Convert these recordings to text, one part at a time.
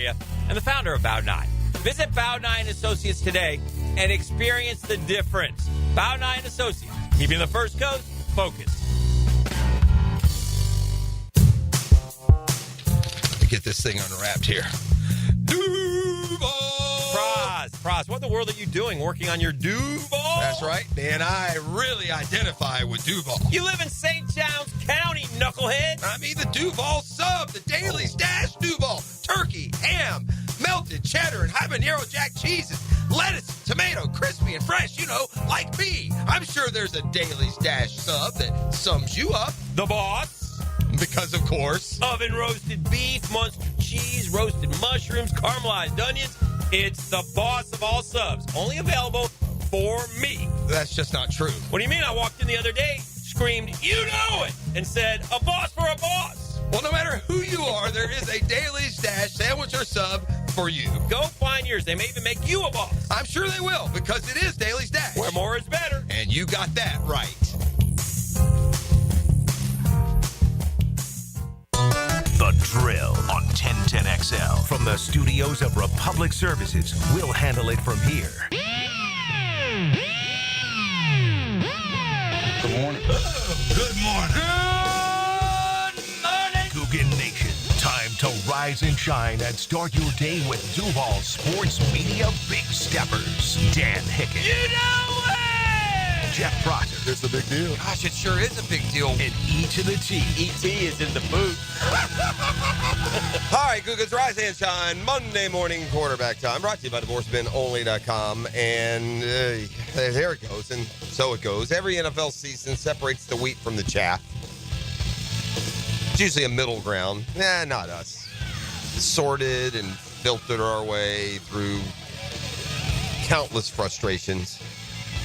area and the founder of Bow 9. Visit Bow 9 Associates today and experience the difference. Bow 9 Associates, keeping the First Coast focused. Get this thing unwrapped here. Duval! Praz, what in the world are you doing working on your Duval? That's right, man. I really identify with Duval. You live in St. John's County, knucklehead. I mean, the Duval sub, the Daily Stash Duval. Turkey, ham, melted cheddar, and habanero jack cheeses. Lettuce, tomato, crispy and fresh, like me. I'm sure there's a Daily Stash sub that sums you up. The boss. Because, of course, oven roasted beef, Munster cheese, roasted mushrooms, caramelized onions. It's the boss of all subs. Only available for me. That's just not true. What do you mean? I walked in the other day, screamed, "You know it," and said, "A boss for a boss." Well, no matter who you are, there is a Daily Stash sandwich or sub for you. Go find yours. They may even make you a boss. I'm sure they will, because it is Daily Stash. Where more is better. And you got that right. The Drill on 1010XL. From the studios of Republic Services, we'll handle it from here. Good morning. Good morning. Good morning. Coogan Nation. Time to rise and shine and start your day with Duval Sports Media Big Steppers. Dan Hicken. You know it! Jeff Proctor. It's a big deal. Gosh, it sure is a big deal. And E to the T. E.T. is in the booth. All right, Googans, rise and shine. Monday morning quarterback time. Brought to you by DivorceBeenOnly.com. And there it goes. And so it goes. Every NFL season separates the wheat from the chaff. It's usually a middle ground. Not us. Sorted and filtered our way through countless frustrations.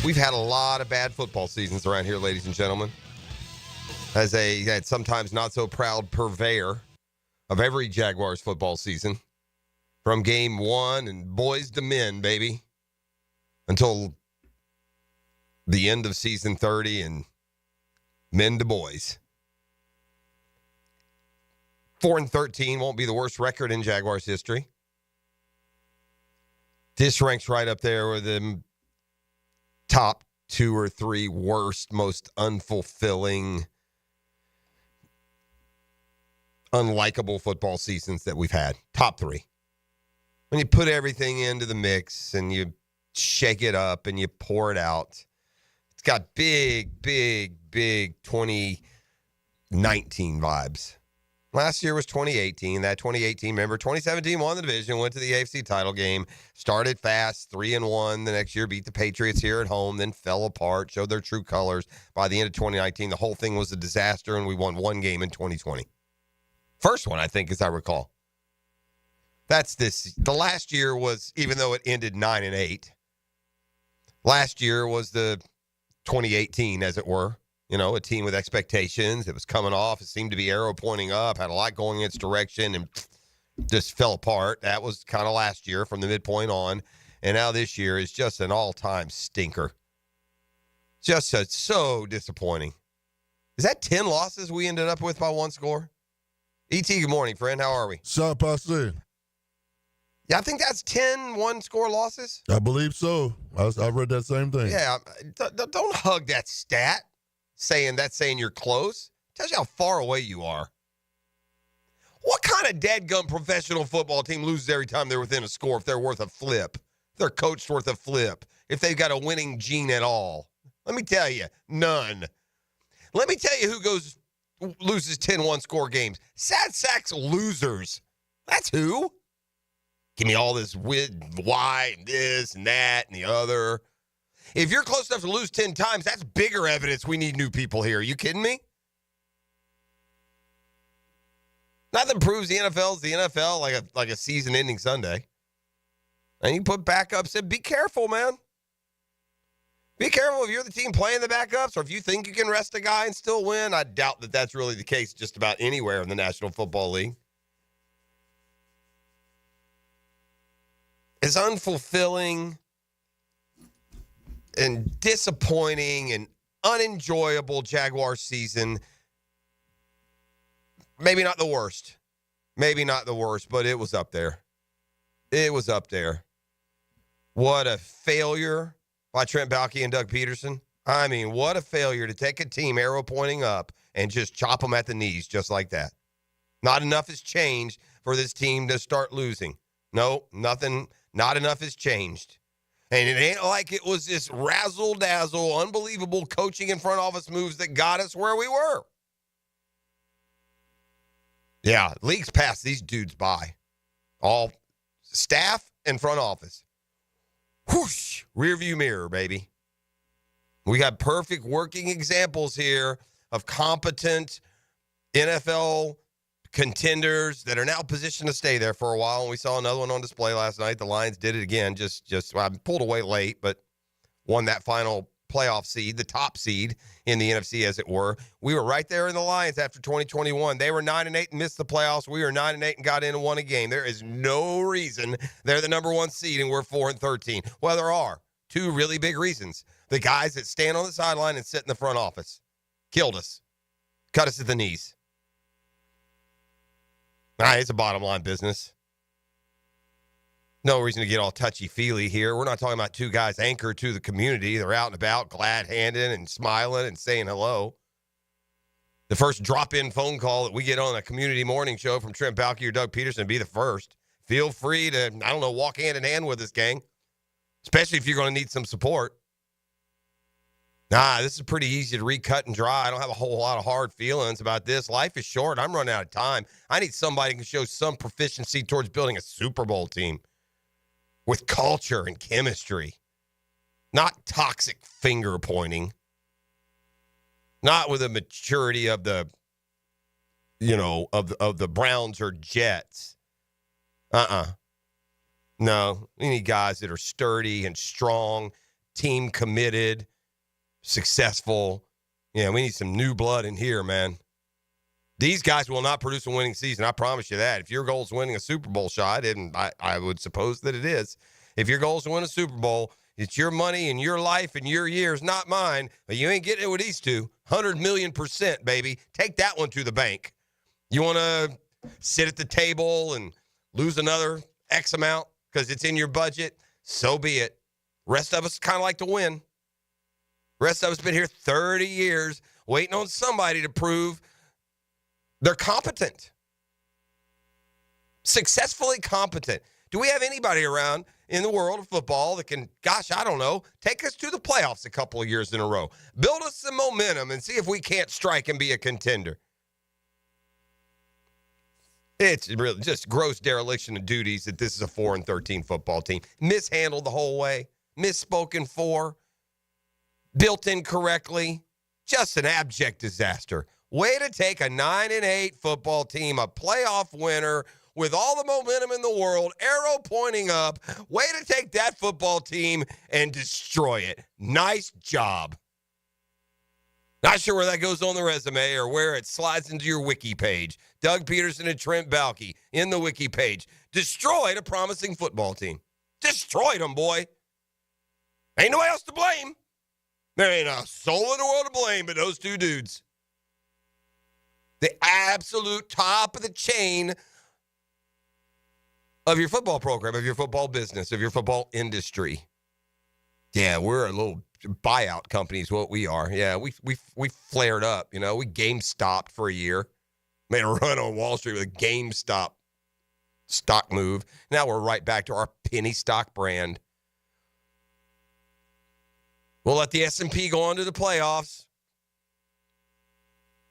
We've had a lot of bad football seasons around here, ladies and gentlemen. As a sometimes not so proud purveyor of every Jaguars football season, from game one and boys to men, baby, until the end of season 30 and men to boys. 4-13 won't be the worst record in Jaguars history. This ranks right up there with the top 2 or 3 worst, most unfulfilling, unlikable football seasons that we've had. Top 3. When you put everything into the mix and you shake it up and you pour it out, it's got big 2019 vibes. Last year was 2018. That 2018, remember, 2017 won the division, went to the AFC title game, started fast, 3-1. The next year beat the Patriots here at home, then fell apart, showed their true colors. By the end of 2019, the whole thing was a disaster, and we won one game in 2020. First one, I think, as I recall. The last year was, even though it ended 9-8, last year was the 2018, as it were. A team with expectations. It was coming off. It seemed to be arrow pointing up, had a lot going in its direction, and just fell apart. That was kind of last year from the midpoint on. And now this year is just an all-time stinker. Just so disappointing. Is that 10 losses we ended up with by one score? E.T., good morning, friend. How are we? Ça passe. Yeah, I think that's 10 one-score losses. I believe so. I read that same thing. Yeah, don't hug that stat. Saying you're close tells you how far away you are. What kind of dadgum professional football team loses every time they're within a score if they're worth a flip? If they're coached worth a flip? If they've got a winning gene at all? Let me tell you, none. Let me tell you who loses 10 one-score games. Sad sacks losers. That's who. Give me all this why and this and that and the other. If you're close enough to lose 10 times, that's bigger evidence we need new people here. Are you kidding me? Nothing proves the NFL is the NFL like a season-ending Sunday. And you put backups in. Be careful, man. Be careful if you're the team playing the backups or if you think you can rest a guy and still win. I doubt that that's really the case just about anywhere in the National Football League. It's unfulfilling and disappointing and unenjoyable Jaguar season. Maybe not the worst, but it was up there. It was up there. What a failure by Trent Baalke and Doug Pederson. I mean, what a failure to take a team arrow pointing up and just chop them at the knees just like that. Not enough has changed for this team to start losing. No, nothing, not enough has changed. And it ain't like it was this razzle-dazzle, unbelievable coaching and front office moves that got us where we were. Yeah, leagues pass these dudes by. All staff and front office. Whoosh, rearview mirror, baby. We got perfect working examples here of competent NFL contenders that are now positioned to stay there for a while. And we saw another one on display last night. The Lions did it again. I pulled away late, but won that final playoff seed, the top seed in the NFC, as it were. We were right there in the Lions after 2021. They were 9-8 and missed the playoffs. We were 9-8 and got in and won a game. There is no reason they're the number one seed and we're 4-13. Well, there are two really big reasons. The guys that stand on the sideline and sit in the front office killed us, cut us at the knees. It's a bottom line business. No reason to get all touchy-feely here. We're not talking about two guys anchored to the community. They're out and about, glad-handed and smiling and saying hello. The first drop-in phone call that we get on a community morning show from Trent Baalke or Doug Pederson be the first. Feel free to, walk hand-in-hand with this gang, especially if you're going to need some support. This is pretty easy to recut and dry. I don't have a whole lot of hard feelings about this. Life is short. I'm running out of time. I need somebody who can show some proficiency towards building a Super Bowl team with culture and chemistry, not toxic finger pointing, not with the maturity of the, of the Browns or Jets. No, we need guys that are sturdy and strong, team committed, successful. Yeah, we need some new blood in here, man. These guys will not produce a winning season. I promise you that. If your goal is winning a Super Bowl shot, and I would suppose that it is. If your goal is to win a Super Bowl, it's your money and your life and your years, not mine. But you ain't getting it with these two. 100 million%, baby. Take that one to the bank. You want to sit at the table and lose another X amount because it's in your budget? So be it. Rest of us kind of like to win. Rest of us been here 30 years waiting on somebody to prove they're competent. Successfully competent. Do we have anybody around in the world of football that can, take us to the playoffs a couple of years in a row? Build us some momentum and see if we can't strike and be a contender. It's really just gross dereliction of duties that this is a 4-13 football team. Mishandled the whole way. Misspoken for. Built incorrectly. Just an abject disaster. Way to take a 9-8 football team, a playoff winner, with all the momentum in the world, arrow pointing up. Way to take that football team and destroy it. Nice job. Not sure where that goes on the resume or where it slides into your wiki page. Doug Pederson and Trent Baalke in the wiki page. Destroyed a promising football team. Destroyed them, boy. Ain't nobody else to blame. There ain't a soul in the world to blame but those two dudes. The absolute top of the chain of your football program, of your football business, of your football industry. Yeah, we're a little buyout company is what we are. Yeah, we flared up, We game-stopped for a year. Made a run on Wall Street with a GameStop stock move. Now we're right back to our penny stock brand. We'll let the S&P go on to the playoffs.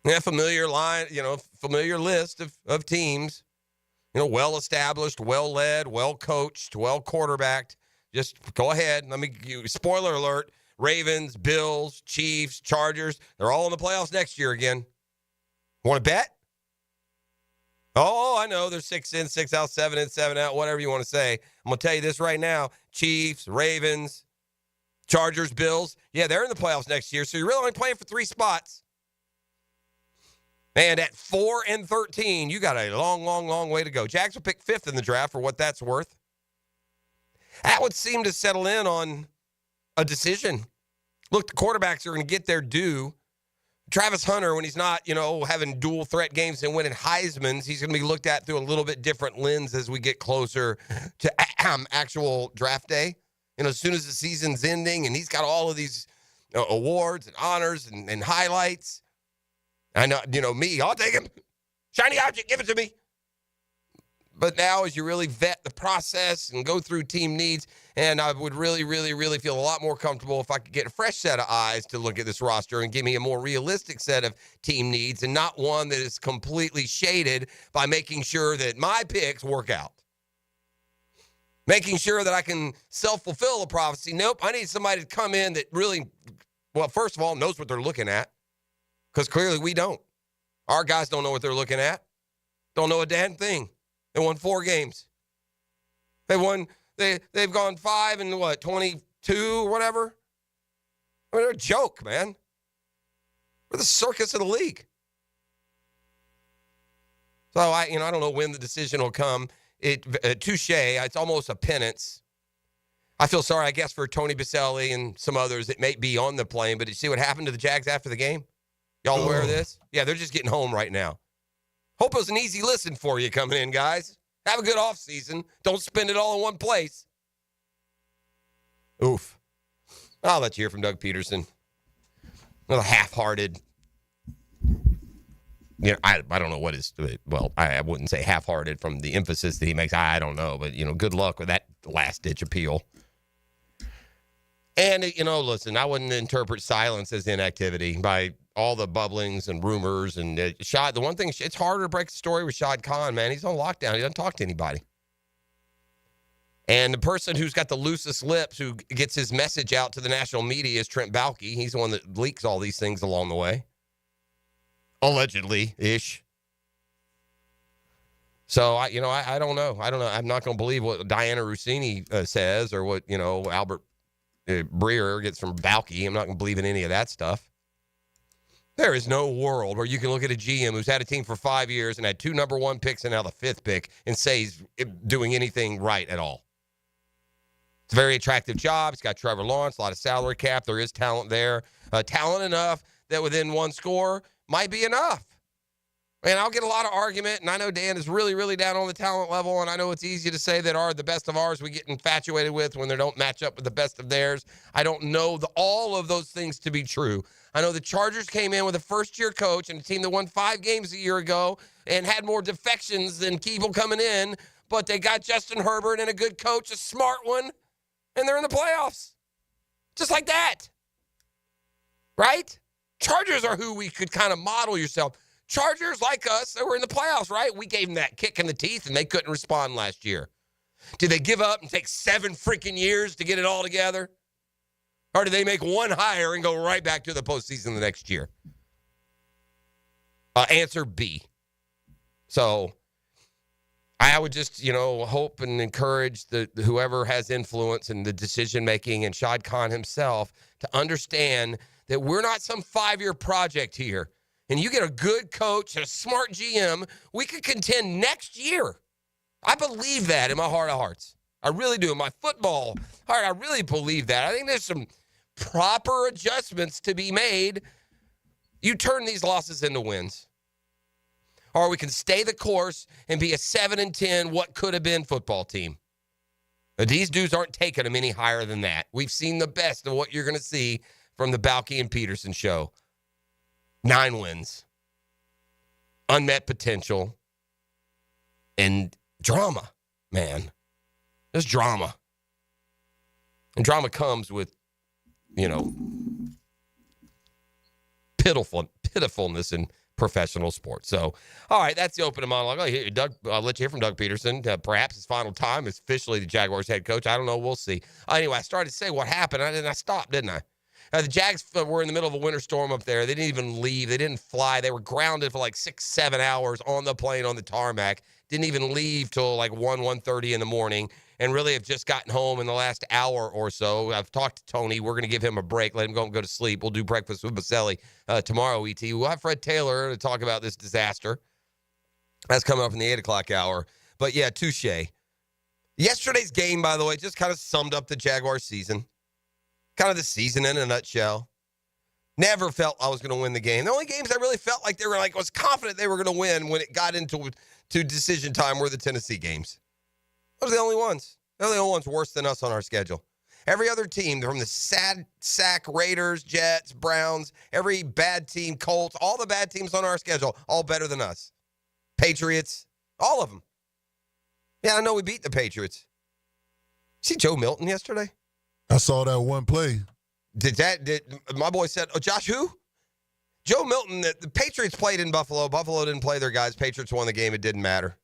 Yeah, familiar line, familiar list of teams. Well-established, well-led, well-coached, well-quarterbacked. Just go ahead. Let me give you spoiler alert. Ravens, Bills, Chiefs, Chargers, they're all in the playoffs next year again. Want to bet? Oh, I know. They're 6 in, 6 out, 7 in, 7 out, whatever you want to say. I'm going to tell you this right now. Chiefs, Ravens, Chargers, Bills. Yeah, they're in the playoffs next year, so you're really only playing for 3 spots. And at 4-13, you got a long, long, long way to go. Jags will pick 5th in the draft for what that's worth. That would seem to settle in on a decision. Look, the quarterbacks are going to get their due. Travis Hunter, when he's not, having dual threat games and winning Heismans, he's going to be looked at through a little bit different lens as we get ccloser to actual draft day. As soon as the season's ending and he's got all of these awards and honors and highlights. I know, me, I'll take him. Shiny object, give it to me. But now as you really vet the process and go through team needs, and I would really, really, really feel a lot more comfortable if I could get a fresh set of eyes to look at this roster and give me a more realistic set of team needs and not one that is completely shaded by making sure that my picks work out. Making sure that I can self-fulfill the prophecy. Nope, I need somebody to come in that really, well, first of all, knows what they're looking at, because clearly we don't. Our guys don't know what they're looking at. Don't know a damn thing. They won 4 games. They've gone 5 and 22 or whatever. I mean, they're a joke, man. We're the circus of the league. So I don't know when the decision will come. Touche. It's almost a penance. I feel sorry, I guess, for Tony Baselli and some others that may be on the plane. But did you see what happened to the Jags after the game? Y'all aware of this? Yeah, they're just getting home right now. Hope it was an easy listen for you coming in, guys. Have a good offseason. Don't spend it all in one place. Oof. I'll let you hear from Doug Pederson. Another half-hearted. I don't know what is, well, I wouldn't say half-hearted from the emphasis that he makes. I don't know, but, good luck with that last-ditch appeal. And, listen, I wouldn't interpret silence as inactivity by all the bubblings and rumors. And the one thing, it's harder to break the story with Shad Khan, man. He's on lockdown. He doesn't talk to anybody. And the person who's got the loosest lips, who gets his message out to the national media, is Trent Baalke. He's the one that leaks all these things along the way. Allegedly-ish. So, I don't know. I'm not going to believe what Diana Rossini says or what, Albert Breer gets from Baalke. I'm not going to believe in any of that stuff. There is no world where you can look at a GM who's had a team for 5 years and had 2 number 1 picks and now the 5th pick and say he's doing anything right at all. It's a very attractive job. He's got Trevor Lawrence, a lot of salary cap. There is talent there. Talent enough that within one score might be enough. And I'll get a lot of argument, and I know Dan is really, really down on the talent level, and I know it's easy to say that the best of ours we get infatuated with when they don't match up with the best of theirs. I don't know all of those things to be true. I know the Chargers came in with a first-year coach and a team that won 5 games a year ago and had more defections than people coming in, but they got Justin Herbert and a good coach, a smart one, and they're in the playoffs. Just like that. Right? Chargers are who we could kind of model yourself. Chargers, like us, they were in the playoffs, right? We gave them that kick in the teeth, and they couldn't respond last year. Did they give up and take 7 freaking years to get it all together? Or did they make one hire and go right back to the postseason the next year? Answer B. So I would just, hope and encourage whoever has influence in the decision-making and Shad Khan himself to understand that we're not some 5-year project here. And you get a good coach and a smart GM, we could contend next year. I believe that in my heart of hearts. I really do. In my football heart, I really believe that. I think there's some proper adjustments to be made. You turn these losses into wins. Or we can stay the course and be a 7-10 what could have been football team. But these dudes aren't taking them any higher than that. We've seen the best of what you're going to see from the Baalke and Pederson show. 9 wins, unmet potential, and drama, man. There's drama. And drama comes with, pitifulness in professional sports. So, all right, that's the opening monologue. I'll let you hear from Doug Pederson. Perhaps his final time is officially the Jaguars head coach. I don't know. We'll see. Anyway, I started to say what happened, and I stopped, didn't I? The Jags were in the middle of a winter storm up there. They didn't even leave. They didn't fly. They were grounded for like 6-7 hours on the plane on the tarmac. Didn't even leave till like 1:30 in the morning, and really have just gotten home in the last hour or so. I've talked to Tony. We're going to give him a break, let him go to sleep. We'll do breakfast with Baselli tomorrow, ET. We'll have Fred Taylor to talk about this disaster. That's coming up in the 8 o'clock hour. But, yeah, touche. Yesterday's game, by the way, just kind of summed up the Jaguars season. Kind of the season in a nutshell. Never felt I was going to win the game. The only games I really felt like was confident they were going to win when it got into decision time were the Tennessee games. Those are the only ones. They're the only ones worse than us on our schedule. Every other team, from the sack Raiders, Jets, Browns, every bad team, Colts, all the bad teams on our schedule, all better than us. Patriots, all of them. Yeah, I know we beat the Patriots. See Joe Milton yesterday? I saw that one play. Did my boy said, oh, Josh, who? Joe Milton, the Patriots played in Buffalo. Buffalo didn't play their guys. Patriots won the game. It didn't matter.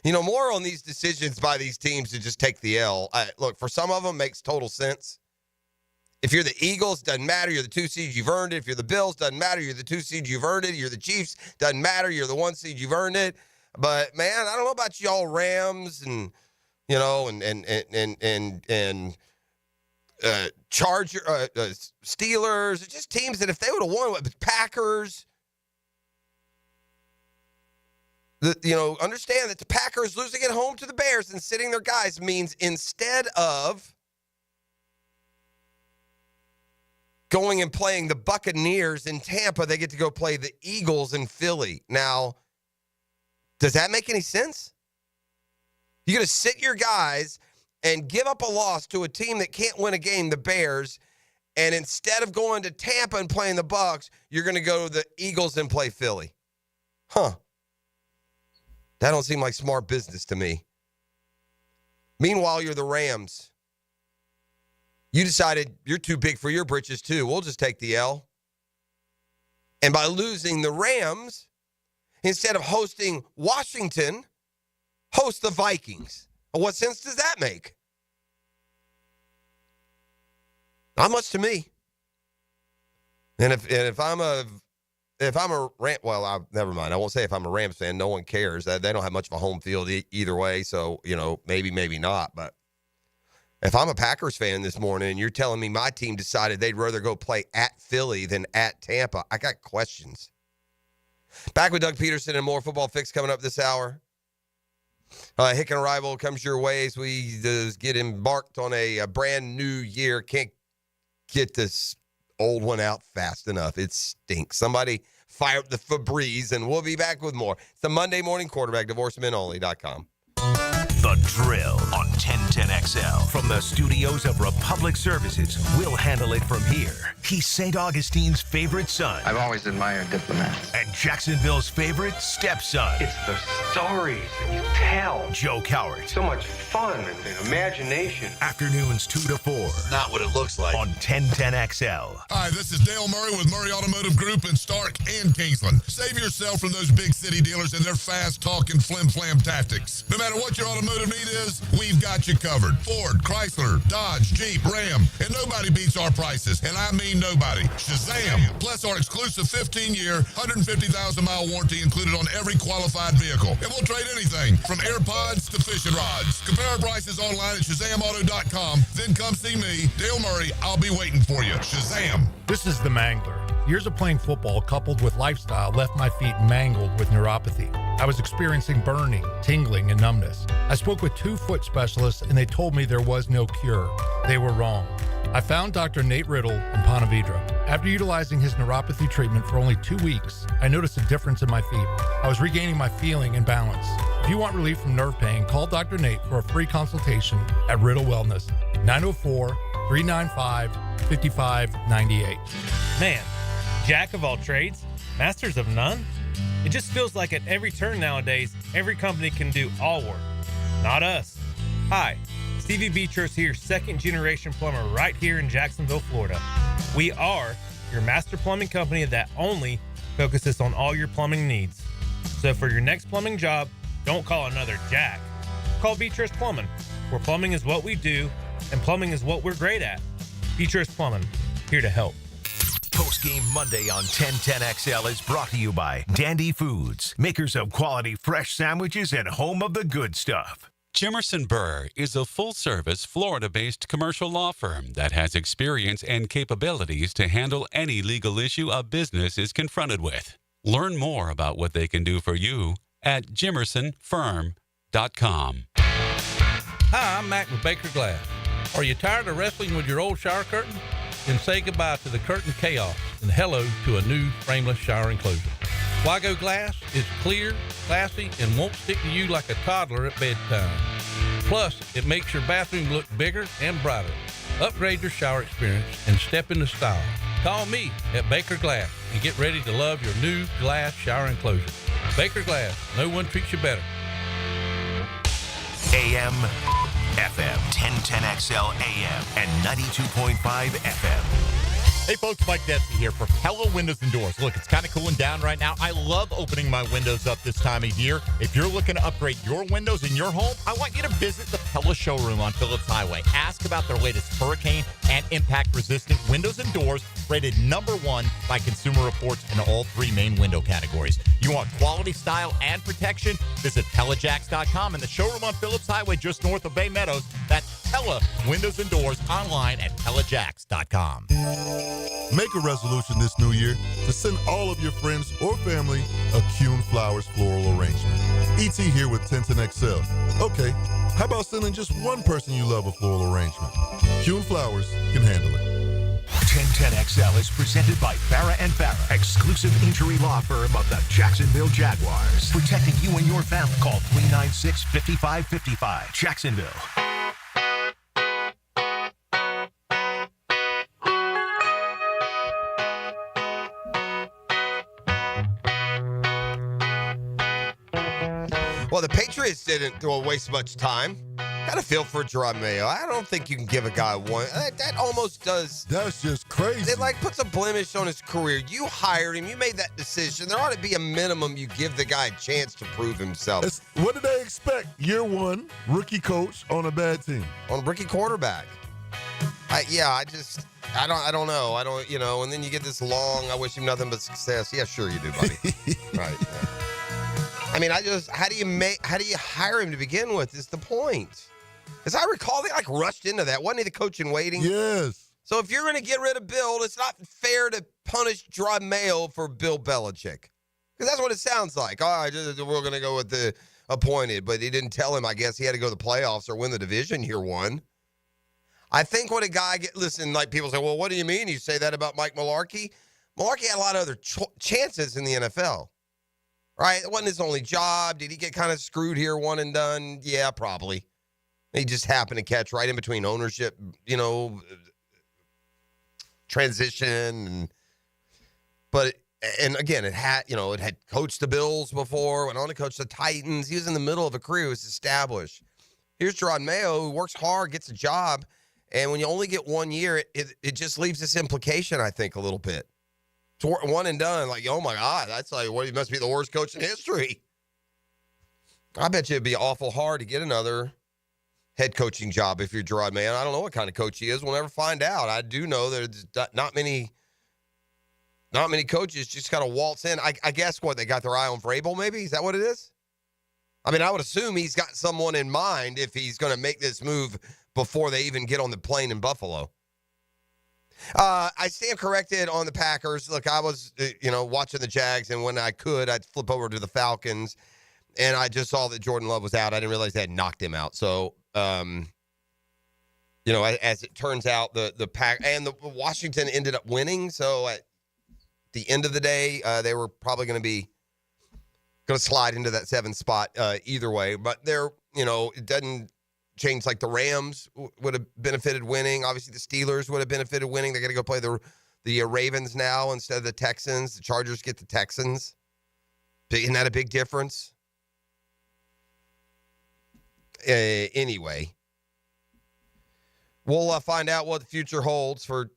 More on these decisions by these teams to just take the L. Look, for some of them, makes total sense. If you're the Eagles, doesn't matter. You're the 2 seed, you've earned it. If you're the Bills, doesn't matter. You're the 2 seed, you've earned it. You're the Chiefs, doesn't matter. You're the 1 seed, you've earned it. But, man, I don't know about y'all Rams and, Steelers, just teams that if they would have won with Packers, understand that the Packers losing at home to the Bears and sitting their guys means instead of going and playing the Buccaneers in Tampa, they get to go play the Eagles in Philly. Now, does that make any sense? You're going to sit your guys and give up a loss to a team that can't win a game, the Bears, and instead of going to Tampa and playing the Bucs, you're going to go to the Eagles and play Philly. Huh. That don't seem like smart business to me. Meanwhile, you're the Rams. You decided you're too big for your britches, too. We'll just take the L. And by losing the Rams, instead of hosting Washington, host the Vikings. What sense does that make? Not much to me. And if I'm a never mind. I won't say if I'm a Rams fan. No one cares. They don't have much of a home field either way. So, maybe not. But if I'm a Packers fan this morning and you're telling me my team decided they'd rather go play at Philly than at Tampa, I got questions. Back with Doug Pederson and more Football Fix coming up this hour. Hicken Arrival comes your way as we get embarked on a brand new year. Can't get this old one out fast enough. It stinks. Somebody fire up the Febreze, and we'll be back with more. It's the Monday Morning Quarterback, divorcemenonly.com. The Drill on 1010XL. From the studios of Republic Services, we'll handle it from here. He's St. Augustine's favorite son. I've always admired diplomats. And Jacksonville's favorite stepson. It's the stories that you tell. Joe Cowart. So much fun and imagination. Afternoons 2 to 4. Not what it looks like. On 1010XL. Hi, this is Dale Murray with Murray Automotive Group in Stark and Kingsland. Save yourself from those big city dealers and their fast-talking flim-flam tactics. No matter what your automotive need is, we've got you covered. Ford, Chrysler, Dodge, Jeep, Ram, and nobody beats our prices, and I mean nobody. Shazam! Plus our exclusive 15-year, 150,000-mile warranty included on every qualified vehicle. And we'll trade anything from AirPods to fishing rods. Compare our prices online at ShazamAuto.com. Then come see me, Dale Murray. I'll be waiting for you. Shazam! This is the Mangler. Years of playing football coupled with lifestyle left my feet mangled with neuropathy. I was experiencing burning, tingling, and numbness. I spoke with 2 foot specialists, and they told me there was no cure. They were wrong. I found Dr. Nate Riddle in Ponte Vedra. After utilizing his neuropathy treatment for only 2 weeks, I noticed a difference in my feet. I was regaining my feeling and balance. If you want relief from nerve pain, call Dr. Nate for a free consultation at Riddle Wellness, 904-395-5598. Man, jack of all trades, masters of none? It just feels like at every turn nowadays, every company can do all work. Not us. Hi, Stevie Beechurst here, second-generation plumber right here in Jacksonville, Florida. We are your master plumbing company that only focuses on all your plumbing needs. So for your next plumbing job, don't call another Jack. Call Beechurst Plumbing, where plumbing is what we do, and plumbing is what we're great at. Beechurst Plumbing, here to help. Post-game Monday on 1010XL is brought to you by Dandy Foods, makers of quality fresh sandwiches and home of the good stuff. Jimerson Burr is a full-service, Florida-based commercial law firm that has experience and capabilities to handle any legal issue a business is confronted with. Learn more about what they can do for you at jimersonfirm.com. Hi, I'm Mac with Baker Glass. Are you tired of wrestling with your old shower curtain? Then say goodbye to the curtain chaos. and hello to a new frameless shower enclosure. Wago Glass is clear, classy, and won't stick to you like a toddler at bedtime. Plus, it makes your bathroom look bigger and brighter. Upgrade your shower experience and step into style. Call me at Baker Glass and get ready to love your new glass shower enclosure. Baker Glass, no one treats you better. AM, FM, 1010XL AM, and 92.5 FM. Hey folks, Mike Dempsey here for Pella Windows and Doors. Look, it's kind of cooling down right now. I love opening my windows up this time of year. If you're looking to upgrade your windows in your home, I want you to visit the Pella showroom on Phillips Highway. Ask about their latest hurricane and impact-resistant windows and doors, rated #1 by Consumer Reports in all 3 main window categories. You want quality, style, and protection? Visit PellaJacks.com and the showroom on Phillips Highway just north of Bay Meadows. That's Pella Windows and Doors online at PellaJacks.com. Make a resolution this new year to send all of your friends or family a Kuhn Flowers floral arrangement. ET here with 1010XL. Okay, how about sending just one person you love a floral arrangement? Kuhn Flowers can handle it. 1010XL is presented by Farrah & Farrah, exclusive injury law firm of the Jacksonville Jaguars. Protecting you and your family. Call 396-5555. Jacksonville. Well, the Patriots didn't waste much time. Got a feel for Jerome Mayo. I don't think you can give a guy one. That almost does. That's just crazy. It puts a blemish on his career. You hired him. You made that decision. There ought to be a minimum you give the guy a chance to prove himself. What did they expect? Year 1, rookie coach on a bad team. On a rookie quarterback. I don't know. And then you get this long, I wish him nothing but success. Yeah, sure you do, buddy. Right. Yeah. I mean, how do you hire him to begin with is the point. As I recall, they rushed into that. Wasn't he the coach in waiting? Yes. So if you're going to get rid of Bill, it's not fair to punish Jerome Mayo for Bill Belichick. Because that's what it sounds like. We're going to go with the appointed. But he didn't tell him, I guess, he had to go to the playoffs or win the division year 1. I think when a guy people say, well, what do you mean you say that about Mike Mularkey? Mularkey had a lot of other chances in the NFL. Right? It wasn't his only job. Did he get kind of screwed here, one and done? Yeah, probably. He just happened to catch right in between ownership, transition. And again, it had coached the Bills before, went on to coach the Titans. He was in the middle of a career. It was established. Here's Jerome Mayo, who works hard, gets a job. And when you only get 1 year, it just leaves this implication, I think, a little bit. One and done, oh my God, that's he must be the worst coach in history. I bet you it'd be awful hard to get another head coaching job if you're Jerome Mayo. I don't know what kind of coach he is. We'll never find out. I do know there's not many coaches just kind of waltz in. I guess they got their eye on Vrabel, maybe? Is that what it is? I mean, I would assume he's got someone in mind if he's going to make this move before they even get on the plane in Buffalo. I stand corrected on the Packers. Look, I was, watching the Jags, and when I could, I'd flip over to the Falcons, and I just saw that Jordan Love was out. I didn't realize they had knocked him out. So, as it turns out, the Pack and the Washington ended up winning. So at the end of the day, they were probably going to slide into that 7th spot either way. But it doesn't change. The Rams would have benefited winning. Obviously, the Steelers would have benefited winning. They're going to go play the Ravens now instead of the Texans. The Chargers get the Texans. Isn't that a big difference? Anyway, we'll find out what the future holds for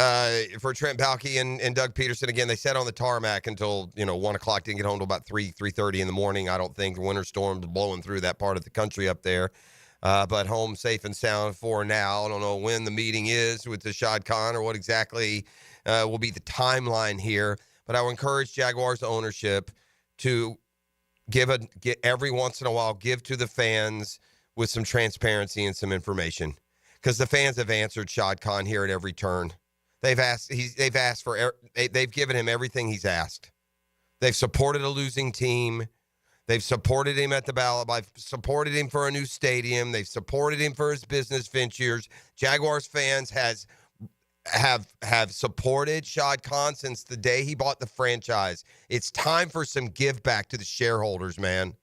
Trent Baalke and Doug Pederson. Again, they sat on the tarmac until 1 o'clock. Didn't get home till about 3:30 in the morning. I don't think the winter storm's blowing through that part of the country up there, but home safe and sound for now. I don't know when the meeting is with Shad Khan or what exactly will be the timeline here. But I would encourage Jaguars ownership to get every once in a while, give to the fans with some transparency and some information, because the fans have answered Shad Khan here at every turn. They've given him everything he's asked. They've supported a losing team. They've supported him at the ballot. They've supported him for a new stadium. They've supported him for his business ventures. Jaguars fans have supported Shad Khan since the day he bought the franchise. It's time for some give back to the shareholders, man.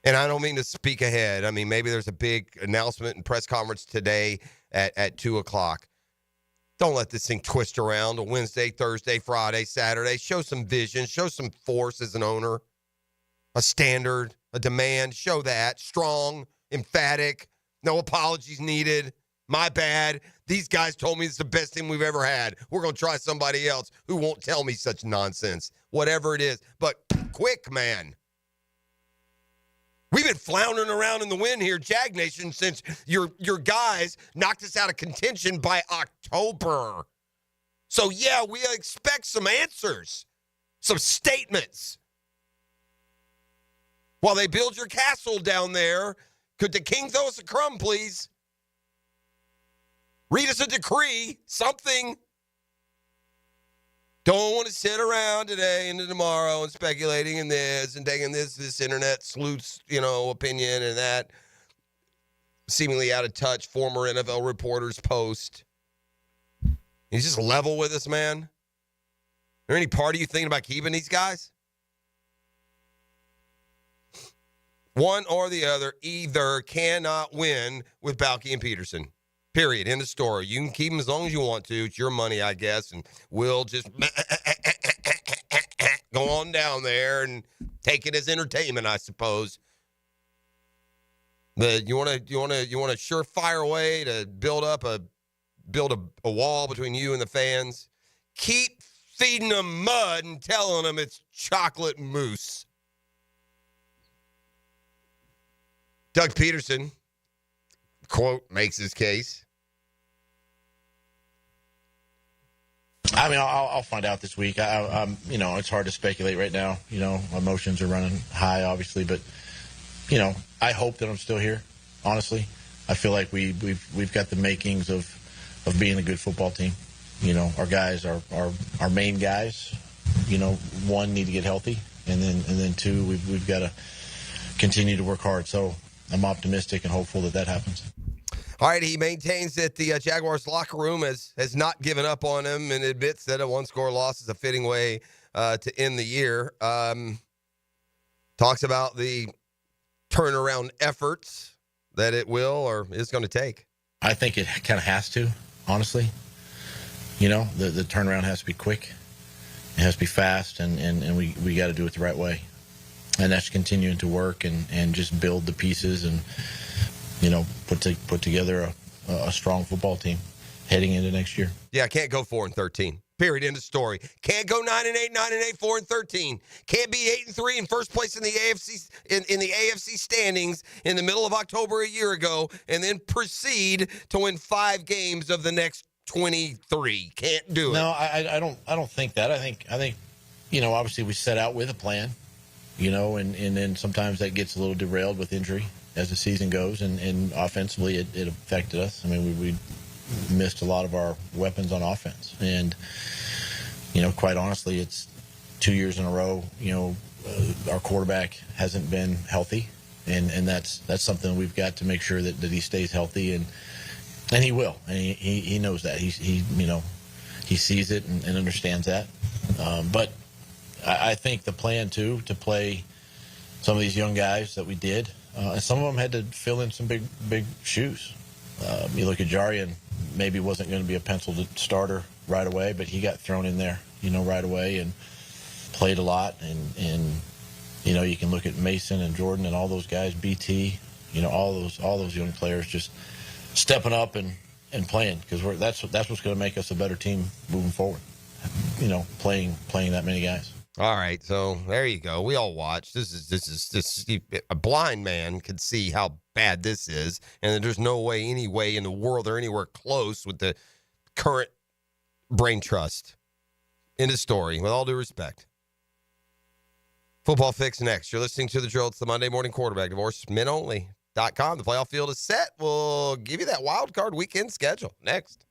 And I don't mean to speak ahead. I mean, maybe there's a big announcement and press conference today at 2 o'clock. Don't let this thing twist around on Wednesday, Thursday, Friday, Saturday. Show some vision. Show some force as an owner. A standard, a demand. Show that. Strong, emphatic. No apologies needed. My bad. These guys told me it's the best team we've ever had. We're going to try somebody else who won't tell me such nonsense. Whatever it is. But quick, man. We've been floundering around in the wind here, Jag Nation, since your guys knocked us out of contention by October. So, yeah, we expect some answers, some statements. While they build your castle down there, could the king throw us a crumb, please? Read us a decree, something. Don't want to sit around today into tomorrow and speculating in this and taking this internet sleuth's, opinion and that seemingly out of touch former NFL reporter's post. He's just level with us, man. Is there any part of you thinking about keeping these guys? One or the other, either cannot win with Balky and Pederson. Period. End of story. You can keep them as long as you want to. It's your money, I guess, and we'll just go on down there and take it as entertainment, I suppose. But you want a surefire way to build a wall between you and the fans. Keep feeding them mud and telling them it's chocolate mousse. Doug Pederson, quote, makes his case. I mean, I'll find out this week. It's hard to speculate right now. Emotions are running high, obviously, but I hope that I'm still here. Honestly, I feel like we've got the makings of being a good football team. Our guys, our main guys. One, need to get healthy, and then two, we've got to continue to work hard. So I'm optimistic and hopeful that happens. All right, he maintains that the Jaguars locker room has not given up on him and admits that a one-score loss is a fitting way to end the year. Talks about the turnaround efforts that it will or is going to take. I think it kind of has to, honestly. The turnaround has to be quick. It has to be fast, and we got to do it the right way. And that's continuing to work and just build the pieces and put together a strong football team heading into next year. Yeah, can't go 4-13. Period. End of story. Can't go 9-8, 9-8, 4-13. Can't be 8-3 in first place in the AFC in the AFC standings in the middle of October a year ago, and then proceed to win 5 games of the next 23. Can't do it. No, I don't think that. I think obviously we set out with a plan, and then sometimes that gets a little derailed with injury as the season goes, and offensively it affected us. I mean, we missed a lot of our weapons on offense, and quite honestly, it's 2 years in a row. Our quarterback hasn't been healthy, and that's something we've got to make sure that he stays healthy, and he will, and he knows that. He sees it and understands that. But I think the plan too, to play some of these young guys that we did. And some of them had to fill in some big shoes. You look at Jarian, maybe wasn't going to be a penciled starter right away, but he got thrown in there, right away and played a lot. And you can look at Mason and Jordan and all those guys, BT, all those young players just stepping up and playing, because that's what's going to make us a better team moving forward. Playing that many guys. All right, so there you go. We all watched. This is a blind man could see how bad this is, and there's no way, any way in the world or anywhere close with the current brain trust. End of story. With all due respect. Football Fix next. You're listening to The Drill. It's the Monday Morning Quarterback. DivorceMenOnly.com. The playoff field is set. We'll give you that wild card weekend schedule next.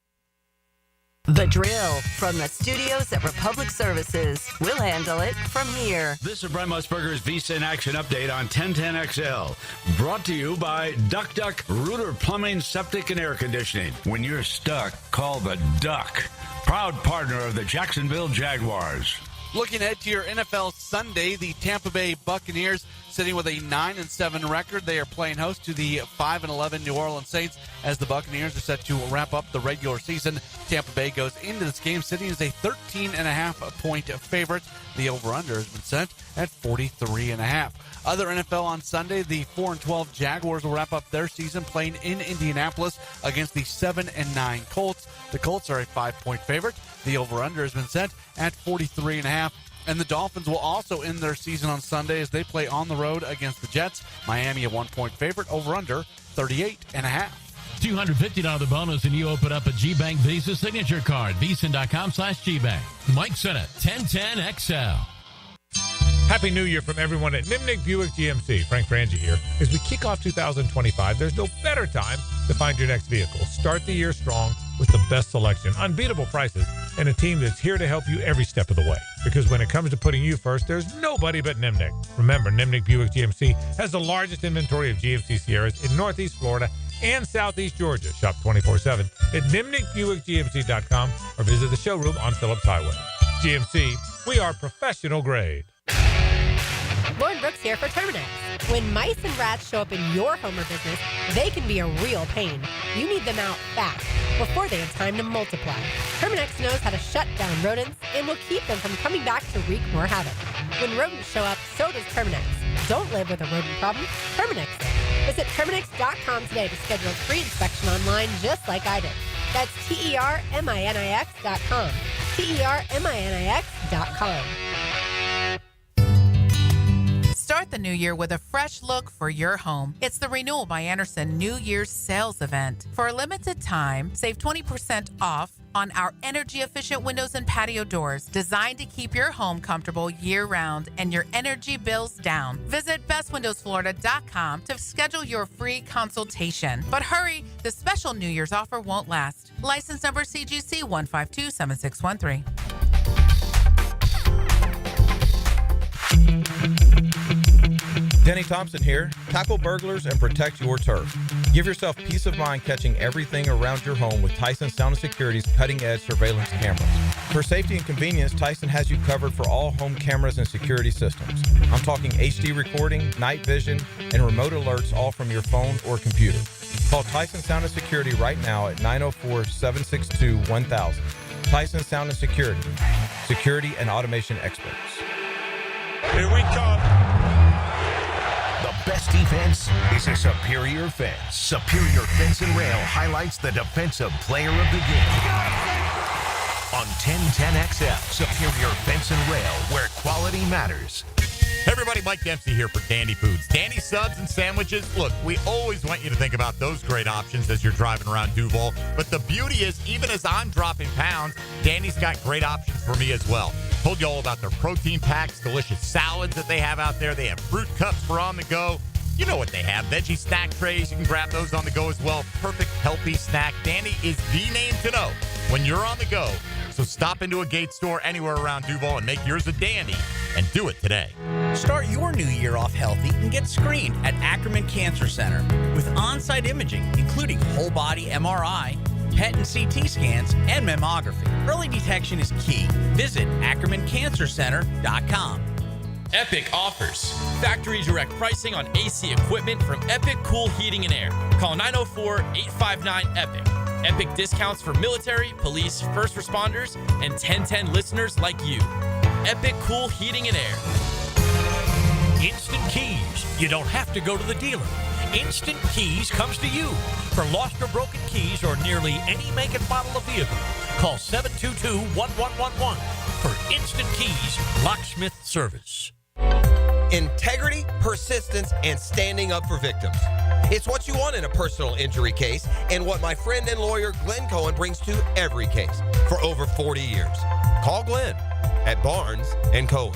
The drill from the studios at Republic Services. We'll handle it from here. This is Brent Musburger's Visa in Action update on 1010XL. Brought to you by Duck Duck Rooter Plumbing, Septic, and Air Conditioning. When you're stuck, call the Duck. Proud partner of the Jacksonville Jaguars. Looking ahead to your NFL Sunday, the Tampa Bay Buccaneers sitting with a 9-7 record. They are playing host to the 5-11 New Orleans Saints as the Buccaneers are set to wrap up the regular season. Tampa Bay goes into this game sitting as a 13.5-point favorite. The over-under has been set at 43.5. Other NFL on Sunday, the 4-12 Jaguars will wrap up their season playing in Indianapolis against the 7-9 Colts. The Colts are a 5-point favorite. The over-under has been set at 43.5. And the Dolphins will also end their season on Sunday as they play on the road against the Jets. Miami a 1-point favorite, over-under 38.5. $250 bonus and you open up a GBank Visa signature card. Visa.com/GBank. Mike Sennett, 1010XL. Happy New Year from everyone at Nimnik Buick GMC. Frank Frangie here. As we kick off 2025, there's no better time to find your next vehicle. Start the year strong with the best selection, unbeatable prices, and a team that's here to help you every step of the way. Because when it comes to putting you first, there's nobody but Nimnik. Remember, Nimnik Buick GMC has the largest inventory of GMC Sierras in Northeast Florida and Southeast Georgia. Shop 24/7 at NimnikBuickGMC.com or visit the showroom on Phillips Highway. GMC, we are professional grade. Lauren Brooks here for Terminix. When mice and rats show up in your home or business, they can be a real pain. You need them out fast before they have time to multiply. Terminix knows how to shut down rodents and will keep them from coming back to wreak more havoc. When rodents show up, so does Terminix. Don't live with a rodent problem, Terminix it. Visit Terminix.com today to schedule a free inspection online just like I did. That's TERMINIX.com. TERMINIX.com. Start the new year with a fresh look for your home. It's the Renewal by Andersen New Year's sales event. For a limited time, save 20% off on our energy-efficient windows and patio doors designed to keep your home comfortable year-round and your energy bills down. Visit bestwindowsflorida.com to schedule your free consultation. But hurry, the special New Year's offer won't last. License number CGC 1527613. Denny Thompson here. Tackle burglars and protect your turf. Give yourself peace of mind catching everything around your home with Tyson Sound & Security's cutting-edge surveillance cameras. For safety and convenience, Tyson has you covered for all home cameras and security systems. I'm talking HD recording, night vision, and remote alerts all from your phone or computer. Call Tyson Sound & Security right now at 904-762-1000. Tyson Sound & Security. Security and automation experts. Here we come. The best defense is a superior fence. Superior Fence and Rail highlights the defensive player of the game. On 1010XL, Superior Fence and Rail, where quality matters. Hey everybody, Mike Dempsey here for Dandy Foods. Dandy subs and sandwiches. Look, we always want you to think about those great options as you're driving around Duval. But the beauty is, even as I'm dropping pounds, Dandy's got great options for me as well. Told you all about their protein packs, delicious salads that they have out there. They have fruit cups for on the go. You know what they have. Veggie snack trays. You can grab those on the go as well. Perfect, healthy snack. Dandy is the name to know when you're on the go. So stop into a Gate store anywhere around Duval and make yours a dandy. And do it today. Start your new year off healthy and get screened at Ackerman Cancer Center with on-site imaging, including whole body MRI, PET and CT scans, and mammography. Early detection is key. Visit AckermanCancerCenter.com. Epic offers. Factory direct pricing on AC equipment from Epic Cool Heating and Air. Call 904-859-EPIC. Epic discounts for military, police, first responders, and 1010 listeners like you. Epic Cool Heating and Air. Instant Keys. You don't have to go to the dealer. Instant Keys comes to you. For lost or broken keys or nearly any make and model of vehicle, call 722-1111 for Instant Keys locksmith service. Integrity, persistence, and standing up for victims. It's what you want in a personal injury case and what my friend and lawyer Glenn Cohen brings to every case for over 40 years. Call Glenn at Barnes & Cohen.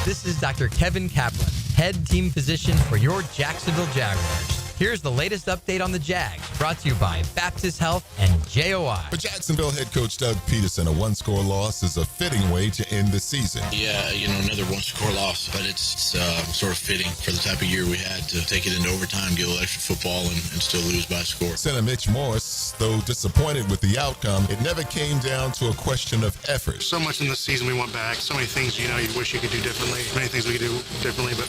This is Dr. Kevin Kaplan, head team physician for your Jacksonville Jaguars. Here's the latest update on the Jags, brought to you by Baptist Health and JOI. For Jacksonville head coach Doug Pederson, a one-score loss is a fitting way to end the season. Yeah, another one-score loss, but it's sort of fitting for the type of year we had to take it into overtime, get a little extra football, and still lose by a score. Center Mitch Morse, though disappointed with the outcome, it never came down to a question of effort. So much in this season we went back, so many things, you wish you could do differently, many things we could do differently, but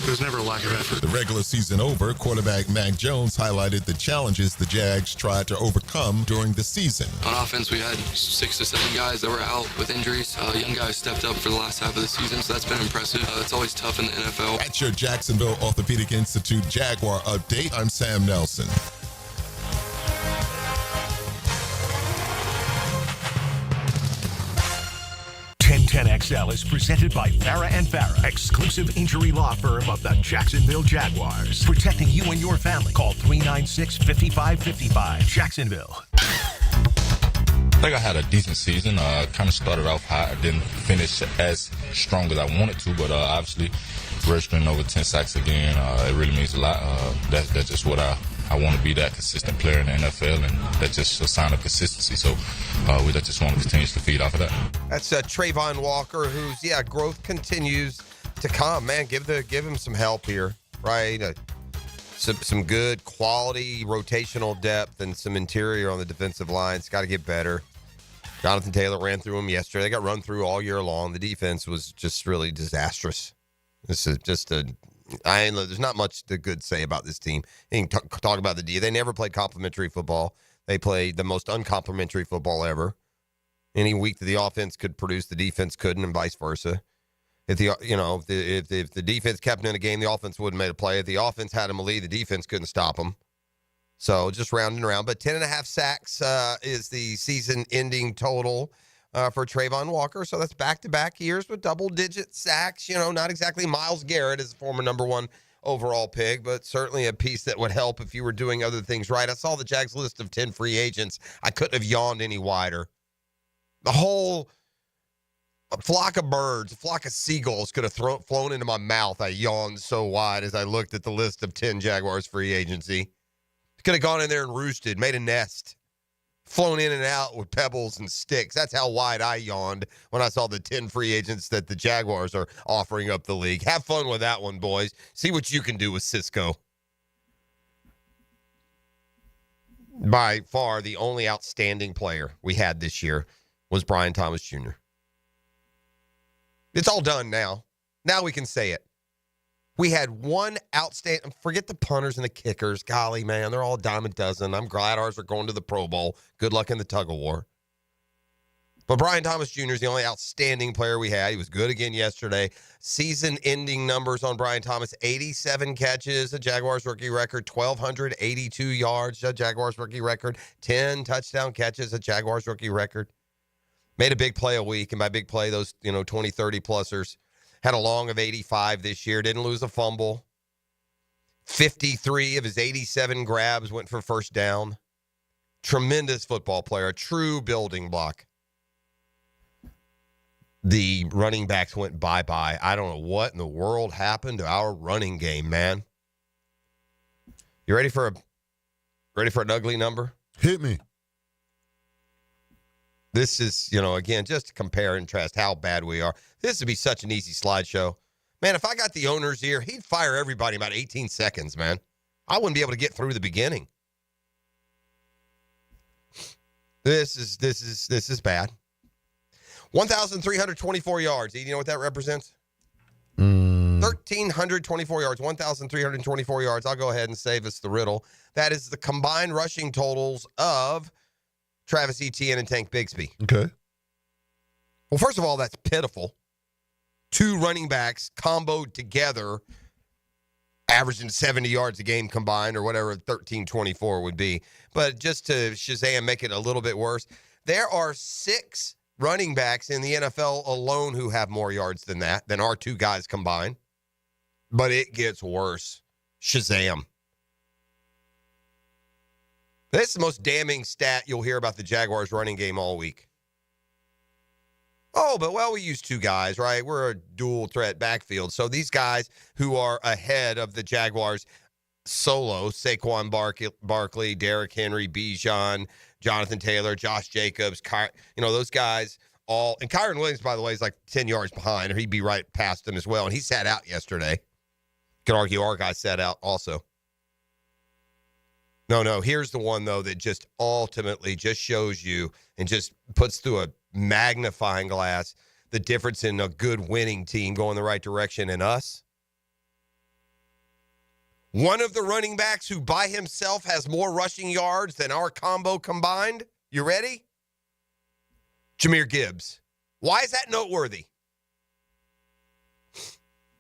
there's never a lack of effort. The regular season over, quarterback Mac Jones highlighted the challenges the Jags tried to overcome during the season. On offense, we had 6 to 7 guys that were out with injuries. Young guys stepped up for the last half of the season, so that's been impressive. It's always tough in the NFL. At your Jacksonville Orthopedic Institute Jaguar update, I'm Sam Nelson. XL is presented by Farah and Farah, exclusive injury law firm of the Jacksonville Jaguars. Protecting you and your family. Call 396-5555. Jacksonville. I think I had a decent season. Kind of started off hot. I didn't finish as strong as I wanted to, but obviously registering over 10 sacks again, it really means a lot. That's just what I want to be, that consistent player in the NFL, and that's just a sign of consistency. So we just want to continuously feed off of that. That's Trayvon Walker, whose growth continues to come. Man, give him some help here, right? Some good quality rotational depth and some interior on the defensive line. It's got to get better. Jonathan Taylor ran through him yesterday. They got run through all year long. The defense was just really disastrous. This is just there's not much to good say about this team. You can talk about the D. They never played complimentary football. They played the most uncomplimentary football ever. Any week that the offense could produce, the defense couldn't, and vice versa. If the defense kept them in a game, the offense wouldn't have made a play. If the offense had them a lead, the defense couldn't stop them. So just rounding around. But 10.5 sacks is the season-ending total for Trayvon Walker. So that's back-to-back years with double-digit sacks. Not exactly Myles Garrett as a former number 1 overall pick, but certainly a piece that would help if you were doing other things right. I saw the Jags list of 10 free agents. I couldn't have yawned any wider. The whole flock of birds, a flock of seagulls could have flown into my mouth. I yawned so wide as I looked at the list of 10 Jaguars free agency. Could have gone in there and roosted, made a nest, flown in and out with pebbles and sticks. That's how wide I yawned when I saw the 10 free agents that the Jaguars are offering up the league. Have fun with that one, boys. See what you can do with Cisco. By far, the only outstanding player we had this year was Brian Thomas Jr. It's all done now. Now we can say it. We had one outstanding, forget the punters and the kickers. Golly, man, they're all a dime a dozen. I'm glad ours are going to the Pro Bowl. Good luck in the tug of war. But Brian Thomas Jr. is the only outstanding player we had. He was good again yesterday. Season-ending numbers on Brian Thomas, 87 catches, a Jaguars rookie record, 1,282 yards, a Jaguars rookie record, 10 touchdown catches, a Jaguars rookie record. Made a big play a week, and by big play, those 20, 30-plussers. Had a long of 85 this year. Didn't lose a fumble. 53 of his 87 grabs went for first down. Tremendous football player. A true building block. The running backs went bye-bye. I don't know what in the world happened to our running game, man. You ready for an ugly number? Hit me. This is, again, just to compare and contrast how bad we are. This would be such an easy slideshow. Man, if I got the owner's ear, he'd fire everybody in about 18 seconds, man. I wouldn't be able to get through the beginning. This is bad. 1,324 yards. Do you know what that represents? 1,324 yards, 1,324 yards. I'll go ahead and save us the riddle. That is the combined rushing totals of Travis Etienne and Tank Bigsby. Okay. Well, first of all, that's pitiful. 2 running backs comboed together, averaging 70 yards a game combined, or whatever 1,324 would be. But just to Shazam make it a little bit worse, there are 6 running backs in the NFL alone who have more yards than our 2 guys combined. But it gets worse. Shazam. This is the most damning stat you'll hear about the Jaguars running game all week. Oh, but we use 2 guys, right? We're a dual threat backfield. So these guys who are ahead of the Jaguars solo, Saquon Barkley, Derrick Henry, Bijan, Jonathan Taylor, Josh Jacobs, those guys all. And Kyron Williams, by the way, is like 10 yards behind, or he'd be right past him as well. And he sat out yesterday. Could argue our guy sat out also. No, here's the one, though, that just ultimately just shows you and just puts through a magnifying glass the difference in a good winning team going the right direction and us. One of the running backs who by himself has more rushing yards than our combo combined. You ready? Jahmyr Gibbs. Why is that noteworthy?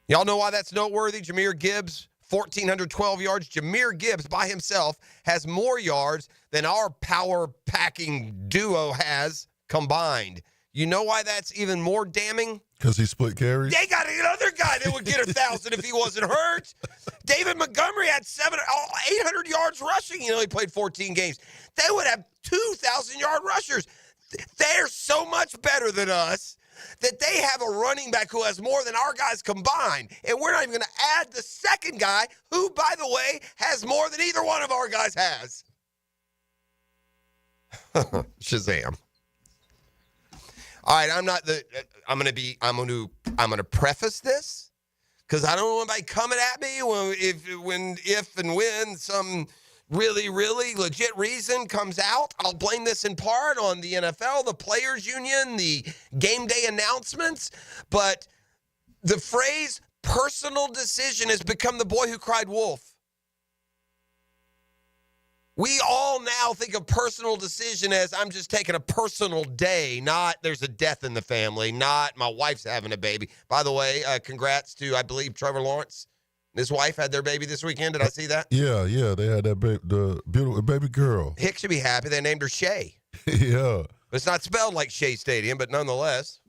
Y'all know why that's noteworthy? Jahmyr Gibbs, 1,412 yards. Jahmyr Gibbs by himself has more yards than our power-packing duo has combined. You know why that's even more damning? Because he split carries? They got another guy that would get 1,000 if he wasn't hurt. David Montgomery had 800 yards rushing. He only played 14 games. They would have 2,000-yard rushers. They're so much better than us that they have a running back who has more than our guys combined. And we're not even going to add the second guy who, by the way, has more than either one of our guys has. Shazam. All right, I'm going to preface this because I don't want anybody coming at me if and when some really, really legit reason comes out. I'll blame this in part on the NFL, the players union, the game day announcements. But the phrase personal decision has become the boy who cried wolf. We all now think of personal decision as I'm just taking a personal day, not there's a death in the family, not my wife's having a baby. By the way, congrats to, I believe, Trevor Lawrence. His wife had their baby this weekend. Did I see that? Yeah, they had that the beautiful baby girl. Hick should be happy. They named her Shay. Yeah. It's not spelled like Shea Stadium, but nonetheless.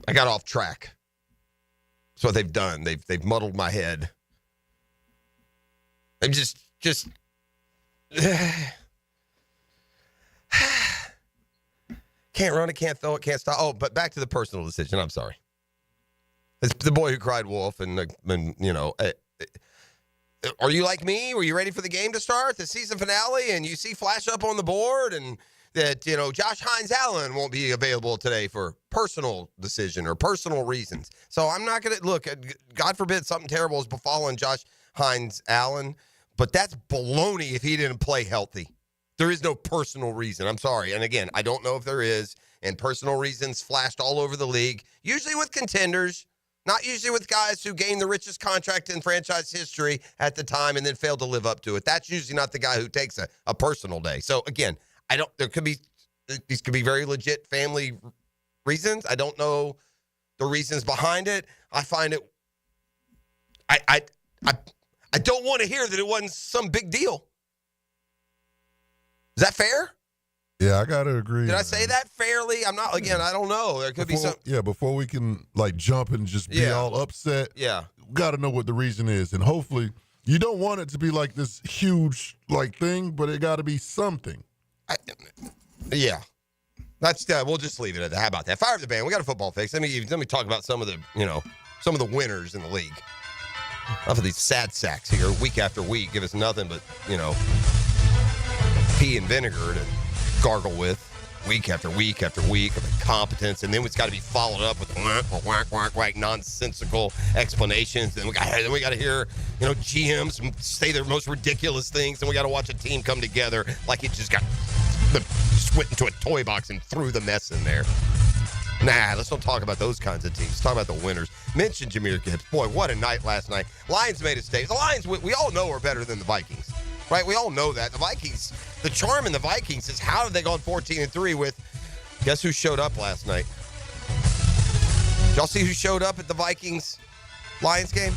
I got off track. That's what they've done. They've muddled my head. I'm just can't run it, can't throw it, can't stop. Oh, but back to the personal decision. I'm sorry. It's the boy who cried wolf, and are you like me? Were you ready for the game to start, the season finale, and you see flash up on the board and that, Josh Hines-Allen won't be available today for personal decision or personal reasons. So I'm not going to look, God forbid something terrible has befallen Josh Hines-Allen, but that's baloney if he didn't play healthy. There is no personal reason. I'm sorry. And again, I don't know if there is, and personal reasons flashed all over the league, usually with contenders, not usually with guys who gained the richest contract in franchise history at the time and then failed to live up to it. That's usually not the guy who takes a personal day. So again, these could be very legit family reasons. I don't know the reasons behind it. I find it, I don't want to hear that it wasn't some big deal. Is that fair? Yeah, I got to agree. Did I say that fairly? I'm not, again, I don't know. There could be some. Yeah, before we can jump and just be all upset. Yeah. Got to know what the reason is. And hopefully you don't want it to be like this huge thing, but it got to be something. Yeah, that's we'll just leave it at that. How about that? Fire up the band. We got a football fix. Let me talk about some of the winners in the league. Enough of these sad sacks here, week after week, give us nothing but pea and vinegar to gargle with, week after week after week of incompetence, and then it's got to be followed up with whack nonsensical explanations. Then we got to hear GMs say their most ridiculous things, and we got to watch a team come together like it just went into a toy box and threw the mess in there. Nah, let's don't talk about those kinds of teams. Let's talk about the winners. Mention Jahmyr Gibbs. Boy, what a night last night. Lions made a statement. The Lions, we all know, are better than the Vikings. Right? We all know that. The Vikings, the charm in the Vikings is how did they go 14-3 with, guess who showed up last night? Did y'all see who showed up at the Vikings-Lions game?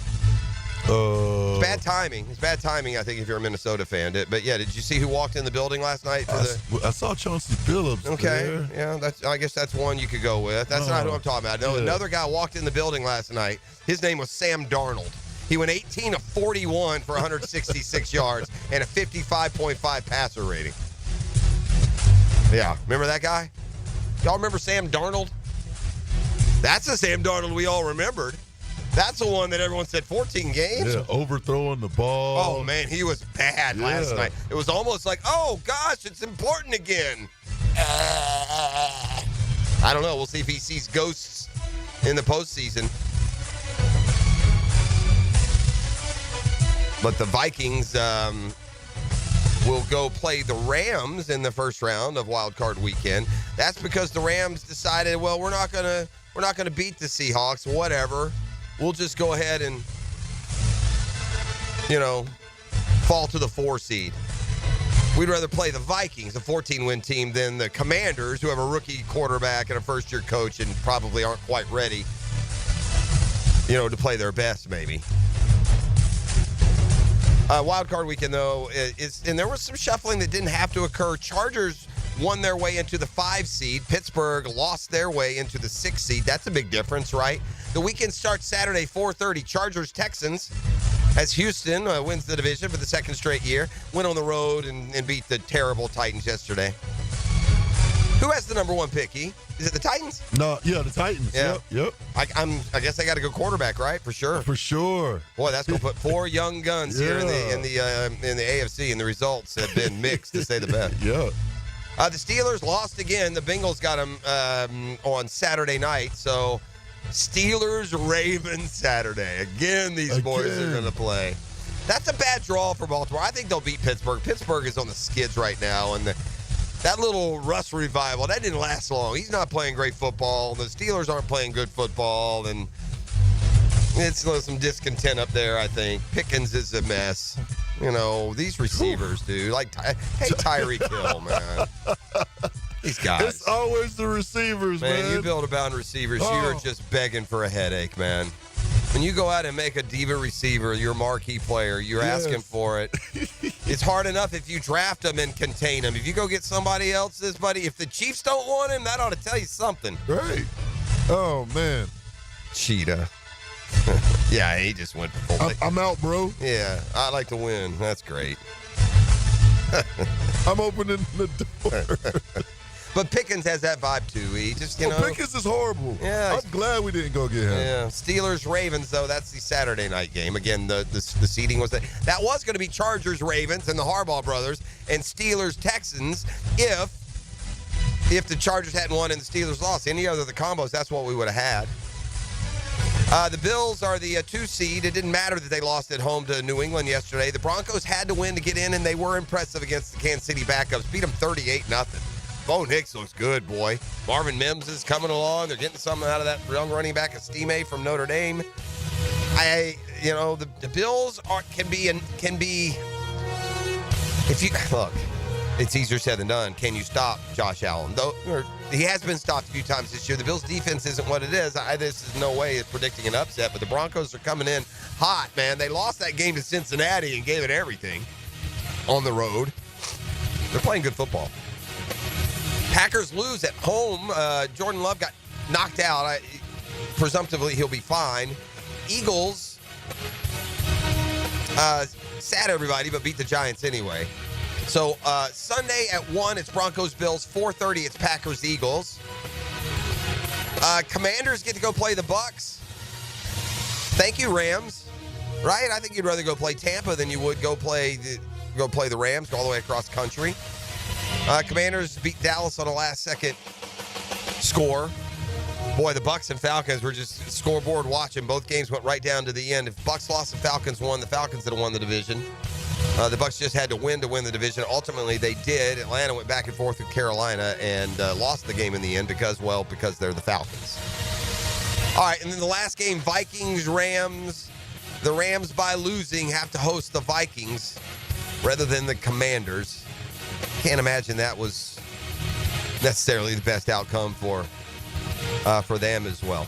It's bad timing. It's bad timing, I think, if you're a Minnesota fan. But yeah, did you see who walked in the building last night? I saw Chauncey Billups. Okay, yeah, I guess that's one you could go with. That's not who I'm talking about. No, another guy walked in the building last night. His name was Sam Darnold. He went 18 of 41 for 166 yards and a 55.5 passer rating. Yeah, remember that guy? Y'all remember Sam Darnold? That's the Sam Darnold we all remembered. That's the one that everyone said 14 games. Yeah, overthrowing the ball. Oh, man, he was bad last night. It was almost like, oh, gosh, it's important again. I don't know. We'll see if he sees ghosts in the postseason. But the Vikings will go play the Rams in the first round of Wild Card Weekend. That's because the Rams decided, well, we're not gonna beat the Seahawks. Whatever. We'll just go ahead and, fall to the 4 seed. We'd rather play the Vikings, a 14-win team, than the Commanders, who have a rookie quarterback and a first-year coach and probably aren't quite ready, to play their best, maybe. Wild Card Weekend, though, and there was some shuffling that didn't have to occur. Chargers won their way into the 5 seed. Pittsburgh lost their way into the 6 seed. That's a big difference, right? The weekend starts Saturday, 4:30. Chargers-Texans, as Houston wins the division for the second straight year. Went on the road and beat the terrible Titans yesterday. Who has the number 1 pick, E? Is it the Titans? No, yeah, the Titans. Yeah. Yep. I guess they got to go quarterback, right? For sure. For sure. Boy, that's going to put 4 young guns here in the AFC, and the results have been mixed, to say the best. Yeah. The Steelers lost again. The Bengals got them on Saturday night. So, Steelers-Ravens Saturday. Again, these boys are going to play. That's a bad draw for Baltimore. I think they'll beat Pittsburgh. Pittsburgh is on the skids right now, and that little Russ revival, that didn't last long. He's not playing great football. The Steelers aren't playing good football, and it's some discontent up there, I think. Pickens is a mess. These receivers, dude. Hey, Tyreek Hill, man. These guys. It's always the receivers, man. You build about receivers, you're just begging for a headache, man. When you go out and make a diva receiver your marquee player, you're asking for it. It's hard enough if you draft them and contain them. If you go get somebody else's, buddy, if the Chiefs don't want him, that ought to tell you something. Right. Oh, man. Cheetah. Yeah, he just went full. I'm out, bro. Yeah, I like to win. That's great. I'm opening the door. But Pickens has that vibe, too. He just, Pickens is horrible. Yeah. I'm glad we didn't go get him. Yeah. Steelers-Ravens, though, that's the Saturday night game. Again, the seeding was that was going to be Chargers-Ravens and the Harbaugh brothers, and Steelers-Texans if the Chargers hadn't won and the Steelers lost. Any other of the combos, that's what we would have had. The Bills are the 2 seed. It didn't matter that they lost at home to New England yesterday. The Broncos had to win to get in, and they were impressive against the Kansas City backups. Beat them 38-0. Bo Nix looks good, boy. Marvin Mims is coming along. They're getting something out of that young running back, Estime from Notre Dame. The Bills can be. If you look, it's easier said than done. Can you stop Josh Allen? Though he has been stopped a few times this year. The Bills' defense isn't what it is. This is no way of predicting an upset, but the Broncos are coming in hot, man. They lost that game to Cincinnati and gave it everything on the road. They're playing good football. Packers lose at home. Jordan Love got knocked out. Presumptively, he'll be fine. Eagles, sad everybody, but beat the Giants anyway. So Sunday at 1, it's Broncos-Bills. 4:30, it's Packers-Eagles. Commanders get to go play the Bucs. Thank you, Rams. Right? I think you'd rather go play Tampa than you would go play the Rams, go all the way across country. Commanders beat Dallas on a last-second score. Boy, the Bucs and Falcons were just scoreboard watching. Both games went right down to the end. If Bucs lost and Falcons won, the Falcons would have won the division. The Bucs just had to win the division. Ultimately, they did. Atlanta went back and forth with Carolina and lost the game in the end because they're the Falcons. All right, and then the last game, Vikings-Rams. The Rams, by losing, have to host the Vikings rather than the Commanders. Can't imagine that was necessarily the best outcome for them as well.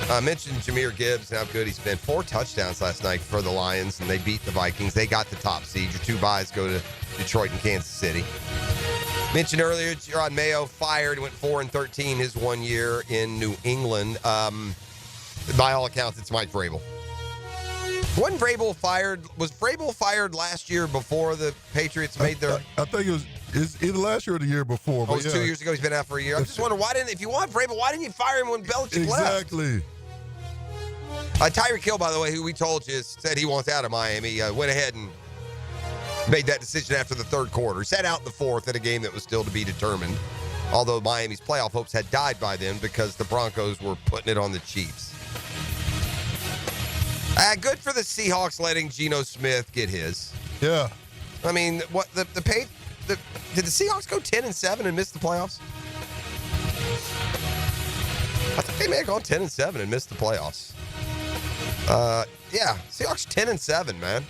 I mentioned Jahmyr Gibbs and how good he's been. 4 touchdowns last night for the Lions, and they beat the Vikings. They got the top seed. Your 2 byes go to Detroit and Kansas City. Mentioned earlier, Jerod Mayo fired, went 4-13 his 1 year in New England. By all accounts, it's Mike Vrabel. Wasn't Vrabel fired? Was Vrabel fired last year before the Patriots made their? I think it was It's either last year or the year before. Oh, it was 2 years ago. He's been out for a year. I'm just wondering, if you want Vrabel, why didn't you fire him when Belichick left? Exactly. Tyreek Hill, by the way, who we told you said he wants out of Miami, went ahead and made that decision after the third quarter. He sat out in the fourth in a game that was still to be determined, although Miami's playoff hopes had died by then because the Broncos were putting it on the Chiefs. Good for the Seahawks letting Geno Smith get his. Yeah. I mean, what did the Seahawks go 10-7 and miss the playoffs? I think they may have gone 10-7 and missed the playoffs. Yeah, Seahawks 10-7, man.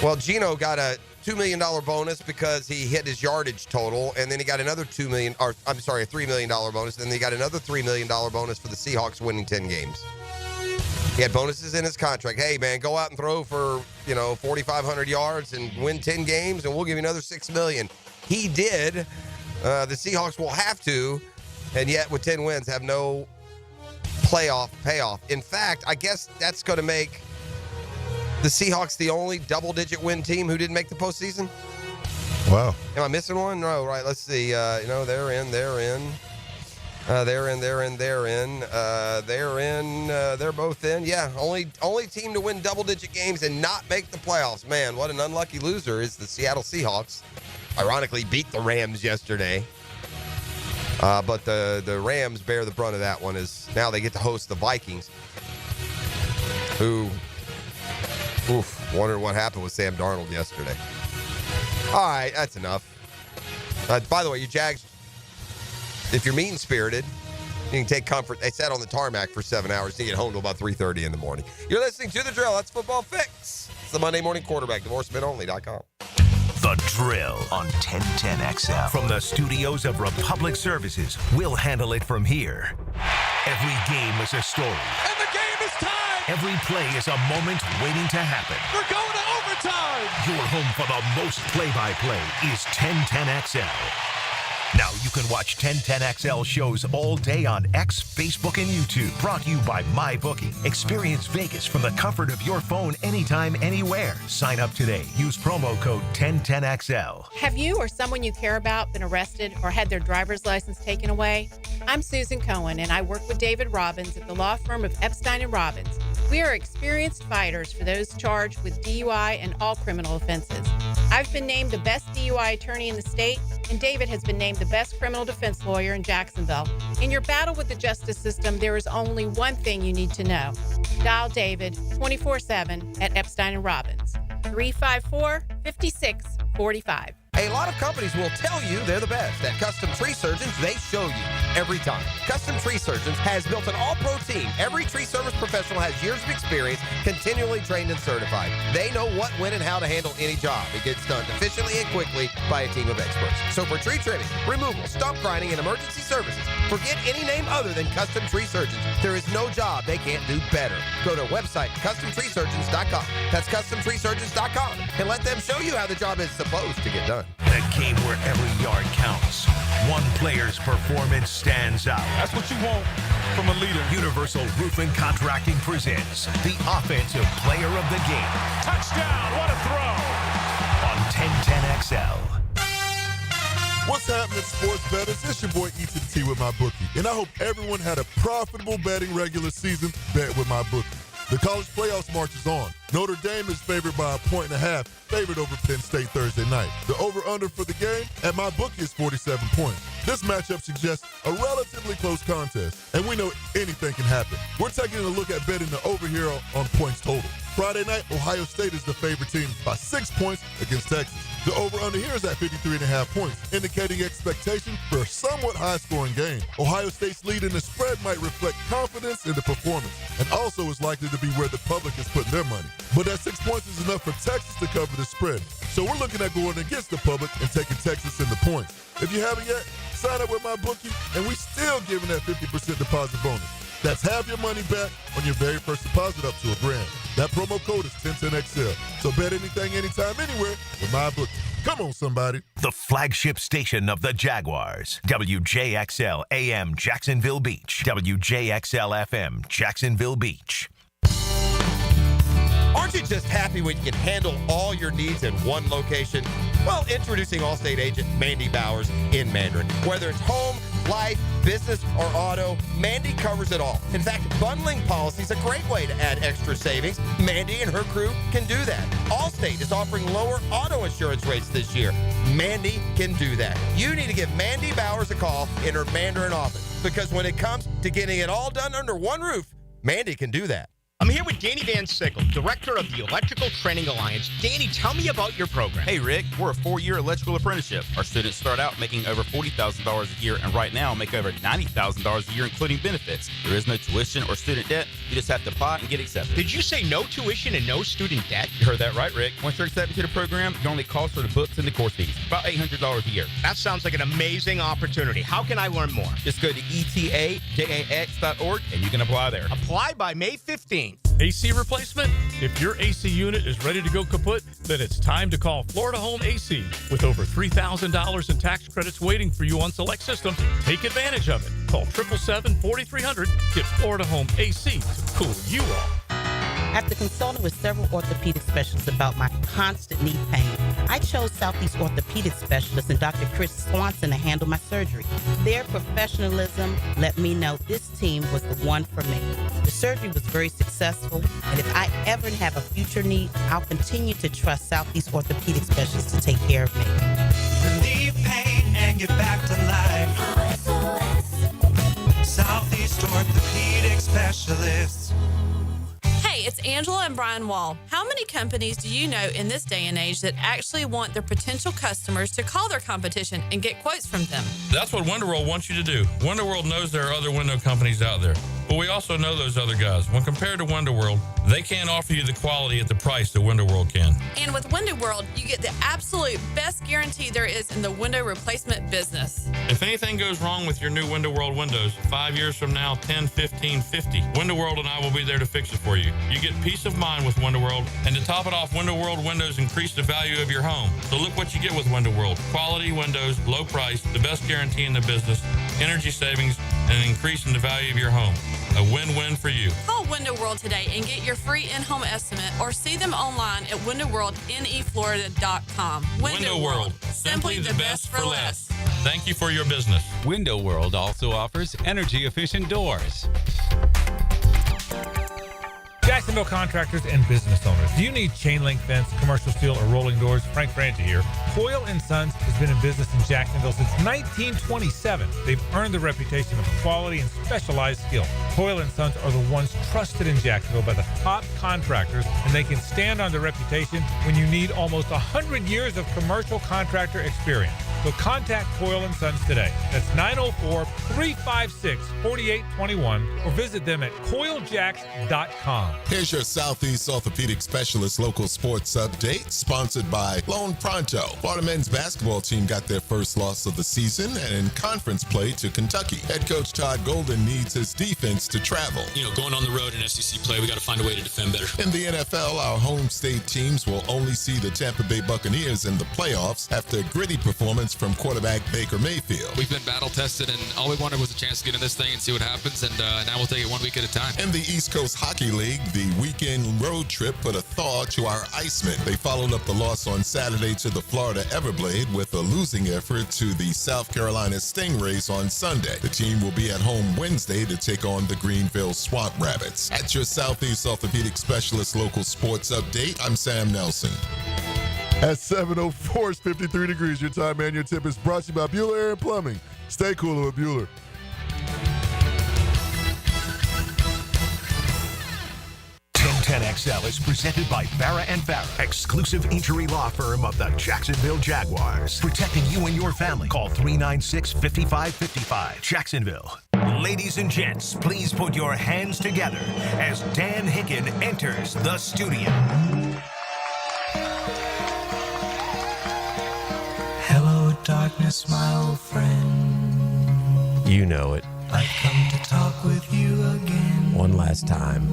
Well, Geno got a $2 million bonus because he hit his yardage total, and then he got another a $3 million bonus, and then he got another $3 million bonus for the Seahawks winning 10 games. He had bonuses in his contract. Hey, man, go out and throw for, 4,500 yards and win 10 games, and we'll give you another $6 million. He did. The Seahawks will have to, and yet with 10 wins have no playoff payoff. In fact, I guess that's going to make the Seahawks the only double-digit win team who didn't make the postseason. Wow. Am I missing one? No, right. Let's see. They're in. They're both in. Yeah, only team to win double-digit games and not make the playoffs. Man, what an unlucky loser is the Seattle Seahawks. Ironically, beat the Rams yesterday. But the Rams bear the brunt of that one as now they get to host the Vikings, who, wondered what happened with Sam Darnold yesterday. All right, that's enough. By the way, you Jags, if you're mean-spirited, you can take comfort. They sat on the tarmac for 7 hours to get home till about 3:30 in the morning. You're listening to The Drill. That's Football Fix. It's the Monday Morning Quarterback, divorcemenonly.com. The Drill on 1010XL. From the studios of Republic Services, we'll handle it from here. Every game is a story. And the game is tied. Every play is a moment waiting to happen. We're going to overtime. Your home for the most play-by-play is 1010XL. Now you can watch 1010XL shows all day on X, Facebook, and YouTube. Brought to you by MyBookie. Experience Vegas from the comfort of your phone anytime, anywhere. Sign up today. Use promo code 1010XL. Have you or someone you care about been arrested or had their driver's license taken away? I'm Susan Cohen, and I work with David Robbins at the law firm of Epstein & Robbins. We are experienced fighters for those charged with DUI and all criminal offenses. I've been named the best DUI attorney in the state, and David has been named the best criminal defense lawyer in Jacksonville. In your battle with the justice system, there is only one thing you need to know. Dial David 24/7 at Epstein & Robbins, 354-5645. A lot of companies will tell you they're the best. At Custom Tree Surgeons, they show you every time. Custom Tree Surgeons has built an all-pro team. Every tree service professional has years of experience, continually trained and certified. They know what, when, and how to handle any job. It gets done efficiently and quickly by a team of experts. So for tree trimming, removal, stump grinding, and emergency services, forget any name other than Custom Tree Surgeons. There is no job they can't do better. Go to website CustomTreeSurgeons.com. That's CustomTreeSurgeons.com, and let them show you how the job is supposed to get done. The game where every yard counts. One player's performance stands out. That's what you want from a leader. Universal Roofing Contracting presents the Offensive Player of the Game. Touchdown, what a throw. On 1010XL. What's happening, sports bettors? It's your boy E2T with MyBookie, and I hope everyone had a profitable betting regular season bet with MyBookie. The college playoffs march is on. Notre Dame is favored by 1.5, favored over Penn State Thursday night. The over-under for the game at MyBookie is 47 points. This matchup suggests a relatively close contest, and we know anything can happen. We're taking a look at betting the over here on points total. Friday night, Ohio State is the favorite team by 6 points against Texas. The over-under here is at 53.5 points, indicating expectation for a somewhat high-scoring game. Ohio State's lead in the spread might reflect confidence in the performance, and also is likely to be where the public is putting their money. But that 6 points is enough for Texas to cover the spread. So we're looking at going against the public and taking Texas in the points. If you haven't yet, sign up with MyBookie, and we still giving that 50% deposit bonus. That's half your money back on your very first deposit up to $1,000. That promo code is 1010XL. So bet anything, anytime, anywhere with MyBookie. Come on, somebody. The flagship station of the Jaguars. WJXL AM Jacksonville Beach. WJXL FM Jacksonville Beach. Aren't you just happy when you can handle all your needs in one location? Well, introducing Allstate agent Mandy Bowers in Mandarin. Whether it's home, life, business, or auto, Mandy covers it all. In fact, bundling policy is a great way to add extra savings. Mandy and her crew can do that. Allstate is offering lower auto insurance rates this year. Mandy can do that. You need to give Mandy Bowers a call in her Mandarin office, because when it comes to getting it all done under one roof, Mandy can do that. I'm here with Danny Van Sickle, director of the Electrical Training Alliance. Danny, tell me about your program. Hey, Rick, we're a 4-year electrical apprenticeship. Our students start out making over $40,000 a year and right now make over $90,000 a year, including benefits. There is no tuition or student debt. You just have to apply and get accepted. Did you say no tuition and no student debt? You heard that right, Rick. Once you're accepted to the program, your only cost are the books and the course fees. About $800 a year. That sounds like an amazing opportunity. How can I learn more? Just go to etajax.org and you can apply there. Apply by May 15th. AC replacement? If your AC unit is ready to go kaput, then it's time to call Florida Home AC. With over $3,000 in tax credits waiting for you on select systems, take advantage of it. Call 777-4300. Get Florida Home AC to cool you off. After consulting with several orthopedic specialists about my constant knee pain, I chose Southeast Orthopedic Specialist and Dr. Chris Swanson to handle my surgery. Their professionalism let me know this team was the one for me. The surgery was very successful, and if I ever have a future need, I'll continue to trust Southeast Orthopedic Specialists to take care of me. Relieve pain and get back to life. Southeast Orthopedic Specialists. Hey, it's Angela and Brian Wall. How many companies do you know in this day and age that actually want their potential customers to call their competition and get quotes from them? That's what Window wants you to do. Window knows there are other window companies out there, but we also know those other guys. When compared to Window they can't offer you the quality at the price that Window can. And with Window you get the absolute best guarantee there is in the window replacement business. If anything goes wrong with your new Window windows, 5 years from now, 10, 15, 50, Window and I will be there to fix it for you. You get peace of mind with Window and to top it off, Window windows increase the value of your home. So look what you get with Window Quality windows, low price, the best guarantee in the business, energy savings, and an increase in the value of your home. A win-win for you. Call Window today and get your free in-home estimate, or see them online at windowworldneflorida.com. Window simply the best for less. Thank you for your business. Window World also offers energy-efficient doors. Jacksonville contractors and business owners. Do you need chain link fence, commercial steel, or rolling doors? Frank Franchi here. Coyle & Sons has been in business in Jacksonville since 1927. They've earned the reputation of quality and specialized skill. Coyle & Sons are the ones trusted in Jacksonville by the top contractors, and they can stand on their reputation when you need almost 100 years of commercial contractor experience. So contact Coyle & Sons today. That's 904-356-4821, or visit them at coiljacks.com. Here's your Southeast Orthopedic Specialist local sports update, sponsored by Lone Pronto. Florida men's basketball team got their first loss of the season and in conference play to Kentucky. Head coach Todd Golden needs his defense to travel. Going on the road in SEC play, we got to find a way to defend better. In the NFL, our home state teams will only see the Tampa Bay Buccaneers in the playoffs after a gritty performance from quarterback Baker Mayfield. We've been battle tested, and all we wanted was a chance to get in this thing and see what happens, and now we'll take it 1 week at a time. In the East Coast Hockey League, the weekend road trip put a thaw to our Icemen. They followed up the loss on Saturday to the Florida Everblade with a losing effort to the South Carolina Stingrays on Sunday. The team will be at home Wednesday to take on the Greenville Swamp Rabbits. At your Southeast Orthopedic Specialist local sports update, I'm Sam Nelson. At 7:04, it's 53 degrees. Your time and your tip is brought to you by Bueller Air and Plumbing. Stay cooler with Bueller. Team 10XL is presented by Farah & Farah, exclusive injury law firm of the Jacksonville Jaguars. Protecting you and your family. Call 396-5555. Jacksonville. Ladies and gents, please put your hands together as Dan Hicken enters the studio. Hello, darkness, my old friend. You know it. I've come to talk with you again. One last time.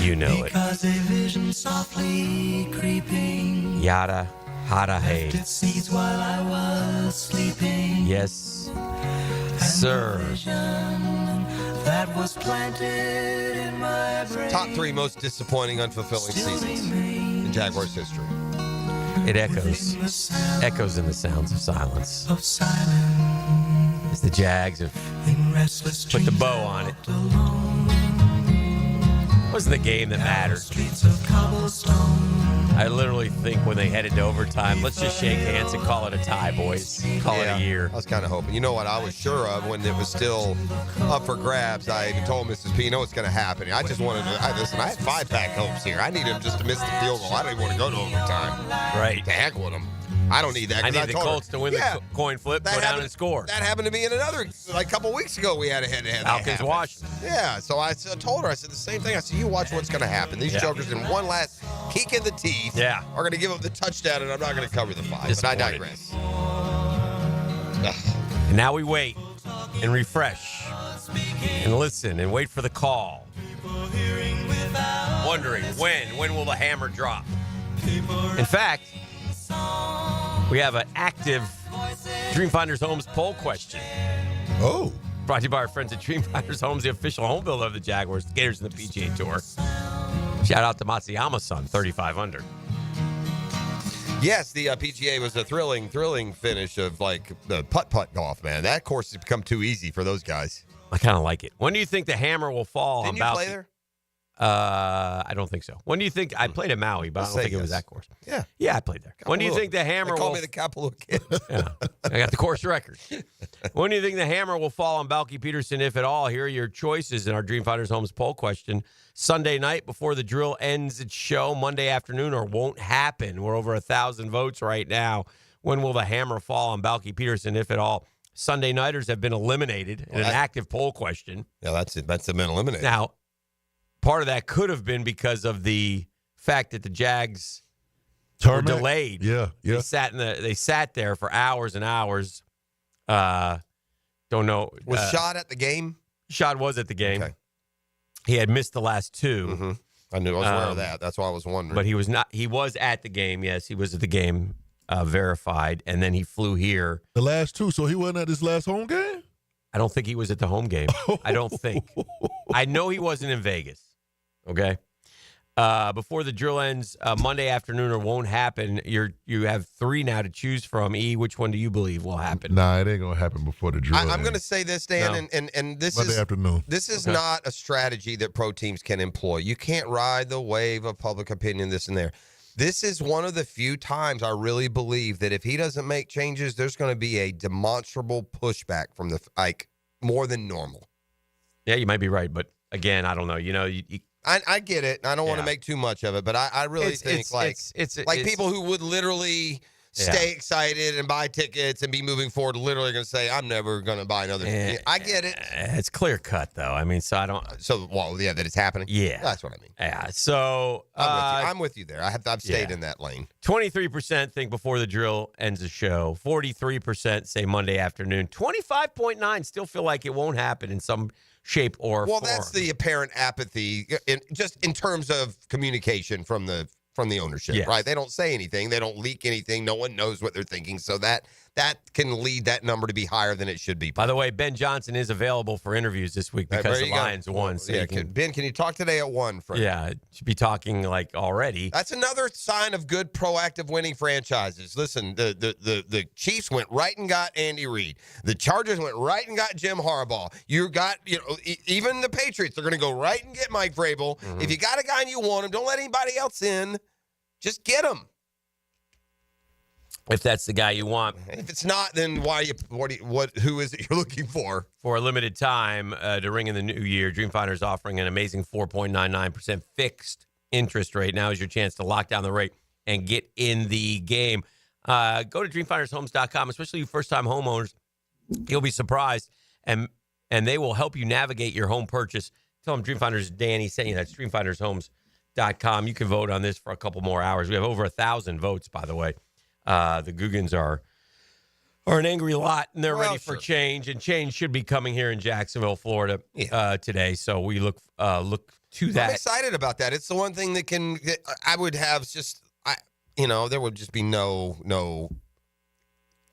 You know because it. A vision softly creeping. Yada, hada, hey. Left its seeds while I was sleeping. Yes, sir. That was planted in my brain. Top 3 most disappointing, unfulfilling seasons in Jaguars history. It echoes in the sounds of silence. As the Jags have put the bow on it. It wasn't the game that mattered. I literally think when they headed to overtime, let's just shake hands and call it a tie, boys. Call it a year. I was kind of hoping. You know what I was sure of when it was still up for grabs? I even told Mrs. P, you know what's going to happen. I just wanted to, listen, I had 5-pack hopes here. I needed him just to miss the field goal. I don't even want to go to overtime. Right. To heck with him. I don't need that. I need the Colts to win the coin flip, go down and score. That happened to me in another, like a couple weeks ago, we had a head-to-head. Falcons Washington. Yeah, so I told her, I said the same thing. I said, you watch what's going to happen. These jokers in one last kick in the teeth are going to give up the touchdown, and I'm not going to cover the 5. But I digress. And now we wait and refresh and listen and wait for the call. Wondering when will the hammer drop? In fact, we have an active Dreamfinders Homes poll question. Oh. Brought to you by our friends at Dreamfinders Homes, the official home builder of the Jaguars, the Gators, and the PGA Tour. Shout out to Matsuyama's son, 35 under. Yes, the PGA was a thrilling finish of like the putt-putt golf, man. That course has become too easy for those guys. I kind of like it. When do you think the hammer will fall? Didn't you play there? I don't think so. When do you think I played at Maui, but I don't think it was that course. Yeah, I played there. When do you think the hammer they call will? Me the Kapalua kid. Yeah, I got the course record. When do you think the hammer will fall on Balky Pederson, if at all? Here are your choices in our Dreamfinders Homes poll question: Sunday night before the drill ends its show, Monday afternoon, or won't happen. We're over 1,000 votes right now. When will the hammer fall on Balky Pederson, if at all? Sunday nighters have been eliminated in an active poll question. Yeah, that's it. That's been eliminated. Now, part of that could have been because of the fact that the Jags were delayed. Yeah. They sat there for hours and hours. Don't know. Was Shad at the game? Shad was at the game. Okay. He had missed the last 2. Mm-hmm. I knew. I was aware of that. That's why I was wondering. But he was not. He was at the game. Yes, he was at the game, verified, and then he flew here. The last 2. So he wasn't at his last home game? I don't think he was at the home game. I don't think. I know he wasn't in Vegas. Okay. Before the drill ends Monday afternoon or won't happen, you have 3 now to choose from. E, which one do you believe will happen? Nah, it ain't gonna happen before the drill. I'm going to say this, Dan, and this Monday afternoon. This is not a strategy that pro teams can employ. You can't ride the wave of public opinion, this and there. This is one of the few times I really believe that if he doesn't make changes, there's going to be a demonstrable pushback from the more than normal. Yeah, you might be right, but again, I don't know. You know, I get it. I don't want to make too much of it, but I really think people who would literally stay excited and buy tickets and be moving forward literally going to say, I'm never going to buy another. I get it. It's clear cut, though. I mean, so I don't. That it's happening. Yeah. That's what I mean. Yeah. So I'm with you there. I've stayed in that lane. 23% think before the drill ends the show. 43% say Monday afternoon. 25.9% still feel like it won't happen in some shape or form. That's the apparent apathy in terms of communication from the ownership, right? They don't say anything. They don't leak anything. No one knows what they're thinking. So that can lead that number to be higher than it should be. By the way, Ben Johnson is available for interviews this week because the Lions won. So Ben, can you talk today at 1, friend? Yeah, should be talking already. That's another sign of good, proactive winning franchises. Listen, the Chiefs went right and got Andy Reid. The Chargers went right and got Jim Harbaugh. Even the Patriots are going to go right and get Mike Vrabel. Mm-hmm. If you got a guy and you want him, don't let anybody else in. Just get him. If that's the guy you want. If it's not, then who is it you're looking for? For a limited time to ring in the new year, Dreamfinder is offering an amazing 4.99% fixed interest rate. Now is your chance to lock down the rate and get in the game. Go to dreamfindershomes.com, especially you first-time homeowners. You'll be surprised, and they will help you navigate your home purchase. Tell them Dreamfinders Danny sent you. That's dreamfindershomes.com. You can vote on this for a couple more hours. We have over 1,000 votes, by the way. The Googans are an angry lot, and they're ready for change, and change should be coming here in Jacksonville, Florida today. So we look to that. I'm excited about that. It's the one thing I would have there would just be no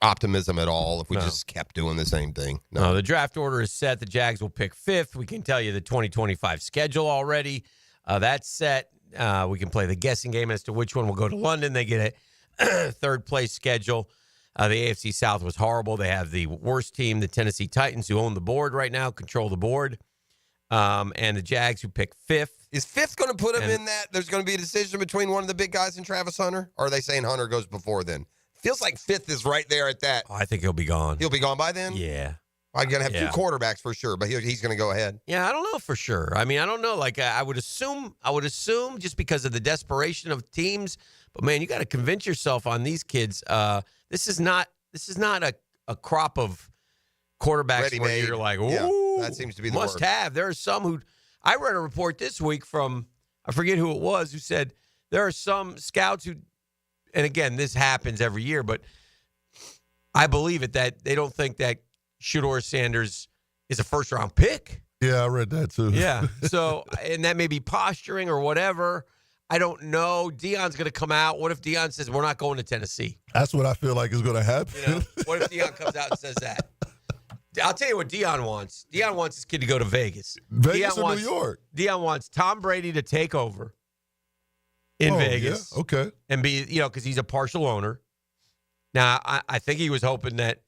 optimism at all if we just kept doing the same thing. No, the draft order is set. The Jags will pick 5th. We can tell you the 2025 schedule already. That's set. We can play the guessing game as to which one will go to London. They get a third-place schedule. The AFC South was horrible. They have the worst team, the Tennessee Titans, who own the board right now, control the board. And the Jags, who pick 5th. Is 5th going to put him in that? There's going to be a decision between one of the big guys and Travis Hunter? Or are they saying Hunter goes before then? Feels like 5th is right there at that. Oh, I think he'll be gone. He'll be gone by then? Yeah. I'm going to have 2 quarterbacks for sure, but he's going to go ahead. Yeah, I don't know for sure. I mean, I don't know. Like, I would assume just because of the desperation of teams. But, man, you got to convince yourself on these kids. This is not a crop of quarterbacks Ready-made. where you're like, ooh, that seems to be the must word. have. There are some who I read a report this week from, I forget who it was, who said there are some scouts who, and again, this happens every year, but I believe it, that they don't think that Shedeur Sanders is a first-round pick. Yeah, I read that too. Yeah. So, and that may be posturing or whatever. I don't know. Deion's going to come out. What if Deion says, we're not going to Tennessee? That's what I feel like is going to happen. You know, what if Deion comes out and says that? I'll tell you what Deion wants. Deion wants his kid to go to Vegas. Vegas or New York? Deion wants Tom Brady to take over in Vegas. Yeah? Okay. And be, because he's a partial owner. Now, I think he was hoping that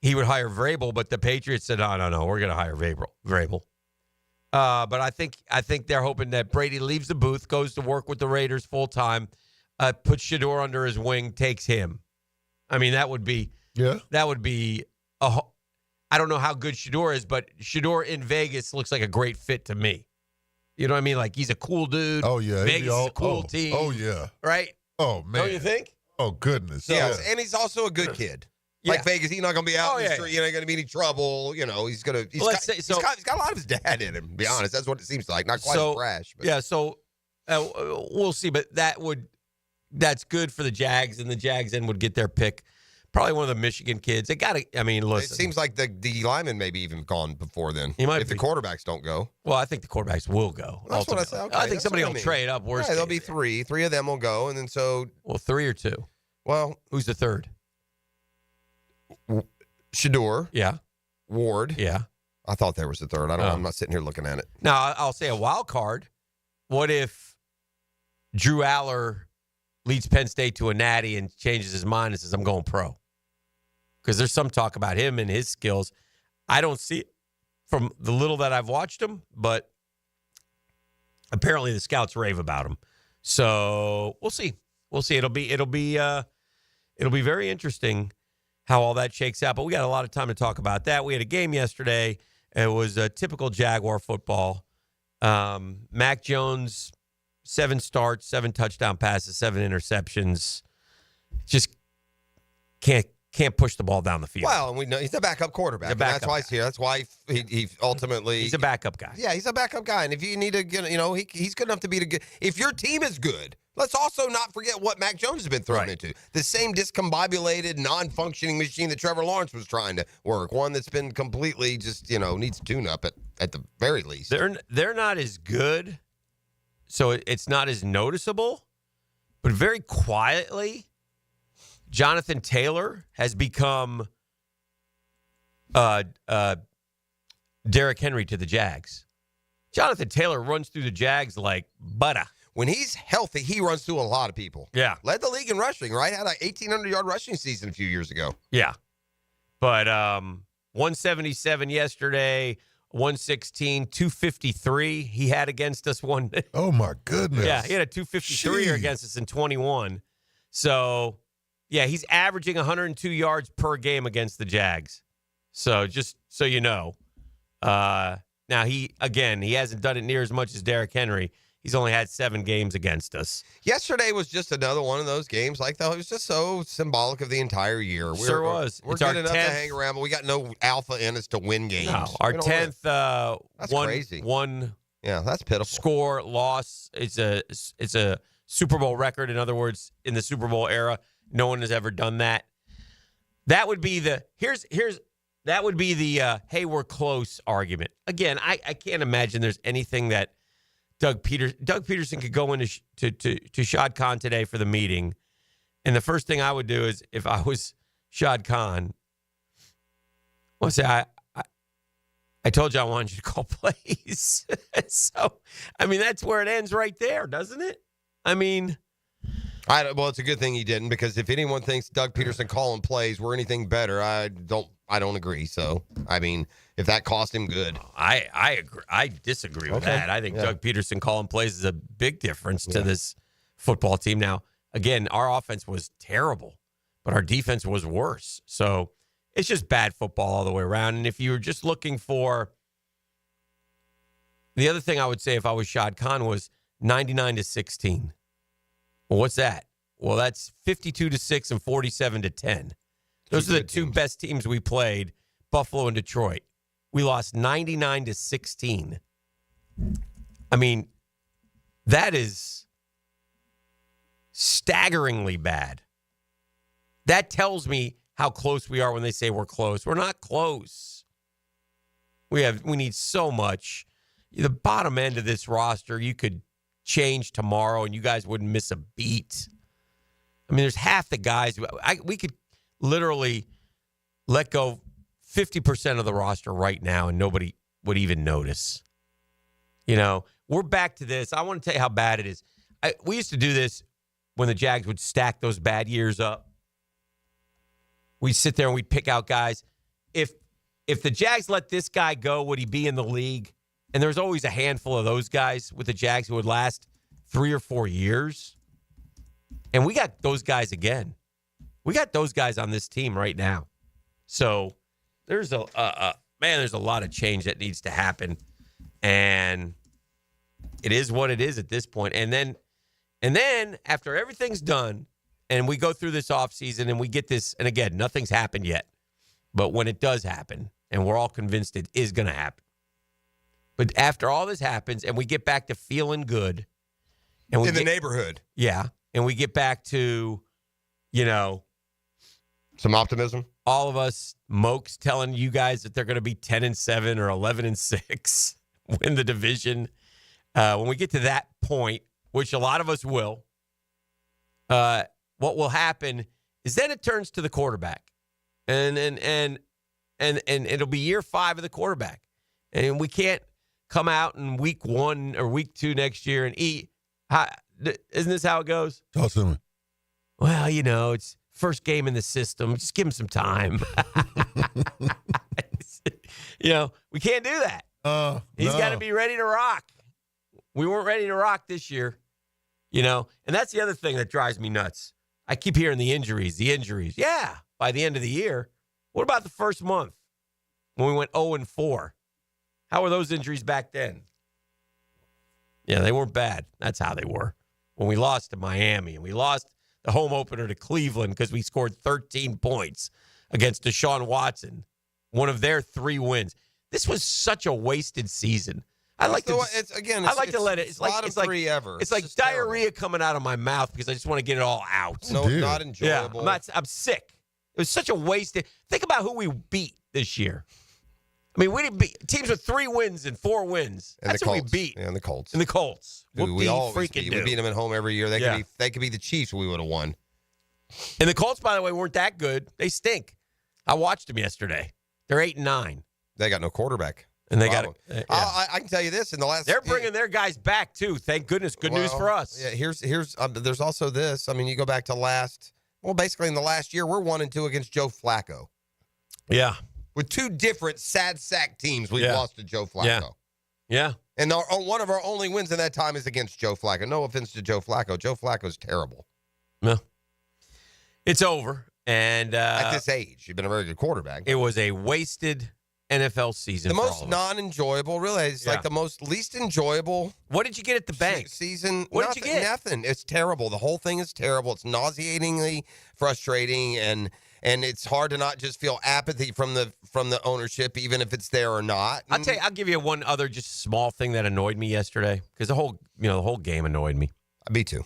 he would hire Vrabel, but the Patriots said, no, we're going to hire Vrabel. But I think they're hoping that Brady leaves the booth, goes to work with the Raiders full time, puts Shedeur under his wing, takes him. I mean, that would be I don't know how good Shedeur is, but Shedeur in Vegas looks like a great fit to me. You know what I mean? Like, he's a cool dude. Oh, yeah. Vegas is a cool team. Oh, yeah. Right? Oh, man. Don't you think? Oh, goodness. Yeah, and he's also a good kid. Like Vegas, he's not going to be out in the street. You're not going to be any trouble. He's got a lot of his dad in him, to be honest. That's what it seems like. Not quite as brash. But. Yeah, so we'll see. But that's good for the Jags, and the Jags then would get their pick. Probably one of the Michigan kids. Listen. It seems like the lineman maybe even gone before then. If the quarterbacks don't go. Well, I think the quarterbacks will go. That's what I said. Okay, I think somebody will trade up. Yeah, there'll be 3. 3 of them will go, and then so. Well, 3 or 2. Well, who's the third? Shedeur. Yeah. Ward. Yeah. I thought there was a third. I'm not sitting here looking at it. Now, I'll say a wild card. What if Drew Aller leads Penn State to a natty and changes his mind and says, I'm going pro? Because there's some talk about him and his skills. I don't see it from the little that I've watched him, but apparently the scouts rave about him. So we'll see. We'll see. It'll be very interesting how all that shakes out. But we got a lot of time to talk about that. We had a game yesterday. It was a typical Jaguar football. Mac Jones, 7 starts, 7 touchdown passes, 7 interceptions. Just can't push the ball down the field. Well, and we know he's a backup quarterback. That's why he's here. That's why he ultimately he's a backup guy. Yeah, he's a backup guy. And if you need to get, he's good enough to be good. If your team is good, let's also not forget what Mac Jones has been thrown into. The same discombobulated, non-functioning machine that Trevor Lawrence was trying to work. One that's been completely just, needs tune-up at the very least. They're not as good, so it's not as noticeable. But very quietly, Jonathan Taylor has become Derrick Henry to the Jags. Jonathan Taylor runs through the Jags like butter. When he's healthy, he runs through a lot of people. Yeah. Led the league in rushing, right? Had an 1,800-yard rushing season a few years ago. Yeah. But 177 yesterday, 116, 253 he had against us one day. Oh, my goodness. Yeah, he had a 253 against us in 21. So, yeah, he's averaging 102 yards per game against the Jags. So, just so you know. Now, he hasn't done it near as much as Derrick Henry. He's only had 7 games against us. Yesterday was just another one of those games. Like, though, it was just so symbolic of the entire year. Sure was. We're good enough to hang around, but we got no alpha in us to win games. No, our 10th that's crazy. Yeah, that's pitiful. Score loss. It's a Super Bowl record. In other words, in the Super Bowl era, no one has ever done that. That would be the hey, we're close argument. Again, I can't imagine there's anything that Doug Pederson could go into to Shad Khan today for the meeting, and the first thing I would do is if I was Shad Khan, well, say I told you I wanted you to call plays. So, I mean, that's where it ends right there, doesn't it? I mean, well, it's a good thing he didn't, because if anyone thinks Doug Pederson calling plays were anything better, I don't agree. So, I mean, if that cost him, good. I agree. I disagree with that. I think Doug Pederson calling plays is a big difference to this football team. Now, again, our offense was terrible, but our defense was worse. So it's just bad football all the way around. And if you were just looking for the other thing I would say if I was Shad Khan was 99-16. Well, what's that? Well, that's 52-6 and 47-10. Those are the two best teams we played, Buffalo and Detroit. We lost 99-16. I mean, that is staggeringly bad. That tells me how close we are when they say we're close. We're not close. We need so much. The bottom end of this roster, you could change tomorrow and you guys wouldn't miss a beat. I mean, there's half the guys. We could literally let go 50% of the roster right now and nobody would even notice. You know, we're back to this. I want to tell you how bad it is. We used to do this when the Jags would stack those bad years up. We'd sit there and we'd pick out guys. If the Jags let this guy go, would he be in the league? And there's always a handful of those guys with the Jags who would last 3 or 4 years. And we got those guys again. We got those guys on this team right now. So there's there's a lot of change that needs to happen. And it is what it is at this point. And then after everything's done and we go through this offseason and we get this, and again, nothing's happened yet. But when it does happen, and we're all convinced it is going to happen. But after all this happens and we get back to feeling good. And we in the neighborhood. Yeah. And we get back to, some optimism. All of us mokes telling you guys that they're going to be 10-7 or 11-6, win the division. When we get to that point, which a lot of us will, what will happen is then it turns to the quarterback. And it'll be year 5 of the quarterback. And we can't come out in week 1 or week 2 next year and eat. Isn't this how it goes? Talk to me. Well, it's first game in the system. Just give him some time. We can't do that. He's got to be ready to rock. We weren't ready to rock this year, And that's the other thing that drives me nuts. I keep hearing the injuries. Yeah, by the end of the year. What about the first month when we went 0-4? How were those injuries back then? Yeah, they weren't bad. That's how they were. When we lost to Miami and we lost the home opener to Cleveland because we scored 13 points against Deshaun Watson, one of their 3 wins. This was such a wasted season. I like to let it. It's like diarrhea coming out of my mouth because I just want to get it all out. No, not enjoyable. Yeah, I'm sick. It was such a wasted. Think about who we beat this year. I mean, we didn't beat teams with 3 wins and 4 wins. And that's who we beat. Yeah, and the Colts. Dude, we always beat. Do. We beat them at home every year. They could be the Chiefs. We would have won. And the Colts, by the way, weren't that good. They stink. I watched them yesterday. They're 8-9. They got no quarterback. And they got. I can tell you this: in the last, they're bringing their guys back too. Thank goodness. Good news for us. Yeah. There's also this. I mean, you go back to basically in the last year, we're 1-2 against Joe Flacco. Yeah. With 2 different sad sack teams, we've lost to Joe Flacco. Yeah. And one of our only wins in that time is against Joe Flacco. No offense to Joe Flacco. Joe Flacco's terrible. No. It's over. And at this age, you've been a very good quarterback. It was a wasted NFL season. The most non-enjoyable, really. It's like the least enjoyable. What did you get at the bank? Season. What did you get? Nothing. It's terrible. The whole thing is terrible. It's nauseatingly frustrating, and it's hard to not just feel apathy from the ownership, even if it's there or not. I'll give you one other just small thing that annoyed me yesterday because the whole game annoyed me. Me too.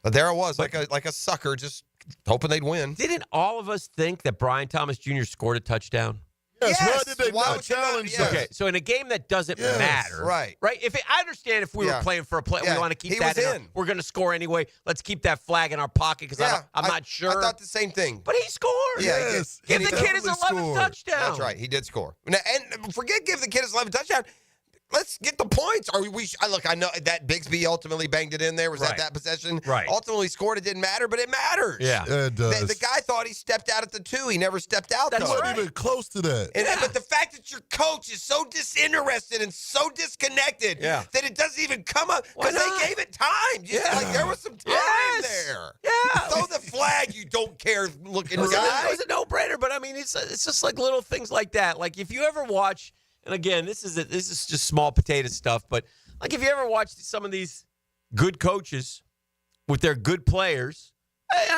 But there I was, like a sucker, just hoping they'd win. Didn't all of us think that Brian Thomas Jr. scored a touchdown? Yes, why did they why not would you not- challenge yes. that? Okay, so in a game that doesn't Yes. matter, Right. I understand if we were Yeah. playing for a play, Yeah. we want to keep He that was in. in. We're going to score anyway. Let's keep that flag in our pocket because I'm not sure. I thought the same thing. But he scored. Yeah, Yes, Give he the kid his definitely 11th scored. touchdown. That's right. He did score. And forget give the kid his 11th touchdown. Let's get the points. I know that Bigsby ultimately banged it in there. Was Right. that possession? Right. Ultimately scored. It didn't matter, but it matters. Yeah. It does. The guy thought he stepped out at the 2. He never stepped out. That's though. Wasn't even close to that. But the fact that your coach is so disinterested and so disconnected Yeah. that it doesn't even come up because Why not? they gave it time. Like there was some time there. Yeah. Throw the flag, you don't care looking It was guy. a no-brainer, but I mean, it's just like little things like that. Like if you ever watch, and again, this is just small potato stuff, but like if you ever watch some of these good coaches with their good players,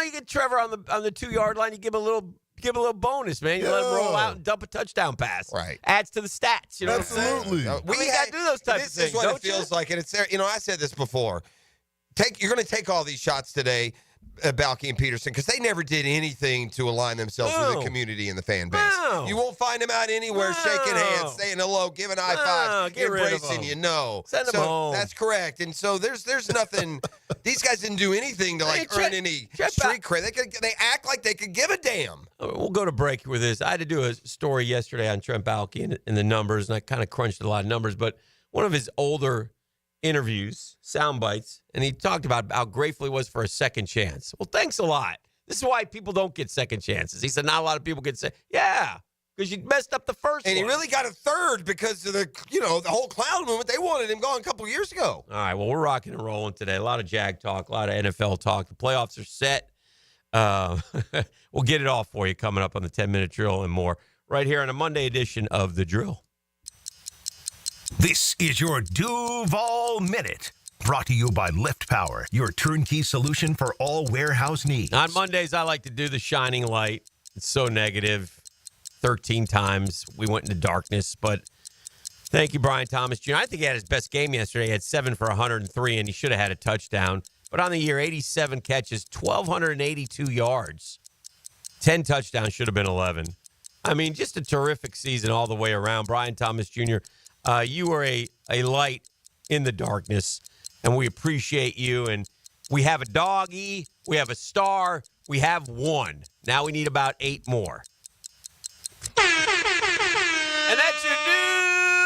you get Trevor on the 2-yard line, you give him a little bonus, man. You let him roll out and dump a touchdown pass. Right. Adds to the stats. You know Absolutely. what I'm saying? We got to do those types of things. This is what don't it feels you? like, and it's there. I said this before. You're going to take all these shots today, Balky and Pederson, because they never did anything to align themselves with the community and the fan base. No. You won't find them out anywhere shaking hands, saying hello, giving high fives, get rid of embracing them. you. No. Send them home. That's correct. And so there's nothing. These guys didn't do anything to earn any street credit. They act like they could give a damn. We'll go to break with this. I had to do a story yesterday on Trent Baalke and the numbers, and I kind of crunched a lot of numbers. But one of his older interviews, sound bites, and he talked about how grateful he was for a second chance. Well, thanks a lot. This is why people don't get second chances. He said not a lot of people get because you messed up the first one. And he really got a third because of the whole clown movement. They wanted him gone a couple years ago. All right, well, we're rocking and rolling today. A lot of Jag talk, a lot of NFL talk. The playoffs are set. We'll get it all for you coming up on the 10-minute drill and more right here on a Monday edition of The Drill. This is your Duval Minute, brought to you by Lift Power, your turnkey solution for all warehouse needs. On Mondays, I like to do the shining light. It's so negative. 13 times we went into darkness, but thank you, Brian Thomas Jr. I think he had his best game yesterday. He had 7 for 103, and he should have had a touchdown. But on the year, 87 catches, 1,282 yards. 10 touchdowns, should have been 11. I mean, just a terrific season all the way around. Brian Thomas Jr., you are a light in the darkness, and we appreciate you. And we have a doggy, we have a star, we have one. Now we need about 8 more. And that's your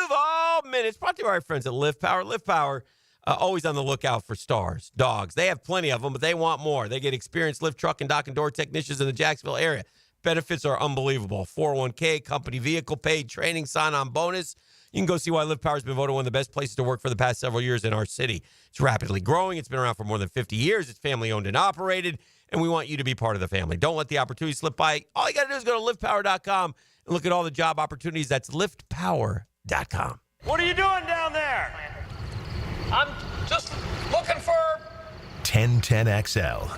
Duval Minute. It's brought to you by our friends at Lift Power. Lift Power, always on the lookout for stars, dogs. They have plenty of them, but they want more. They get experienced lift truck and dock and door technicians in the Jacksonville area. Benefits are unbelievable. 401k, company vehicle, paid training, sign-on bonus. You can go see why Lift Power has been voted one of the best places to work for the past several years in our city. It's rapidly growing. It's been around for more than 50 years. It's family-owned and operated, and we want you to be part of the family. Don't let the opportunity slip by. All you got to do is go to liftpower.com and look at all the job opportunities. That's liftpower.com. What are you doing down there? I'm just looking for 1010XL,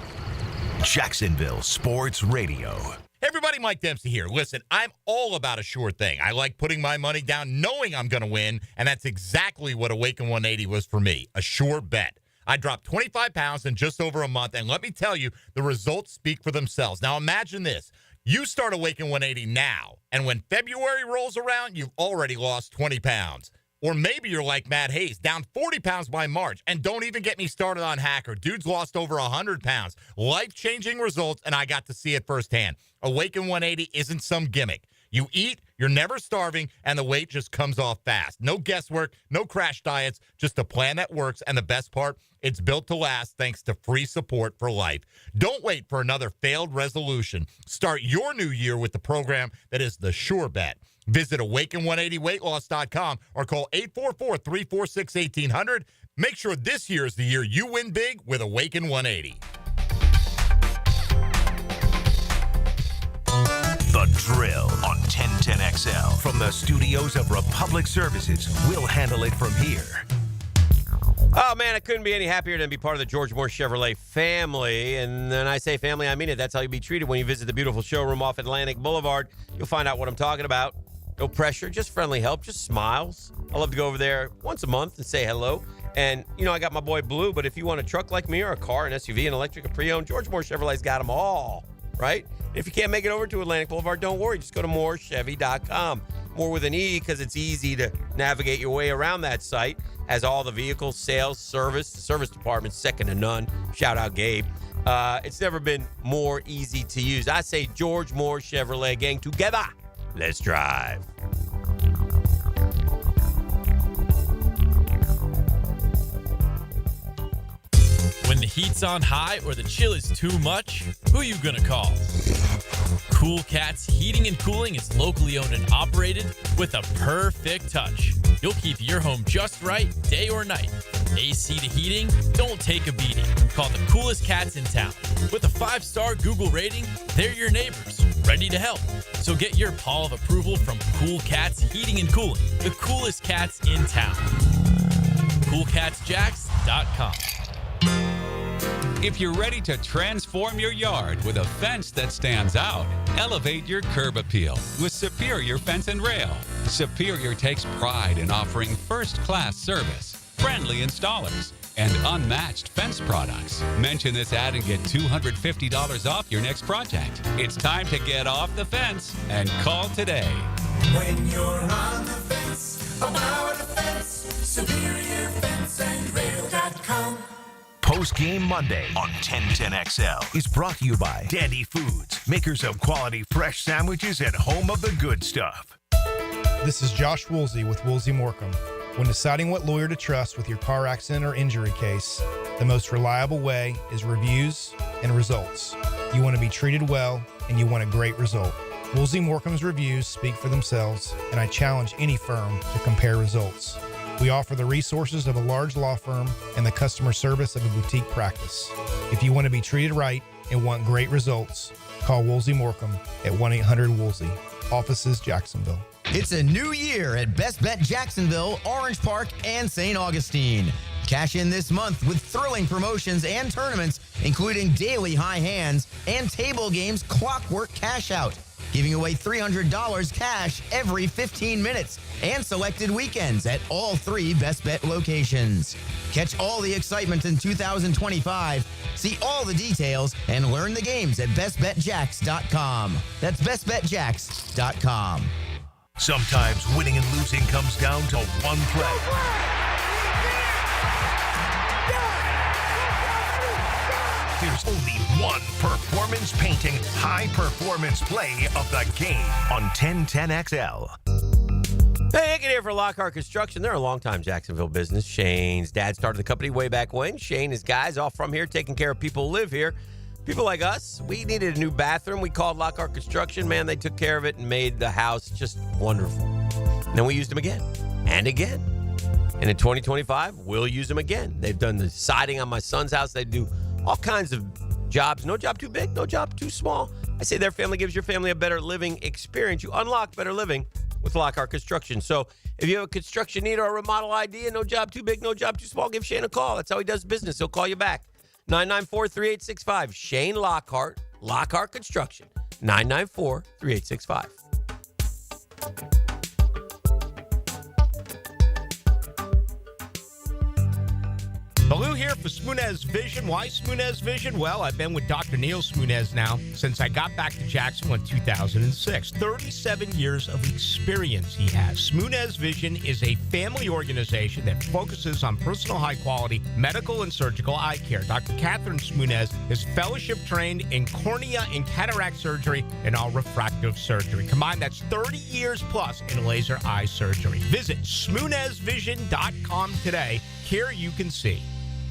Jacksonville Sports Radio. Everybody, Mike Dempsey here. Listen, I'm all about a sure thing. I like putting my money down knowing I'm going to win, and that's exactly what Awaken 180 was for me, a sure bet. I dropped 25 pounds in just over a month, and let me tell you, the results speak for themselves. Now, imagine this. You start Awaken 180 now, and when February rolls around, you've already lost 20 pounds. Or maybe you're like Matt Hayes, down 40 pounds by March. And don't even get me started on Hacker. Dude's lost over 100 pounds. Life-changing results, and I got to see it firsthand. Awaken 180 isn't some gimmick. You eat, you're never starving, and the weight just comes off fast. No guesswork, no crash diets, just a plan that works. And the best part, it's built to last thanks to free support for life. Don't wait for another failed resolution. Start your new year with the program that is the sure bet. Visit awaken180weightloss.com or call 844-346-1800. Make sure this year is the year you win big with Awaken 180. The Drill on 1010XL. From the studios of Republic Services, we'll handle it from here. Oh, man, I couldn't be any happier than be part of the George Moore Chevrolet family. And when I say family, I mean it. That's how you'll be treated when you visit the beautiful showroom off Atlantic Boulevard. You'll find out what I'm talking about. No pressure, just friendly help, just smiles. I love to go over there once a month and say hello. And, you know, I got my boy Blue, but if you want a truck like me or a car, an SUV, an electric, a pre-owned, George Moore Chevrolet's got them all. right? If you can't make it over to Atlantic Boulevard, don't worry. Just go to morechevy.com. More with an E because it's easy to navigate your way around that site. Has all the vehicles, sales, service. The service department's second to none. Shout out Gabe. It's never been more easy to use. I say George Moore Chevrolet, gang, together. Let's drive. When the heat's on high or the chill is too much, who you gonna call? Cool Cats Heating and Cooling is locally owned and operated with a perfect touch. You'll keep your home just right, day or night. AC to heating, don't take a beating. Call the coolest cats in town. With a 5-star Google rating, they're your neighbors, ready to help. So get your paw of approval from Cool Cats Heating and Cooling, the coolest cats in town. CoolCatsJacks.com. If you're ready to transform your yard with a fence that stands out, elevate your curb appeal with Superior Fence and Rail. Superior takes pride in offering first-class service, friendly installers, and unmatched fence products. Mention this ad and get $250 off your next project. It's time to get off the fence and call today. When you're on the fence, about a fence, SuperiorFenceandRail.com. Post-Game Monday on 1010XL is brought to you by Dandy Foods, makers of quality fresh sandwiches and home of the good stuff. This is Josh Woolsey with Woolsey Morecambe. When deciding what lawyer to trust with your car accident or injury case, the most reliable way is reviews and results. You want to be treated well, and you want a great result. Woolsey Morecambe's reviews speak for themselves, and I challenge any firm to compare results. We offer the resources of a large law firm and the customer service of a boutique practice. If you want to be treated right and want great results, call Woolsey Morecambe at 1-800-WOOLSEY. Offices, Jacksonville. It's a new year at Best Bet Jacksonville, Orange Park, and St. Augustine. Cash in this month with thrilling promotions and tournaments, including daily high hands and table games clockwork cash out, giving away $300 cash every 15 minutes and selected weekends at all 3 Best Bet locations. Catch all the excitement in 2025. See all the details and learn the games at bestbetjacks.com. That's bestbetjacks.com. Sometimes winning and losing comes down to one play. There's only one performance-painting, high-performance play of the game on 1010XL. Hey, Hicken here for Lockhart Construction. They're a long-time Jacksonville business. Shane's dad started the company way back when. Shane and his guys all from here, taking care of people who live here. People like us, we needed a new bathroom. We called Lockhart Construction. Man, they took care of it and made the house just wonderful. And then we used them again and again. And in 2025, we'll use them again. They've done the siding on my son's house. They do all kinds of jobs. No job too big, no job too small. I say their family gives your family a better living experience. You unlock better living with Lockhart Construction. So if you have a construction need or a remodel idea, no job too big, no job too small, give Shane a call. That's how he does business. He'll call you back. 994-3865. Shane Lockhart, Lockhart Construction. 994-3865. Baloo here for Smoonez Vision. Why Smoonez Vision? Well, I've been with Dr. Neil Smoonez now since I got back to Jacksonville in 2006. 37 years of experience he has. Smoonez Vision is a family organization that focuses on personal high-quality medical and surgical eye care. Dr. Catherine Smoonez is fellowship trained in cornea and cataract surgery and all refractive surgery. Combined, that's 30 years plus in laser eye surgery. Visit SmoonezVision.com today. Here you can see.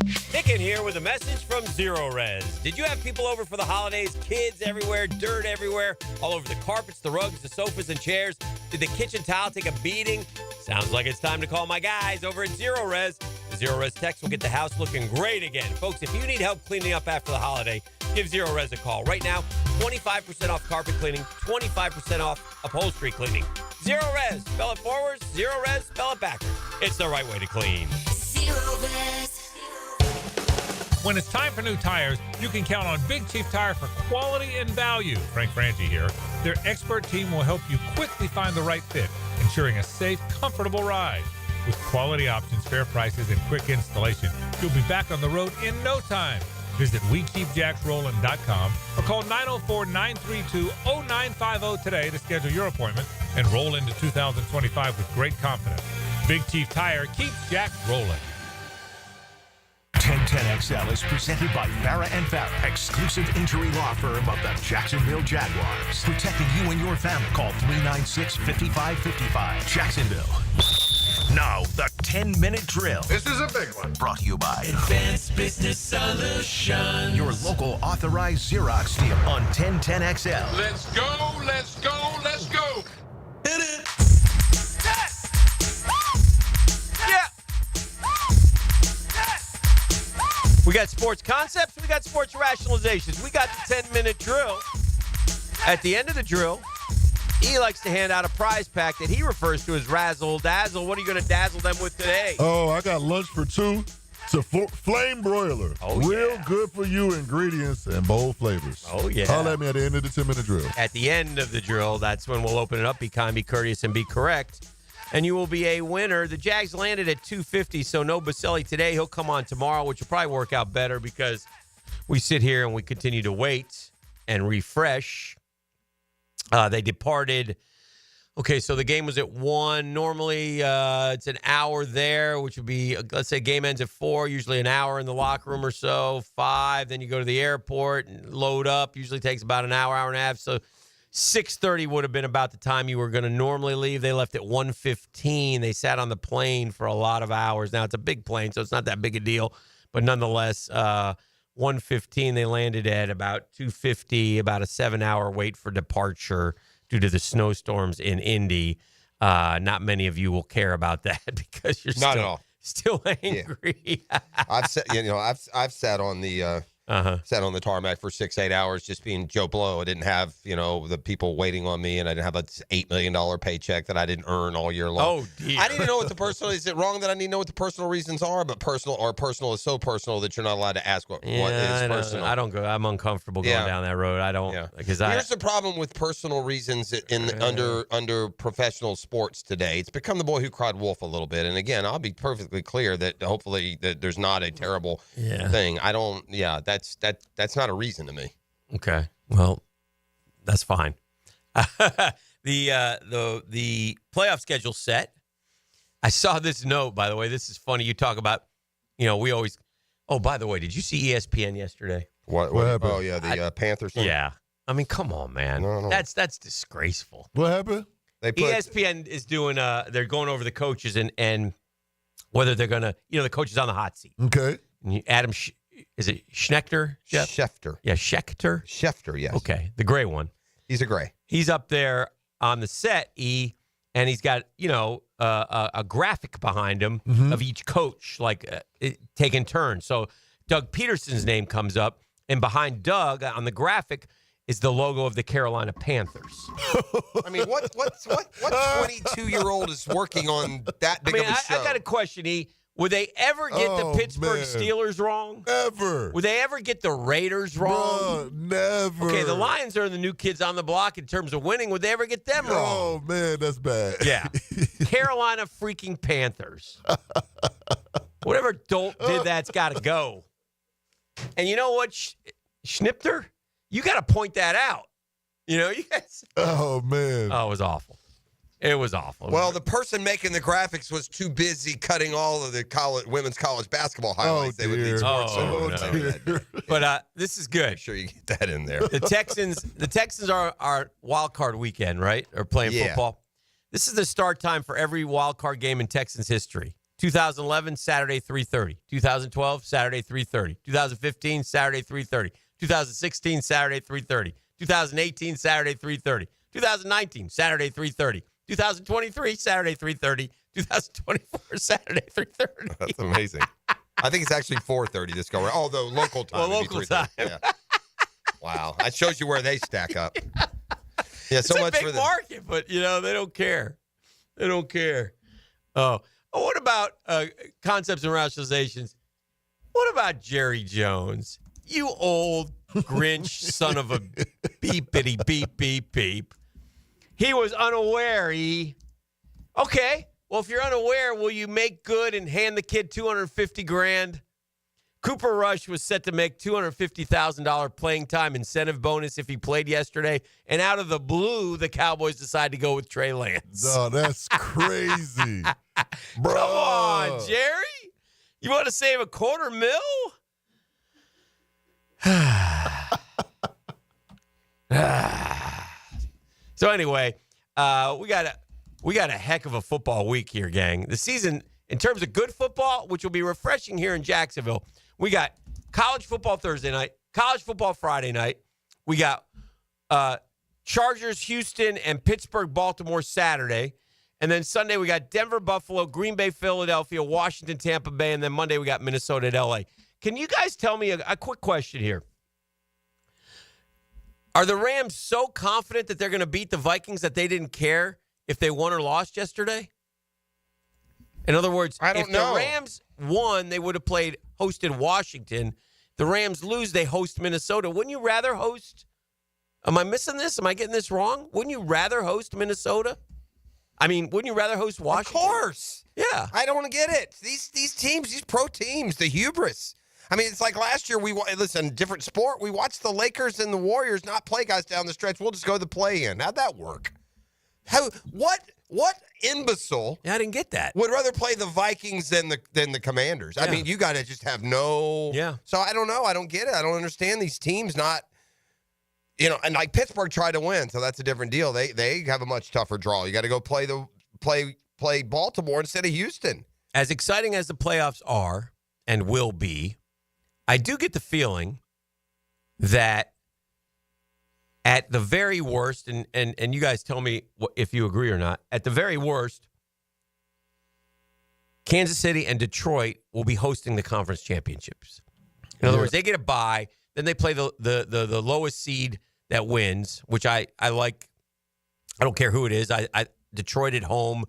Hicken here with a message from Zero Res. Did you have people over for the holidays? Kids everywhere, dirt everywhere, all over the carpets, the rugs, the sofas, and chairs. Did the kitchen tile take a beating? Sounds like it's time to call my guys over at Zero Res. The Zero Res techs will get the house looking great again. Folks, if you need help cleaning up after the holiday, give Zero Res a call. Right now, 25% off carpet cleaning, 25% off upholstery cleaning. Zero Res. Spell it forwards. Zero Res. Spell it backwards. It's the right way to clean. Zero Res. When it's time for new tires, you can count on Big Chief Tire for quality and value. Frank Frangie here. Their expert team will help you quickly find the right fit, ensuring a safe, comfortable ride. With quality options, fair prices, and quick installation, you'll be back on the road in no time. Visit WeKeepJacksRollin.com or call 904-932-0950 today to schedule your appointment and roll into 2025 with great confidence. Big Chief Tire keeps Jacks rolling. 1010XL is presented by Farah and Farah, exclusive injury law firm of the Jacksonville Jaguars. Protecting you and your family. Call 396-5555. Jacksonville. Now, the 10-minute drill. This is a big one. Brought to you by Advanced Business Solutions. your local authorized Xerox dealer on 1010XL. Let's go, let's go, let's go. Hit it. Yeah. We got sports concepts. We got sports rationalizations. We got the 10-minute drill. At the end of the drill, he likes to hand out a prize pack that he refers to as Razzle Dazzle. What are you going to dazzle them with today? Oh, I got lunch for two. It's a flame broiler. Oh, Real good for you ingredients and bold flavors. Oh, yeah. Holler at me at the end of the 10-minute drill. At the end of the drill, that's when we'll open it up. Be kind, be courteous, and be correct. And you will be a winner. The Jags landed at 250, so no Baselli today. He'll come on tomorrow, which will probably work out better because we sit here and we continue to wait and refresh. They departed. Okay, so the game was at 1. Normally, it's an hour there, which would be, let's say game ends at 4, usually an hour in the locker room or so, 5. Then you go to the airport and load up. Usually takes about an hour, hour and a half. So 6:30 would have been about the time you were going to normally leave. They left at 1:15. They sat on the plane for a lot of hours. Now, it's a big plane, so it's not that big a deal. But nonetheless, 1:15, they landed at about 2:50, about a 7-hour wait for departure due to the snowstorms in Indy. Not many of you will care about that because you're Not at all. still angry. Yeah. I've sat on the sat on the tarmac for 6-8 hours just being Joe Blow. I didn't have the people waiting on me, and I didn't have an $8 million paycheck that I didn't earn all year long. Oh dear! I didn't know what the personal. Is it wrong that I need to know what the personal reasons are? But personal is so personal that you're not allowed to ask what is personal. I don't go. I'm uncomfortable going down that road. I don't because Here's the problem with personal reasons under professional sports today. It's become the boy who cried wolf a little bit. And again, I'll be perfectly clear that hopefully that there's not a terrible thing. I don't. Yeah, that's not a reason to me. Okay. Well, that's fine. The playoff schedule set. I saw this note, by the way. This is funny. You talk about, we always. Oh, by the way, did you see ESPN yesterday? What happened? Oh yeah, the Panthers thing? Yeah. I mean, come on, man. No. That's disgraceful. What happened? ESPN is doing. They're going over the coaches and whether they're gonna. The coach is on the hot seat. Okay. And is it Schnechter? Schefter. Yeah, Schefter, yes. Okay, the gray one. He's a gray. He's up there on the set, and he's got, a graphic behind him of each coach, taking turns. So Doug Pederson's name comes up, and behind Doug on the graphic is the logo of the Carolina Panthers. I mean, what 22-year-old is working on that big of a show? I got a question, Would they ever get the Pittsburgh Steelers wrong? Never. Would they ever get the Raiders wrong? Never. Okay, the Lions are the new kids on the block in terms of winning. Would they ever get them wrong? Oh, man, that's bad. Yeah. Carolina freaking Panthers. Whatever dolt did that's got to go. And you know what, Schnipter? You got to point that out. You guys. Oh, man. Oh, it was awful. It was awful. Well, the person making the graphics was too busy cutting all of the women's college basketball highlights. Oh, dear. No. But this is good. Make sure you get that in there. The Texans are wild card weekend, right? Or playing football. This is the start time for every wild card game in Texans history. 2011, Saturday, 3:30. 2012, Saturday, 3:30. 2015, Saturday, 3:30. 2016, Saturday, 3:30. 2018, Saturday, 3:30. 2019, Saturday, 3:30. 2023, Saturday, 3:30. 2024, Saturday, 3:30. That's amazing. I think it's actually 4:30 this go around. Although local time. Well, local time. Yeah. Wow. That shows you where they stack up. Yeah, It's so a much big for the market, but, they don't care. They don't care. Oh, what about concepts and rationalizations? What about Jerry Jones? You old Grinch son of a beepity beep beep beep. He was unaware, Okay, well, if you're unaware, will you make good and hand the kid $250,000? Cooper Rush was set to make $250,000 playing time incentive bonus if he played yesterday. And out of the blue, the Cowboys decided to go with Trey Lance. No, that's crazy. Come on, Jerry. You want to save $250,000? So anyway, we got a heck of a football week here, gang. The season, in terms of good football, which will be refreshing here in Jacksonville, we got college football Thursday night, college football Friday night. We got Chargers, Houston, and Pittsburgh, Baltimore Saturday. And then Sunday we got Denver, Buffalo, Green Bay, Philadelphia, Washington, Tampa Bay. And then Monday we got Minnesota at L.A. Can you guys tell me a quick question here? Are the Rams so confident that they're going to beat the Vikings that they didn't care if they won or lost yesterday? In other words, if the Rams won, they would have hosted Washington. The Rams lose, they host Minnesota. Wouldn't you rather host? Am I missing this? Am I getting this wrong? Wouldn't you rather host Minnesota? I mean, wouldn't you rather host Washington? Of course. Yeah. I don't get it. These teams, these pro teams, the hubris. I mean, it's like last year listen, different sport. We watched the Lakers and the Warriors not play guys down the stretch. We'll just go to the play-in. How'd that work? What imbecile? Yeah, I didn't get that. Would rather play the Vikings than the Commanders. Yeah. I mean, you got to just have no. Yeah. So I don't know. I don't get it. I don't understand these teams not. And like Pittsburgh tried to win, so that's a different deal. They have a much tougher draw. You got to go play Baltimore instead of Houston. As exciting as the playoffs are and will be, I do get the feeling that at the very worst, and you guys tell me if you agree or not, at the very worst, Kansas City and Detroit will be hosting the conference championships. In other words, they get a bye, then they play the lowest seed that wins, which I like. I don't care who it is. I Detroit at home,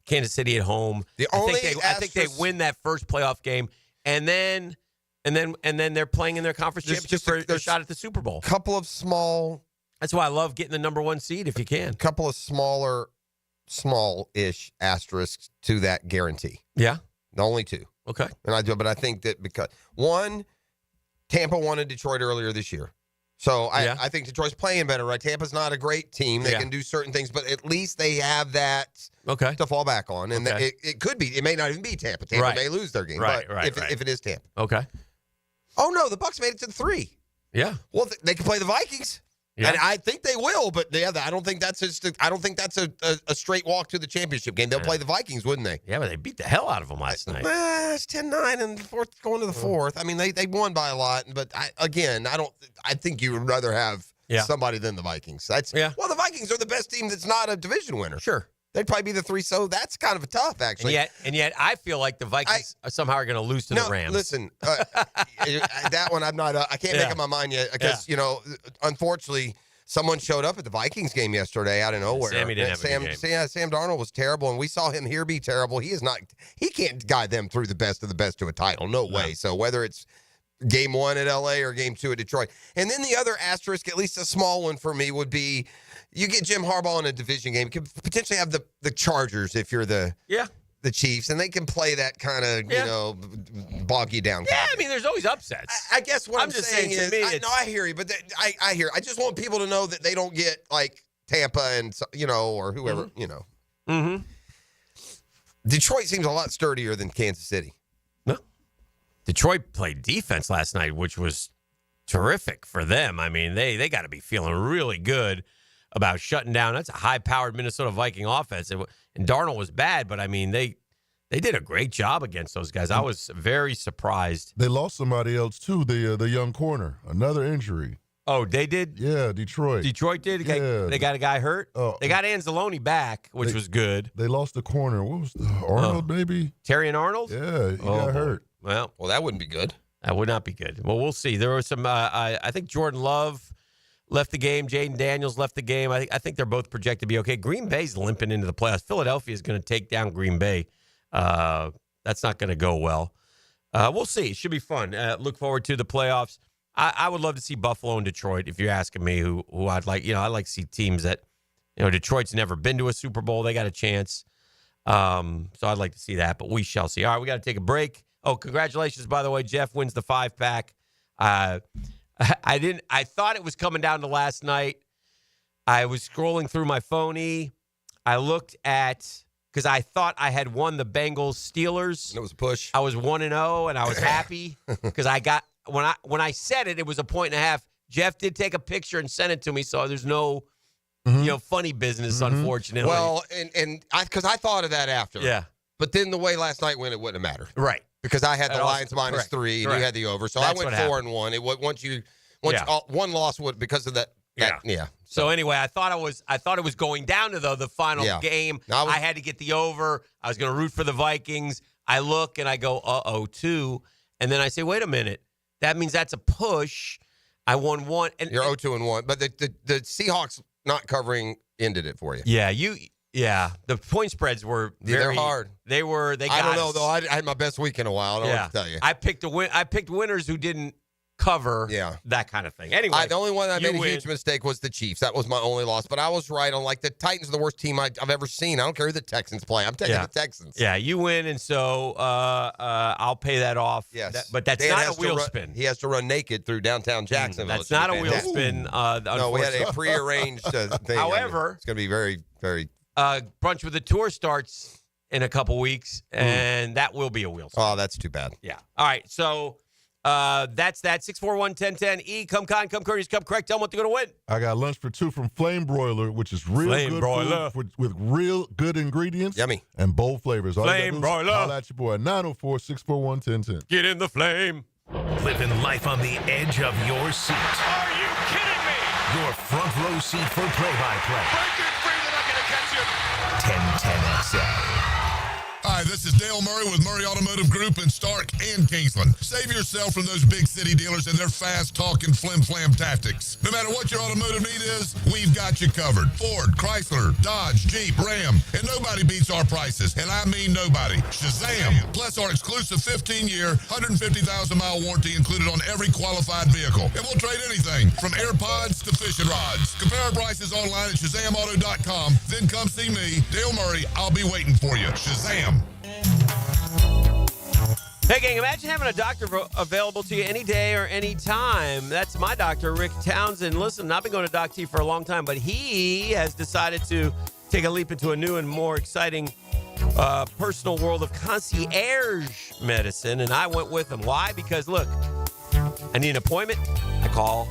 Kansas City at home. I think they win that first playoff game, and then they're playing in their conference championship for a shot at the Super Bowl. Couple of small. That's why I love getting the number one seed if you can. Couple of small-ish asterisks to that guarantee. Yeah, only two. Okay, but I think that because one, Tampa won in Detroit earlier this year, so I think Detroit's playing better. Right, Tampa's not a great team; they can do certain things, but at least they have that to fall back on. And it could be, it may not even be Tampa. Tampa may lose their game, if it is Tampa. Okay. Oh no, the Bucs made it to the 3. Yeah. Well, they can play the Vikings. Yeah. And I think they will, but I don't think that's a straight walk to the championship game. They'll play the Vikings, wouldn't they? Yeah, but they beat the hell out of them last night. It's 10-9 and fourth going to the fourth. I mean, they won by a lot, but I think you would rather have somebody than the Vikings. Well, the Vikings are the best team that's not a division winner. Sure. They'd probably be the 3, so that's kind of a tough, actually. And yet, I feel like the Vikings somehow are going to lose to the Rams. Listen, that one I'm not. I can't make up my mind yet because unfortunately, someone showed up at the Vikings game yesterday out of nowhere. Sammy didn't have a good game. Sam Darnold was terrible, and we saw him here be terrible. He is not. He can't guide them through the best of the best to a title. No way. So whether it's game 1 at LA or game 2 at Detroit, and then the other asterisk, at least a small one for me, would be. You get Jim Harbaugh in a division game. You could potentially have the Chargers if you're the Chiefs, and they can play that kind of bog you down. Yeah, I mean, there's always upsets. I guess what I'm just saying is, I hear you, but I hear. I just want people to know that they don't get like Tampa and or whoever Mm-hmm. Detroit seems a lot sturdier than Kansas City. No, Detroit played defense last night, which was terrific for them. I mean, they got to be feeling really good about shutting down. That's a high-powered Minnesota Viking offense. And Darnold was bad, but, I mean, they did a great job against those guys. I was very surprised. They lost somebody else, too, the young corner. Another injury. Oh, they did? Yeah, Detroit. Detroit did? They got a guy hurt? They got Anzalone back, which was good. They lost the corner. What was Arnold, maybe? Terry and Arnold? Yeah, he got hurt. Well, that wouldn't be good. That would not be good. Well, we'll see. There was some, I think Jordan Love left the game. Jaden Daniels left the game. I think they're both projected to be okay. Green Bay's limping into the playoffs. Philadelphia is going to take down Green Bay. That's not going to go well. We'll see. It should be fun. Look forward to the playoffs. I would love to see Buffalo and Detroit. If you're asking me who I'd like, I'd like to see teams that, Detroit's never been to a Super Bowl. They got a chance. So I'd like to see that, but we shall see. All right, we got to take a break. Oh, congratulations, by the way. Jeff wins the 5-pack. I thought it was coming down to last night. I was scrolling through my phony. I looked at, because I thought I had won the Bengals Steelers. And it was a push. I was 1-0, and I was happy because I got, when I said it, it was a 1.5. Jeff did take a picture and send it to me, so there's no, funny business, unfortunately. Well, and because I thought of that after. Yeah. But then the way last night went, it wouldn't have mattered. Right. Because I had the That also- Lions minus correct, 3, and correct. you had the over. So That's I went what 4-1. It once Yeah. one loss would because of that. Yeah. So anyway, I thought it was going down to the final game. I had to get the over. I was going to root for the Vikings. I look and I go 2, and then I say, wait a minute, that means that's a push. I won 1. And you're 0-2-1, but the Seahawks not covering ended it for you. Yeah, the point spreads were they're hard. They got I don't know us. though. I had my best week in a while. I don't know what to tell you. I picked winners who didn't cover. That kind of thing. Anyway, the only one I made a win. huge mistake was the Chiefs. That was my only loss. But I was right on the Titans are the worst team I've ever seen. I don't care who the Texans play. I'm taking the Texans. Yeah, you win, and so I'll pay that off. Yes, but that's Dan not has a wheel to spin. He has to run naked through downtown Jacksonville. That's not a wheel spin. No, we had a prearranged thing. However, it's going to be very, very. Brunch with the Tour starts in a couple weeks, and that will be a wheel spin. Oh, that's too bad. Yeah. All right, so. That's that. 641-1010. Come kind, come courteous, come correct. Tell them what they're going to win. I got lunch for 2 from Flame Broiler, which is real good food with real good ingredients. Yummy. And bold flavors. All you gotta Flame do is Broiler. holler at your boy at 904-641-1010. Get in the flame. Living life on the edge of your seat. Are you kidding me? Your front row seat for play-by-play. Break it free, they're not going to catch you. 1010XL. Hi, this is Dale Murray with Murray Automotive Group in Stark and Kingsland. Save yourself from those big city dealers and their fast-talking flim-flam tactics. No matter what your automotive need is, we've got you covered. Ford, Chrysler, Dodge, Jeep, Ram, and nobody beats our prices, and I mean nobody. Shazam! Plus our exclusive 15-year, 150,000-mile warranty included on every qualified vehicle. And we'll trade anything from AirPods to fishing rods. Compare our prices online at ShazamAuto.com. Then come see me, Dale Murray. I'll be waiting for you. Shazam! Hey, gang, imagine having a doctor available to you any day or any time. That's my doctor, Rick Townsend. Listen, I've been going to Doc T for a long time, but he has decided to take a leap into a new and more exciting personal world of concierge medicine, and I went with him. Why? Because, look, I need an appointment. I call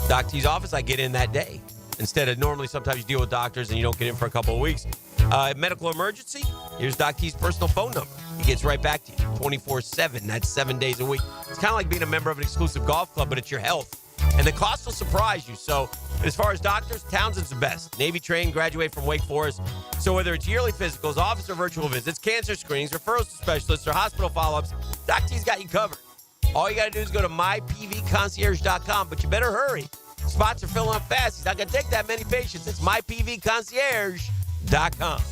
Doc T's office. I get in that day. Instead of normally sometimes you deal with doctors and you don't get in for a couple of weeks. Medical emergency, here's Doc T's personal phone number. He gets right back to you 24/7. That's 7 days a week. It's kind of like being a member of an exclusive golf club, but it's your health. And the cost will surprise you. So as far as doctors, Townsend's the best. Navy trained, graduate from Wake Forest. So whether it's yearly physicals, office or virtual visits, cancer screenings, referrals to specialists, or hospital follow-ups, Doc T's got you covered. All you got to do is go to mypvconcierge.com, but you better hurry. Spots are filling up fast. He's not going to take that many patients. It's mypvconcierge.com.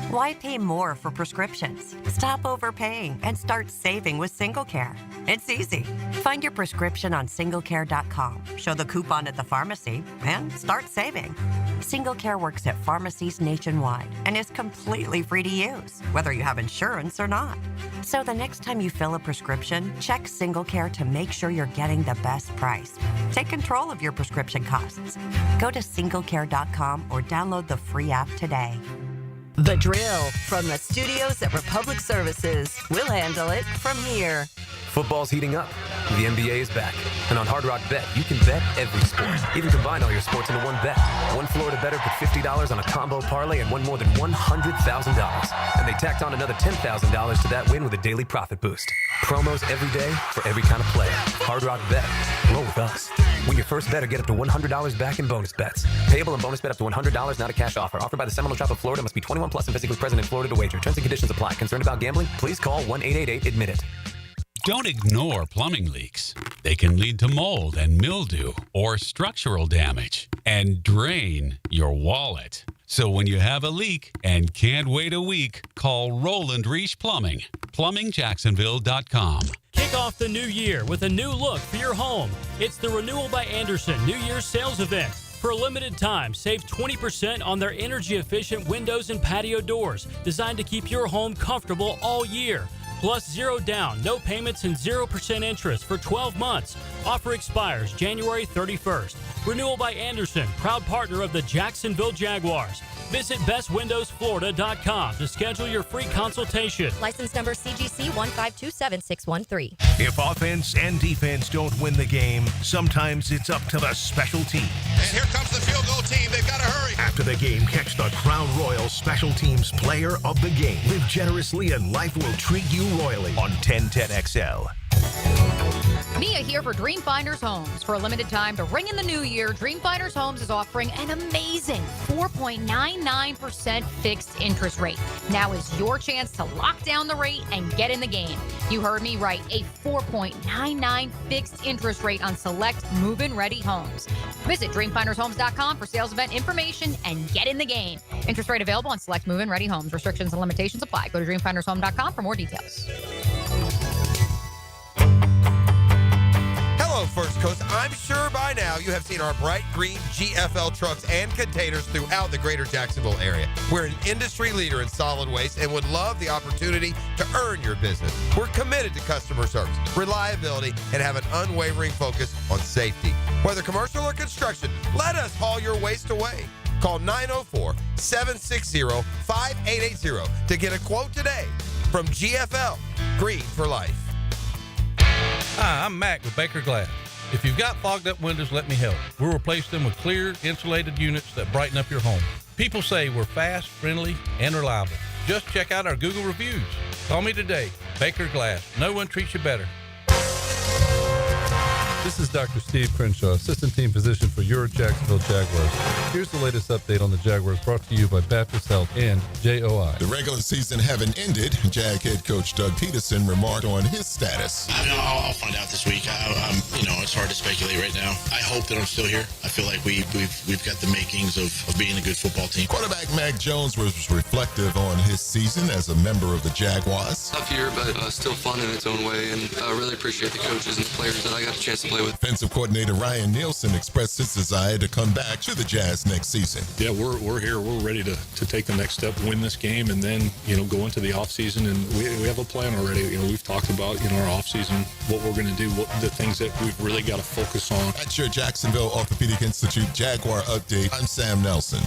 Why pay more for prescriptions? Stop overpaying and start saving with SingleCare. It's easy. Find your prescription on singlecare.com, show the coupon at the pharmacy, and start saving. SingleCare works at pharmacies nationwide and is completely free to use, whether you have insurance or not. So the next time you fill a prescription, check SingleCare to make sure you're getting the best price. Take control of your prescription costs. Go to singlecare.com or download the free app today. The Drill from the studios at Republic Services. We'll handle it from here. Football's heating up. The NBA is back. And on Hard Rock Bet, you can bet every sport. Even combine all your sports into one bet. One Florida bettor put $50 on a combo parlay and won more than $100,000. And they tacked on another $10,000 to that win with a daily profit boost. Promos every day for every kind of player. Hard Rock Bet. Roll with us. Win your first bet or get up to $100 back in bonus bets. Payable and bonus bet up to $100, not a cash offer. Offered by the Seminole Tribe of Florida. Must be 21 plus and physically present in Florida to wager. Terms and conditions apply. Concerned about gambling? Please call 1-888-ADMIT-IT. Don't ignore plumbing leaks. They can lead to mold and mildew or structural damage and drain your wallet. So when you have a leak and can't wait a week, call Roland Reich Plumbing. PlumbingJacksonville.com. Kick off the new year with a new look for your home. It's the Renewal by Andersen New Year's sales event. For a limited time, save 20% on their energy-efficient windows and patio doors designed to keep your home comfortable all year. plus 0 down, no payments, and 0% interest for 12 months. Offer expires January 31st. Renewal by Anderson, proud partner of the Jacksonville Jaguars. Visit bestwindowsflorida.com to schedule your free consultation. License number CGC 1527613. If offense and defense don't win the game, sometimes it's up to the special team. And here comes the field goal team. They've got to hurry. After the game, catch the Crown Royal Special Teams Player of the Game. Live generously and life will treat you royally on 1010XL. Mia here for Dream Finders Homes. For a limited time to ring in the new year, Dream Finders Homes is offering an amazing 4.99% fixed interest rate. Now is your chance to lock down the rate and get in the game. You heard me right, a 4.99 fixed interest rate on select move-in ready homes. Visit dreamfindershomes.com for sales event information and get in the game. Interest rate available on select move-in ready homes. Restrictions and limitations apply. Go to dreamfindershome.com for more details. Hello, First Coast. I'm sure by now you have seen our bright green GFL trucks and containers throughout the greater Jacksonville area. We're an industry leader in solid waste and would love the opportunity to earn your business. We're committed to customer service, reliability, and have an unwavering focus on safety. Whether commercial or construction, let us haul your waste away. Call 904-760-5880 to get a quote today from GFL, Green for Life. Hi, I'm Mac with Baker Glass. If you've got fogged up windows, let me help. We'll replace them with clear, insulated units that brighten up your home. People say we're fast, friendly, and reliable. Just check out our Google reviews. Call me today. Baker Glass. No one treats you better. This is Dr. Steve Crenshaw, Assistant Team Physician for your Jacksonville Jaguars. Here's the latest update on the Jaguars brought to you by Baptist Health and JOI. The regular season having ended, Jag head coach Doug Pederson remarked on his status. I'll find out this week. It's hard to speculate right now. I hope that I'm still here. I feel like we've got the makings of being a good football team. Quarterback Mac Jones was reflective on his season as a member of the Jaguars. Tough year, but still fun in its own way, and I really appreciate the coaches and the players that I got a chance to play with. Offensive coordinator Ryan Nielsen expressed his desire to come back to the Jazz next season. Yeah, we're here. We're ready to take the next step, win this game, and then go into the offseason. And we have a plan already. We've talked about our offseason, what we're going to do, the things that we've really got to focus on. That's your Jacksonville Orthopedic Institute Jaguar update. I'm Sam Nelson.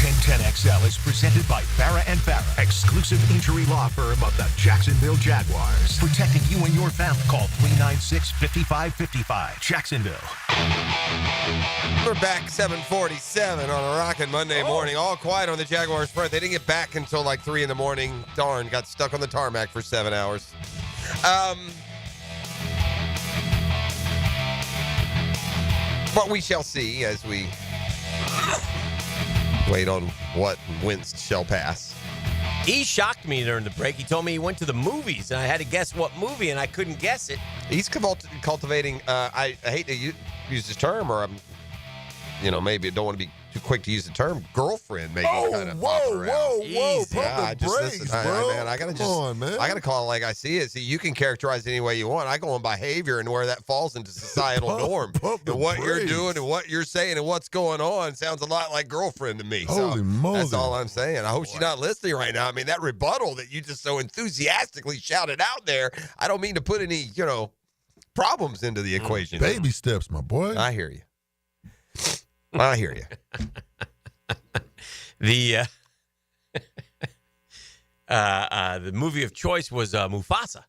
1010XL is presented by Farrah & Farrah, exclusive injury law firm of the Jacksonville Jaguars. Protecting you and your family. Call 396-5555. Jacksonville. We're back 7:47 on a rockin' Monday morning. All quiet on the Jaguars front. They didn't get back until like 3 in the morning. Darn, got stuck on the tarmac for 7 hours. But we shall see as we wait on what whence shall pass. He shocked me during the break. He told me he went to the movies, and I had to guess what movie, and I couldn't guess it. He's cultivating, I hate to use this term, or maybe I don't want to be too quick to use the term, girlfriend maybe kind of pop around. Whoa, pump the brakes, bro. I gotta Come on, man. I gotta call it like I see it. See, you can characterize it any way you want. I go on behavior and where that falls into societal norm. And what you're doing and what you're saying and what's going on sounds a lot like girlfriend to me. Holy moly. That's all I'm saying. I hope she's not listening right now. I mean, that rebuttal that you just so enthusiastically shouted out there, I don't mean to put any, problems into the equation. Baby steps, my boy. I hear you. I hear you. The movie of choice was Mufasa.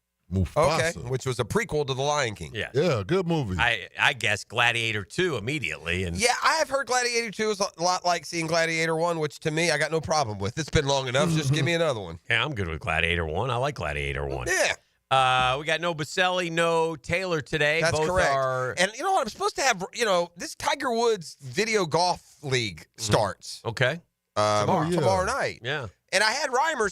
Okay, which was a prequel to The Lion King. Yeah. Yeah, good movie. I guess Gladiator 2 immediately. And yeah, I have heard Gladiator 2 is a lot like seeing Gladiator 1, which to me, I got no problem with. It's been long enough. Just give me another one. Yeah, I'm good with Gladiator 1. I like Gladiator 1. Yeah. We got no Baselli, no Taylor today. That's Both correct. And you know what? I'm supposed to have, this Tiger Woods Video Golf League starts. Okay. Tomorrow night. Yeah. And I had Reimer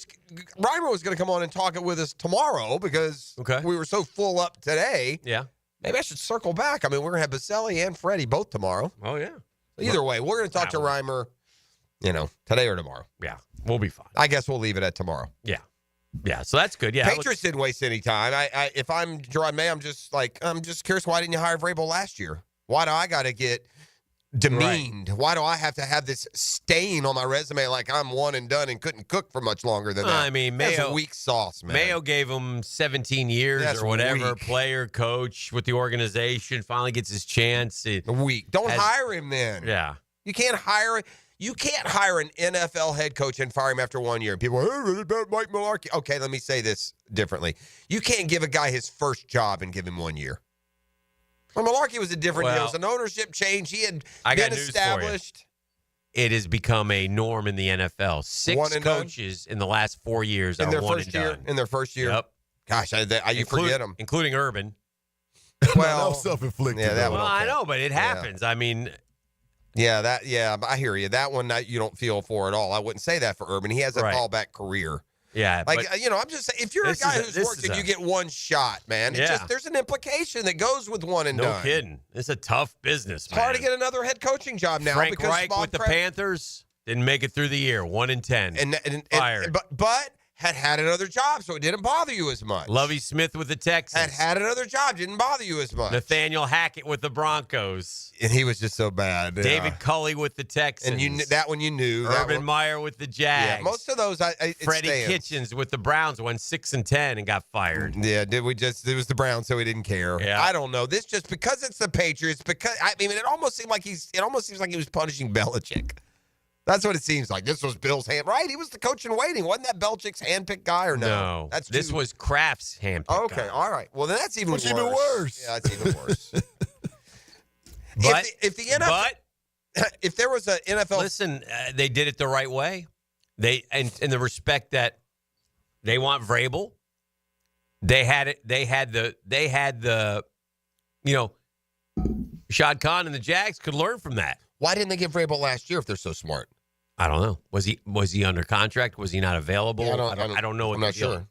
was going to come on and talk it with us tomorrow because we were so full up today. Yeah. Maybe I should circle back. I mean, we're going to have Baselli and Freddie both tomorrow. Oh, yeah. Either way, we're going to talk to Reimer, today or tomorrow. Yeah. We'll be fine. I guess we'll leave it at tomorrow. Yeah. Yeah, so that's good. Yeah, Patriots didn't waste any time. If I'm Gerard May, I'm just curious. Why didn't you hire Vrabel last year? Why do I got to get demeaned. Why do I have to have this stain on my resume like I'm one and done and couldn't cook for much longer than that? I mean, That's Mayo, a weak sauce, man. Mayo gave him 17 years That's or whatever. weak. Player, coach with the organization, finally gets his chance. Weak. Don't hire him then. Yeah. You can't hire an NFL head coach and fire him after 1 year. People are, hey, Mike Mularkey. Okay, let me say this differently. You can't give a guy his first job and give him 1 year. Well, Mularkey was a different deal. It was an ownership change. He had been established. It has become a norm in the NFL. 6 coaches in the last 4 years are one and done. In their first year? Yep. Gosh, you forget them. Including Urban. Well, that was self-inflicted. Yeah, that one. I know, but it happens. I mean... Yeah, I hear you. That one you don't feel for at all. I wouldn't say that for Urban. He has a fallback career. Yeah. I'm just saying, if you're a guy who's worked and you get one shot, man, there's an implication that goes with one and done. No kidding. It's a tough business, It's hard to get another head coaching job now. Frank because Reich with the Panthers didn't make it through the year. 1-10. Fired. But had another job, so it didn't bother you as much. Lovie Smith with the Texans. Had another job, didn't bother you as much. Nathaniel Hackett with the Broncos. And he was just so bad. David Culley with the Texans. And that one you knew. Urban Meyer with the Jags. Yeah, most of those, Freddie Kitchens with the Browns went 6-10 and got fired. Yeah, it was the Browns, so he didn't care. Yeah. I don't know. This just because it's the Patriots, it almost seems like he was punishing Belichick. That's what it seems like. This was Bill's hand. Right, he was the coach in waiting. Wasn't that Belichick's handpicked guy or no? No. This was Kraft's handpicked Okay, guy. all right. Well, then that's even worse. Even worse. Yeah, that's even worse. But if the NFL, if there was an NFL, listen, they did it the right way. They and in the respect that they want Vrabel. They had it. They had the. Rashad Khan and the Jags could learn from that. Why didn't they get Vrabel last year if they're so smart? I don't know. Was he under contract? Was he not available? Yeah, I don't know. I'm not sure.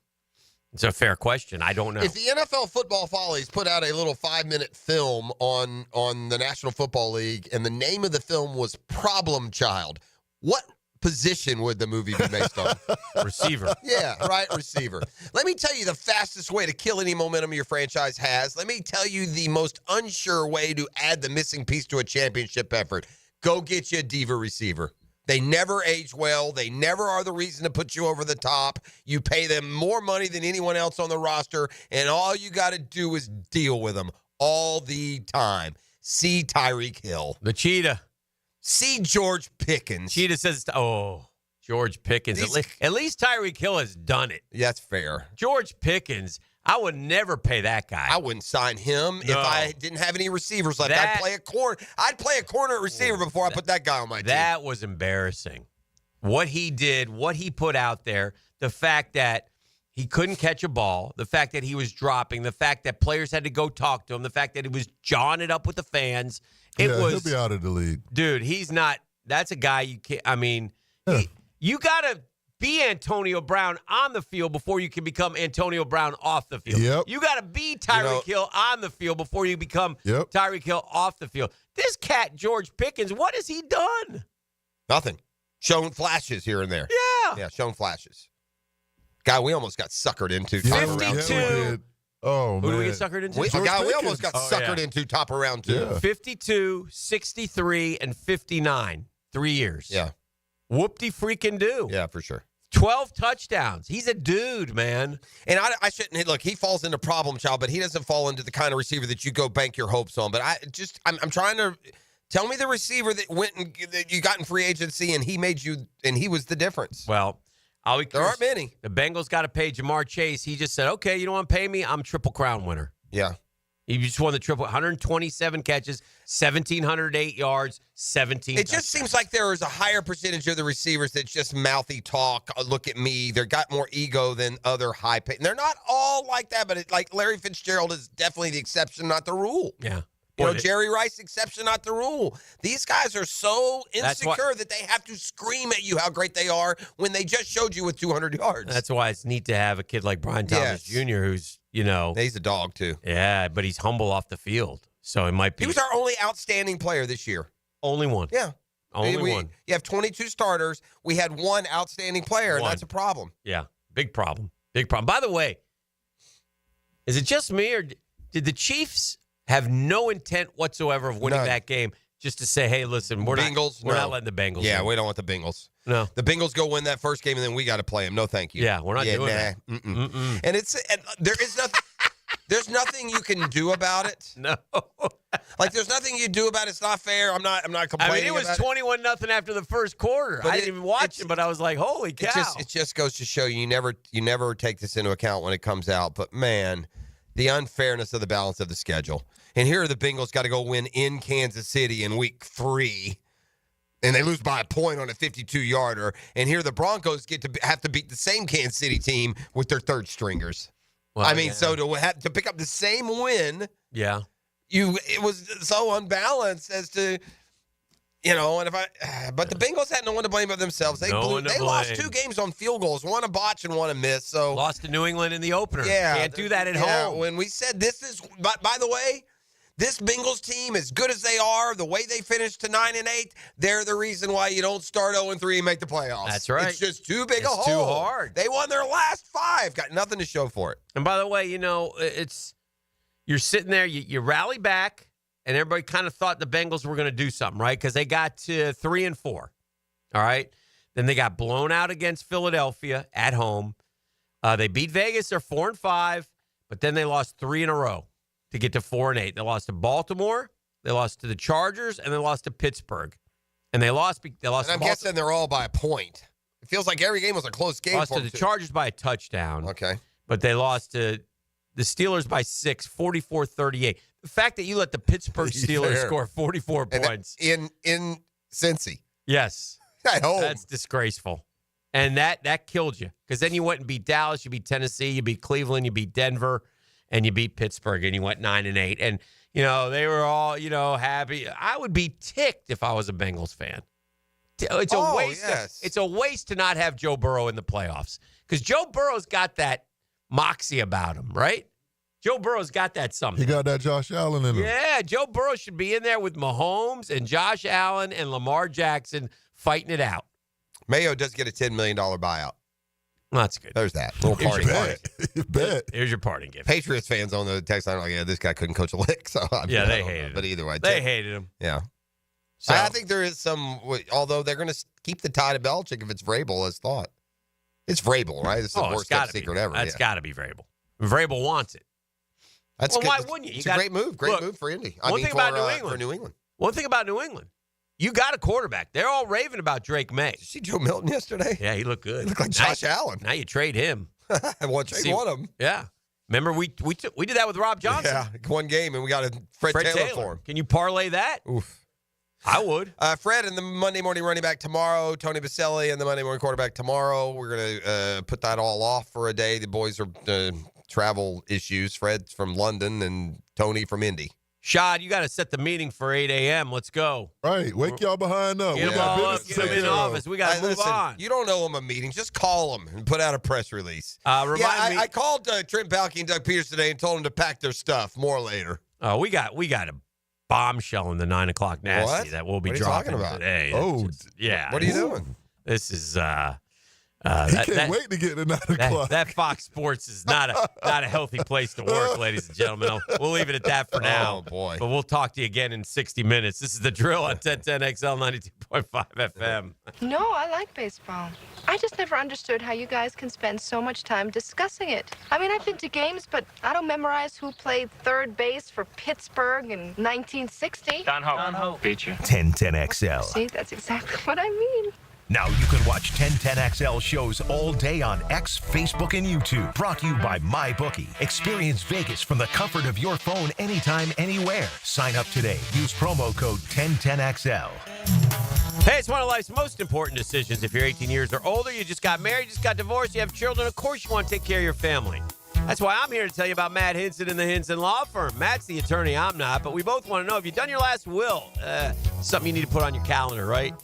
It's a fair question. I don't know. If the NFL Football Follies put out a little 5-minute film on the National Football League and the name of the film was Problem Child, what position would the movie be based on? Receiver. Yeah, right, receiver. Let me tell you the fastest way to kill any momentum your franchise has. Let me tell you the most unsure way to add the missing piece to a championship effort. Go get you a diva receiver. They never age well. They never are the reason to put you over the top. You pay them more money than anyone else on the roster, and all you got to do is deal with them all the time. See Tyreek Hill. The cheetah. See George Pickens. Cheetah says, George Pickens. At least Tyreek Hill has done it. Yeah, that's fair. George Pickens, I would never pay that guy. I wouldn't sign him if I didn't have any receivers left. I'd play a corner at receiver before I put that guy on my team. That was embarrassing. What he did, what he put out there, the fact that he couldn't catch a ball, the fact that he was dropping, the fact that players had to go talk to him, the fact that he was jawing it up with the fans. He'll be out of the league. Dude, he's not. That's a guy you can't. I mean, you got to be Antonio Brown on the field before you can become Antonio Brown off the field. Yep. You got to be Tyreek Hill on the field before you become Tyreek Hill off the field. This cat, George Pickens, what has he done? Nothing. Shown flashes here and there. Yeah, shown flashes. Guy, we almost got suckered into. 52. Oh, man. Who do we get suckered into? We almost got suckered into top of round 2. Yeah. 52, 63, and 59. 3 years. Yeah. Whoop-de-freaking do. Yeah, for sure. 12 touchdowns. He's a dude, man. And I shouldn't look. He falls into problem child, but he doesn't fall into the kind of receiver that you go bank your hopes on. But I'm trying to tell me the receiver that went and that you got in free agency, and he made you, and he was the difference. Well, there aren't many. The Bengals got to pay Jamar Chase. He just said, "Okay, you don't want to pay me? I'm Triple Crown winner." Yeah. He just won the triple, 127 catches, 1,708 yards, 17 It just seems like there is a higher percentage of the receivers that just mouthy talk, look at me. They've got more ego than other high pay. And they're not all like that, but like Larry Fitzgerald is definitely the exception, not the rule. Yeah. Jerry Rice, exception, not the rule. These guys are so insecure that they have to scream at you how great they are when they just showed you with 200 yards. That's why it's neat to have a kid like Brian Thomas Jr. who's, he's a dog too. Yeah, but he's humble off the field. So it might be. He was our only outstanding player this year. Only one. Yeah. Only one. You have 22 starters. We had one outstanding player, and that's a problem. Yeah, big problem. Big problem. By the way, is it just me, or did the Chiefs have no intent whatsoever of winning that game? just to say, hey, listen, we're Bengals, not letting the Bengals. Yeah, win. we don't want the Bengals. No, the Bengals go win that first game, and then we got to play them. No, thank you. Yeah, we're not doing that. And there is nothing. There's nothing you can do about it. No, like there's nothing you do about it. It's not fair. I'm not complaining. I mean, it was 21-0 after the first quarter. I didn't even watch it, but I was like, holy cow! It just goes to show you never take this into account when it comes out. But man, the unfairness of the balance of the schedule. And here are the Bengals got to go win in Kansas City in week 3. And they lose by a point on a 52-yarder. And here the Broncos have to beat the same Kansas City team with their third stringers. Well, I mean, yeah. so to pick up the same win, yeah, it was so unbalanced as to, but the Bengals had no one to blame but themselves. They lost 2 games on field goals, one a botch and one a miss. So lost to New England in the opener. Yeah, can't do that at home. When we said this is, by the way, this Bengals team, as good as they are, the way they finished to 9-8, they're the reason why you don't start 0-3 and make the playoffs. That's right. It's just too big a hole. Too hard. They won their last 5. Got nothing to show for it. And by the way, you're sitting there, you rally back, and everybody kind of thought the Bengals were going to do something, right? Because they got to 3-4. All right. Then they got blown out against Philadelphia at home. They beat Vegas. They're 4-5, but then they lost 3 in a row to get to 4-8. They lost to Baltimore, they lost to the Chargers, and they lost to Pittsburgh. And they lost. And I'm guessing they're all by a point. It feels like every game was a close game. Lost to the Chargers by a touchdown. Okay. But they lost to the Steelers by 6, 44-38. The fact that you let the Pittsburgh Steelers score 44 points. In Cincy. Yes. At home. That's disgraceful. And that killed you. Because then you went and beat Dallas, you beat Tennessee, you beat Cleveland, you beat Denver, and you beat Pittsburgh, and you went 9-8. And, they were all, happy. I would be ticked if I was a Bengals fan. It's a waste. Yes. It's a waste to not have Joe Burrow in the playoffs. Because Joe Burrow's got that moxie about him, right? Joe Burrow's got that something. He got that Josh Allen in him. Yeah, Joe Burrow should be in there with Mahomes and Josh Allen and Lamar Jackson fighting it out. Mayo does get a $10 million buyout. Well, that's good. There's that. Little party. Here's your parting gift. Patriots fans on the text line are like, yeah, this guy couldn't coach a lick. So they hated him. But either way. They hated him. Yeah. So, I think there is some, although they're going to keep the tie to Belichick if it's Vrabel as thought. It's Vrabel, right? It's the worst kept secret ever. That's got to be Vrabel. Vrabel wants it. That's well, good. why wouldn't you? It's a great move. Great move for Indy. One thing about for New England. One thing about New England. You got a quarterback. They're all raving about Drake May. Did you see Joe Milton yesterday? Yeah, he looked good. He looked like Josh Allen. Now you trade him. Trade one of them. Yeah. Remember, we did that with Rob Johnson. Yeah, one game, and we got a Fred Taylor for him. Can you parlay that? Oof. I would. Fred and the Monday morning running back tomorrow. Tony Baselli and the Monday morning quarterback tomorrow. We're going to put that all off for a day. The boys are travel issues. Fred's from London and Tony from Indy. Shad, you got to set the meeting for 8 a.m. Let's go. Right. Wake y'all behind up. Get them all up. Get them in the office. We got to move on. You don't owe them a meeting. Just call them and put out a press release. Remind me. I called Trent Baalke and Doug Pederson today and told them to pack their stuff. More later. We got a bombshell in the 9 o'clock nasty that we'll be dropping today. Yeah. What are you doing? This is he can't wait to get to 9 o'clock. That Fox Sports is not a healthy place to work, ladies and gentlemen. We'll leave it at that for now. Oh, boy. But we'll talk to you again in 60 minutes. This is The Drill on 1010XL 92.5 FM. No, I like baseball. I just never understood how you guys can spend so much time discussing it. I mean, I've been to games, but I don't memorize who played third base for Pittsburgh in 1960. Don Hope. Feature. 1010XL. See, that's exactly what I mean. Now you can watch 1010XL shows all day on X, Facebook, and YouTube. Brought to you by MyBookie. Experience Vegas from the comfort of your phone anytime, anywhere. Sign up today. Use promo code 1010XL. Hey, it's one of life's most important decisions. If you're 18 years or older, you just got married, just got divorced, you have children, of course you want to take care of your family. That's why I'm here to tell you about Matt Hinson and the Hinson Law Firm. Matt's the attorney, I'm not, but we both want to know, have you done your last will? Something you need to put on your calendar, right?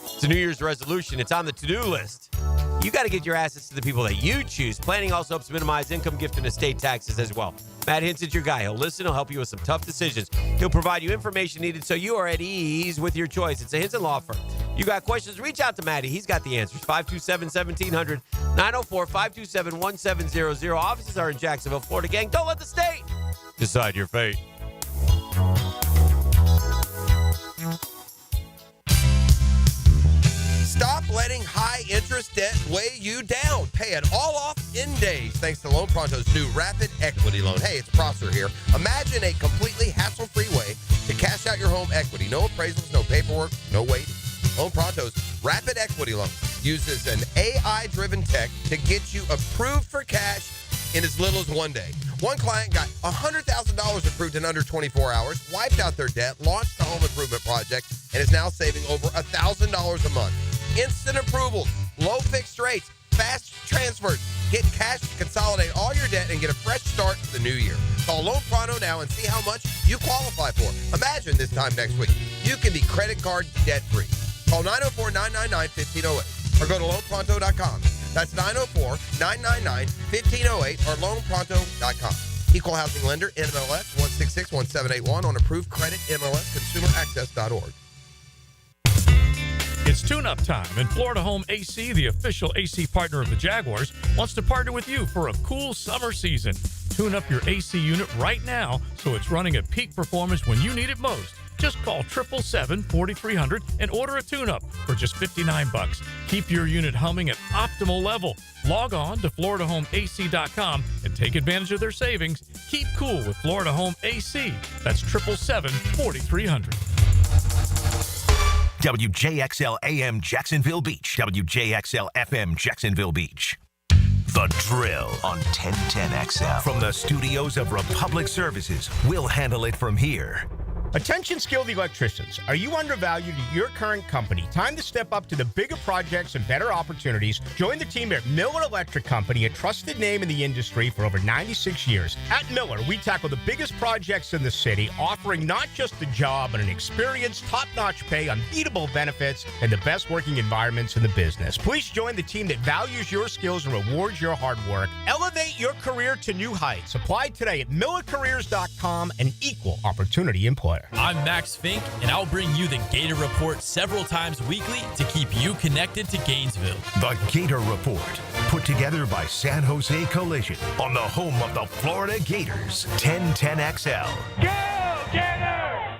It's a New Year's resolution. It's on the to-do list. You got to get your assets to the people that you choose. Planning also helps minimize income, gift, and estate taxes as well. Matt Hinson's your guy. He'll listen. He'll help you with some tough decisions. He'll provide you information needed so you are at ease with your choice. It's a Hinson Law Firm. You got questions? Reach out to Matty. He's got the answers. 527-1700, 904-527-1700. Offices are in Jacksonville, Florida. Gang, don't let the state decide your fate. interest debt weigh you down. Pay it all off in days thanks to Loan Pronto's new Rapid Equity Loan. Hey, it's Prosser here. Imagine a completely hassle-free way to cash out your home equity. No appraisals, no paperwork, no waiting. Loan Pronto's Rapid Equity Loan uses an AI-driven tech to get you approved for cash in as little as 1 day. One client got $100,000 approved in under 24 hours, wiped out their debt, launched a home improvement project, and is now saving over $1,000 a month. Instant approvals, low fixed rates, fast transfers. Get cash to consolidate all your debt and get a fresh start for the new year. Call Loan Pronto now and see how much you qualify for. Imagine this time next week, you can be credit card debt-free. Call 904-999-1508 or go to loanpronto.com. That's 904-999-1508 or loanpronto.com. Equal housing lender, NMLS 1661781 on approved credit, MLS, consumeraccess.org. It's tune-up time, and Florida Home AC, the official AC partner of the Jaguars, wants to partner with you for a cool summer season. Tune up your AC unit right now so it's running at peak performance when you need it most. Just call 777-4300 and order a tune-up for just $59. Keep your unit humming at optimal level. Log on to FloridaHomeAC.com and take advantage of their savings. Keep cool with Florida Home AC. That's 777-4300. WJXL AM Jacksonville Beach. WJXL FM Jacksonville Beach. The Drill on 1010XL. From the studios of Republic Services, we'll handle it from here. Attention skilled electricians. Are you undervalued at your current company? Time to step up to the bigger projects and better opportunities. Join the team at Miller Electric Company, a trusted name in the industry for over 96 years. At Miller, we tackle the biggest projects in the city, offering not just a job, but an experienced, top-notch pay, unbeatable benefits, and the best working environments in the business. Please join the team that values your skills and rewards your hard work. Elevate your career to new heights. Apply today at millercareers.com, an equal opportunity employer. I'm Max Fink, and I'll bring you the Gator Report several times weekly to keep you connected to Gainesville. The Gator Report, put together by San Jose Collision on the home of the Florida Gators, 1010XL. Go, Gator!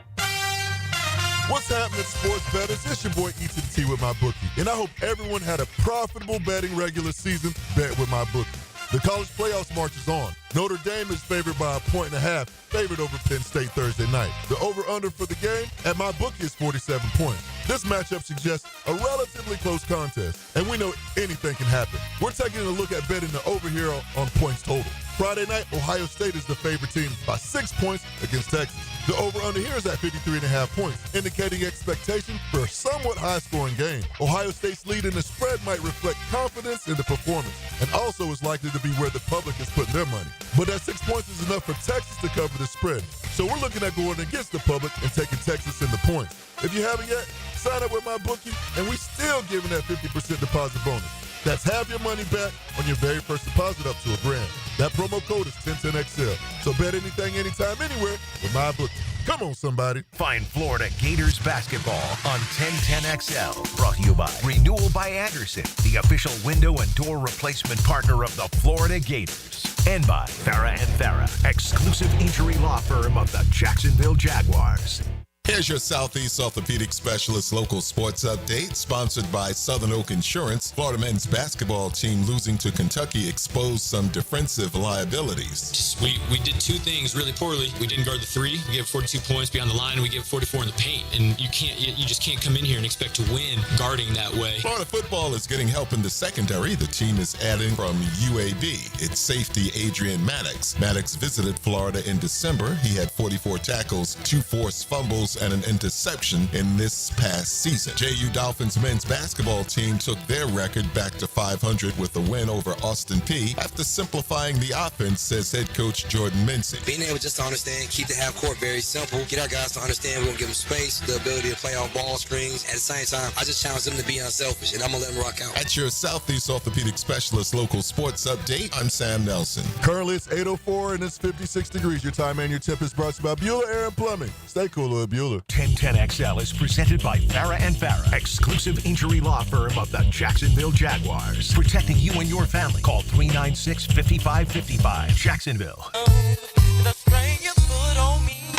What's happening, sports bettors? It's your boy E2T with my bookie, and I hope everyone had a profitable betting regular season bet with my bookie. The college playoffs march is on. Notre Dame is favored by 1.5, favored over Penn State Thursday night. The over-under for the game at my bookie is 47 points. This matchup suggests a relatively close contest, and we know anything can happen. We're taking a look at betting the over here on points total. Friday night, Ohio State is the favorite team by 6 points against Texas. The over-under here is at 53.5 points, indicating expectation for a somewhat high-scoring game. Ohio State's lead in the spread might reflect confidence in the performance, and also is likely to be where the public is putting their money. But that 6 points is enough for Texas to cover the spread. So we're looking at going against the public and taking Texas in the points. If you haven't yet, sign up with my bookie, and we still giving that 50% deposit bonus. That's half your money back on your very first deposit up to $1,000. That promo code is 1010XL. So bet anything, anytime, anywhere with my bookie. Come on, somebody. Find Florida Gators basketball on 1010XL. Brought to you by Renewal by Anderson, the official window and door replacement partner of the Florida Gators. And by Farah & Farah, exclusive injury law firm of the Jacksonville Jaguars. Here's your Southeast Orthopedic Specialist local sports update, sponsored by Southern Oak Insurance. Florida men's basketball team losing to Kentucky exposed some defensive liabilities. We did two things really poorly. We didn't guard the three. We gave 42 points beyond the line, and we gave 44 in the paint. And you just can't come in here and expect to win guarding that way. Florida football is getting help in the secondary. The team is adding from UAB. It's safety Adrian Maddox. Maddox visited Florida in December. He had 44 tackles, 2 forced fumbles, and an interception in this past season. JU Dolphins men's basketball team took their record back to 500 with a win over Austin Peay after simplifying the offense, says head coach Jordan Mincy. Being able just to understand, keep the half court very simple, get our guys to understand we're going to give them space, the ability to play off ball screens. At the same time, I just challenge them to be unselfish, and I'm going to let them rock out. At your Southeast Orthopedic Specialist local sports update, I'm Sam Nelson. Currently, it's 8:04 and it's 56 degrees. Your time and your tip is brought to you by Bueller Air and Plumbing. Stay cool, little Bueller. 1010XL is presented by Farah & Farah, exclusive injury law firm of the Jacksonville Jaguars. Protecting you and your family. Call 396-5555. Jacksonville. The strain you put on me,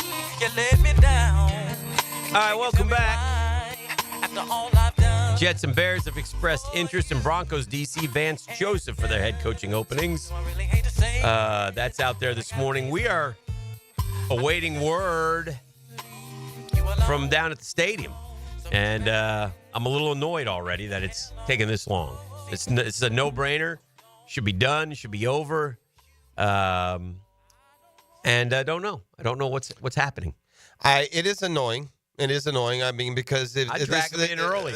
you let me down. All right, welcome back. After all I've done. Jets and Bears have expressed interest in Broncos DC Vance Joseph for their head coaching openings. That's out there this morning. We are awaiting word from down at the stadium. And I'm a little annoyed already that it's taking this long. It's a no-brainer. Should be done. Should be over. And I don't know. I don't know what's happening. It is annoying. It is annoying. I mean, because I dragged them in early.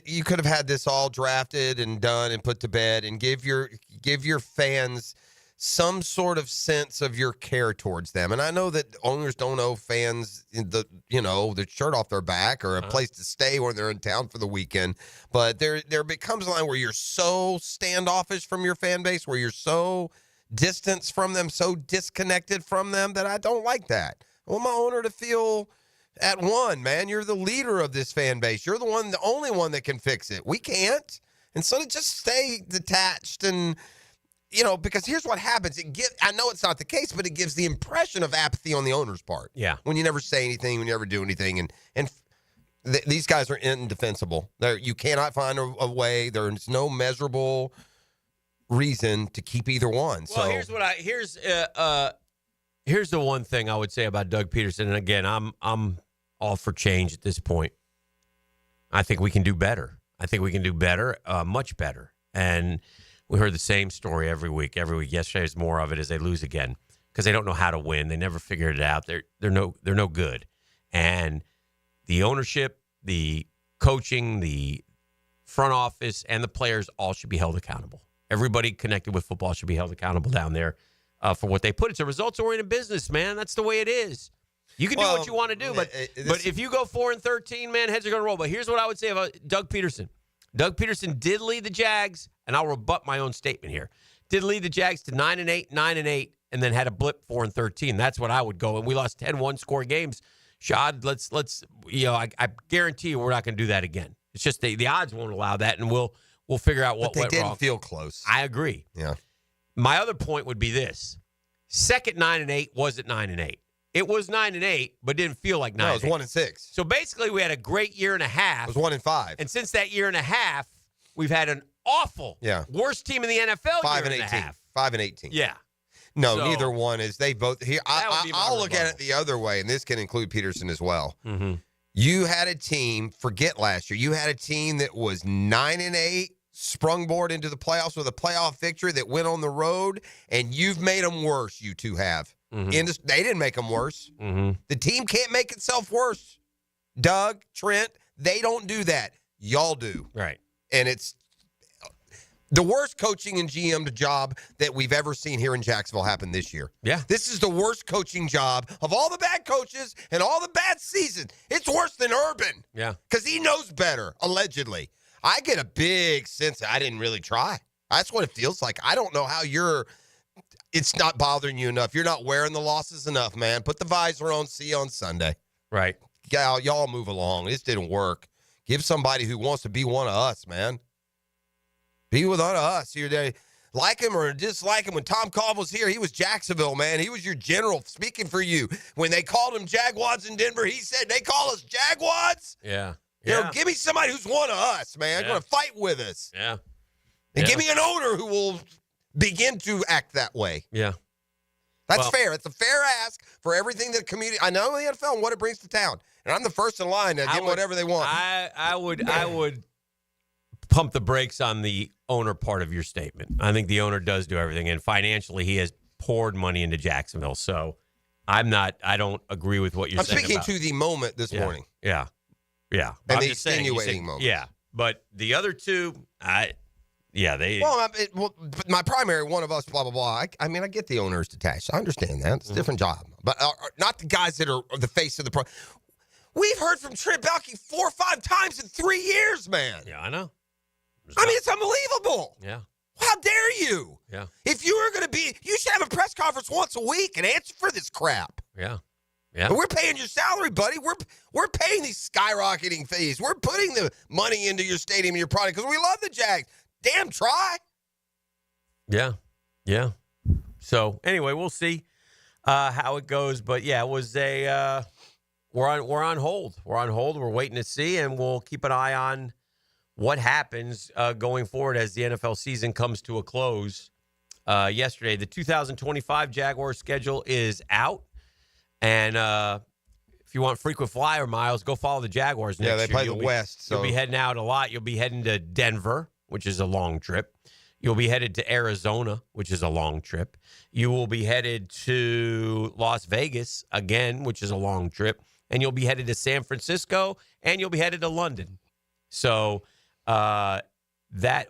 You could have had this all drafted and done and put to bed, and give your fans some sort of sense of your care towards them. And I know that owners don't owe fans the shirt off their back or a place to stay when they're in town for the weekend. But there becomes a line where you're so standoffish from your fan base, where you're so distanced from them, so disconnected from them, that I don't like that. I want my owner to feel at one, man. You're the leader of this fan base. You're the only one that can fix it. We can't. And so to just stay detached and, because here's what happens. I know it's not the case, but it gives the impression of apathy on the owner's part. Yeah. When you never say anything, when you never do anything. And these guys are indefensible. You cannot find a way. There's no measurable reason to keep either one. Well, here's the one thing I would say about Doug Pederson. And again, I'm all for change at this point. I think we can do better. Much better. And we heard the same story every week. Yesterday was more of it as they lose again because they don't know how to win. They never figured it out. They're no good. And the ownership, the coaching, the front office, and the players all should be held accountable. Everybody connected with football should be held accountable down there for what they put. It's a results-oriented business, man. That's the way it is. You can do what you want to do, but if you go 4-13, man, heads are going to roll. But here's what I would say about Doug Pederson. Doug Pederson did lead the Jags, and I'll rebut my own statement here. Did lead the Jags to 9-8, and then had a blip 4-13. That's what I would go. And we lost 10 one-score games. Shad, let's I guarantee you we're not going to do that again. It's just the odds won't allow that, and we'll figure out what went wrong. They didn't feel close. I agree. Yeah. My other point would be this. Second 9-8 wasn't 9-8. It was 9-8, but didn't feel like 9-8. No, it was 1-6. So basically, we had a great year and a half. It was 1-5. And since that year and a half, we've had an awful, worst team in the NFL 5-18. 5-18. Yeah. No, neither one is. They both here. I'll look at it the other way, and this can include Pederson as well. Mm-hmm. You had a team. Forget last year. You had a team that was 9-8. Sprungboard into the playoffs with a playoff victory that went on the road, and you've made them worse. You two have. Mm-hmm. They didn't make them worse. Mm-hmm. The team can't make itself worse. Doug, Trent, they don't do that. Y'all do. Right. And it's the worst coaching and GM job that we've ever seen here in Jacksonville happen this year. Yeah. This is the worst coaching job of all the bad coaches and all the bad seasons. It's worse than Urban. Yeah. Because he knows better, allegedly. I get a big sense that I didn't really try. That's what it feels like. I don't know how it's not bothering you enough. You're not wearing the losses enough, man. Put the visor on. See you on Sunday. Right. Y'all move along. This didn't work. Give somebody who wants to be one of us, man. Be with one of us. You're there. Like him or dislike him. When Tom Cobb was here, he was Jacksonville, man. He was your general speaking for you. When they called him Jaguars in Denver, he said, they call us Jaguars? Yeah. Give me somebody who's one of us, man. Going to fight with us. Yeah. And give me an owner who will begin to act that way. Yeah. That's fair. It's a fair ask for everything that the community. I know the NFL and what it brings to town. And I'm the first in line to give them whatever they want. I would pump the brakes on the owner part of your statement. I think the owner does do everything. And financially, he has poured money into Jacksonville. So I don't agree with what you're saying. I'm speaking to the moment this morning. Yeah. Yeah. And the extenuating moment. Yeah. But the other two, they. Well, but my primary one of us, blah, blah, blah. I mean, I get the owner's detached. I understand that. It's a different job. But not the guys that are the face of the pro. We've heard from Trent Baalke 4 or 5 times in 3 years, man. Yeah, I know. It's unbelievable. Yeah. How dare you? Yeah. If you were going to you should have a press conference once a week and answer for this crap. Yeah. Yeah. And we're paying your salary, buddy. We're paying these skyrocketing fees. We're putting the money into your stadium and your product because we love the Jags. Damn, try. Yeah. Yeah. So anyway, we'll see how it goes. But yeah, it was we're on hold. We're on hold. We're waiting to see, and we'll keep an eye on what happens going forward as the NFL season comes to a close. Yesterday, the 2025 Jaguars schedule is out. And if you want frequent flyer miles, go follow the Jaguars next year. Yeah, they play the West. You'll be heading out a lot. You'll be heading to Denver, which is a long trip. You'll be headed to Arizona, which is a long trip. You will be headed to Las Vegas again, which is a long trip. And you'll be headed to San Francisco, and you'll be headed to London. So that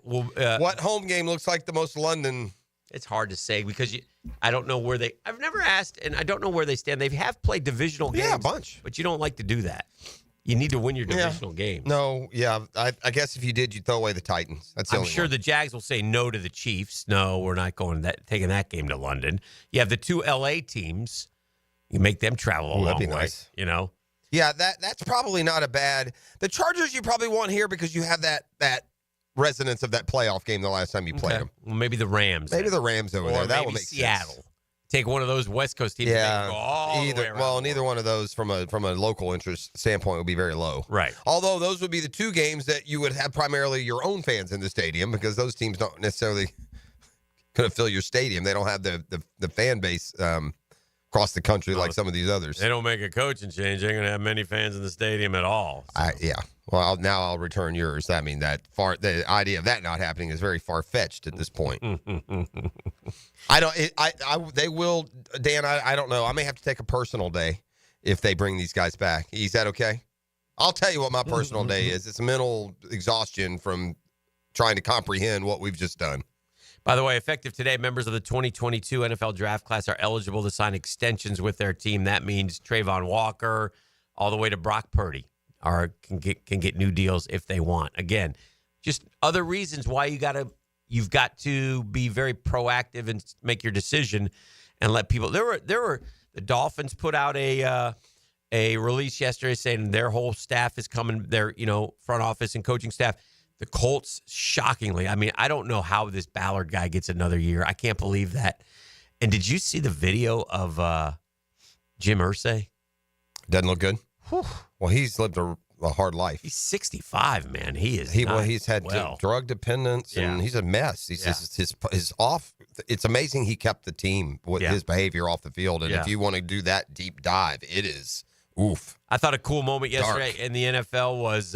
will... what home game looks like the most London? It's hard to say because I don't know where I've never asked, and I don't know where they stand. They have played divisional games. Yeah, a bunch. But you don't like to do that. You need to win your divisional games. No, yeah. I guess if you did, you'd throw away the Titans. That's the I'm only sure one. the Jags will say no to the Chiefs. No, we're not taking that game to London. You have the two L.A. teams. You make them travel a long that'd be way, nice. you know? Yeah, that's probably not a bad... The Chargers you probably want here because you have that resonance of that playoff game the last time you played them. Well, maybe the Rams. Maybe the Rams over there. That maybe will make Seattle. sense. Take one of those West Coast teams. Yeah, and go all the way around. neither one of those from a local interest standpoint would be very low. Right. Although those would be the two games that you would have primarily your own fans in the stadium because those teams don't necessarily going to fill your stadium. They don't have the fan base across the country like some of these others. They don't make a coaching change. They're going to have many fans in the stadium at all. So. Yeah. Well, now I'll return yours. I mean, the idea of that not happening is very far-fetched at this point. They will, Dan, I don't know. I may have to take a personal day if they bring these guys back. Is that okay? I'll tell you what my personal day is. It's mental exhaustion from trying to comprehend what we've just done. By the way, effective today, members of the 2022 NFL draft class are eligible to sign extensions with their team. That means Trayvon Walker all the way to Brock Purdy can get new deals if they want. Again, just other reasons why you've got to be very proactive and make your decision and let people. There were the Dolphins put out a release yesterday saying their whole staff is coming. Their front office and coaching staff. The Colts, shockingly, I mean, I don't know how this Ballard guy gets another year. I can't believe that. And did you see the video of Jim Irsay? Doesn't look good. Whew. Well, he's lived a hard life. He's 65, man. He is. He's had drug dependence, and he's a mess. He's his off. It's amazing he kept the team with his behavior off the field. And if you want to do that deep dive, it is oof. I thought a cool moment yesterday in the NFL was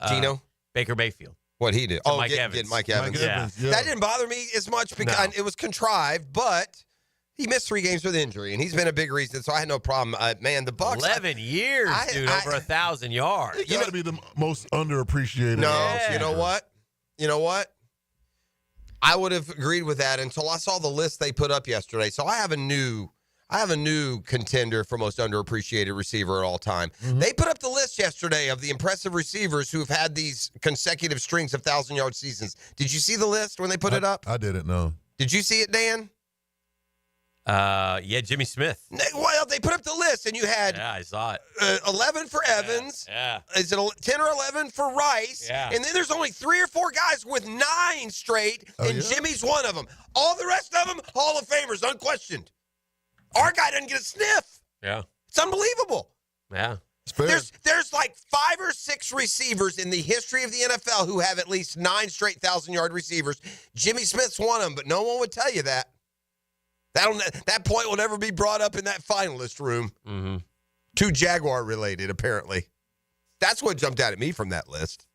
Gino Baker Mayfield. What'd he do? Mike Evans. Get Mike Evans. Yeah. That didn't bother me as much because it was contrived, but he missed 3 games with injury, and he's been a big reason, so I had no problem. Man, the Bucs. 11 years, dude, over 1,000 yards. You got to be the most underappreciated. No, you know what? You know what? I would have agreed with that until I saw the list they put up yesterday. So I have a new contender for most underappreciated receiver at all time. Mm-hmm. They put up the list yesterday of the impressive receivers who have had these consecutive strings of 1,000-yard seasons. Did you see the list when they put it up? I didn't know. Did you see it, Dan? Yeah, Jimmy Smith. Well, they put up the list, and you had 11 for Evans. Yeah. Is it 10 or 11 for Rice? Yeah. And then there's only 3 or 4 guys with 9 straight, and Jimmy's one of them. All the rest of them, Hall of Famers, unquestioned. Our guy doesn't get a sniff. Yeah. It's unbelievable. Yeah. There's like 5 or 6 receivers in the history of the NFL who have at least 9 straight 1,000-yard receivers. Jimmy Smith's one of them, but no one would tell you that. That point will never be brought up in that finalist room. Mm-hmm. Too Jaguar related, apparently. That's what jumped out at me from that list.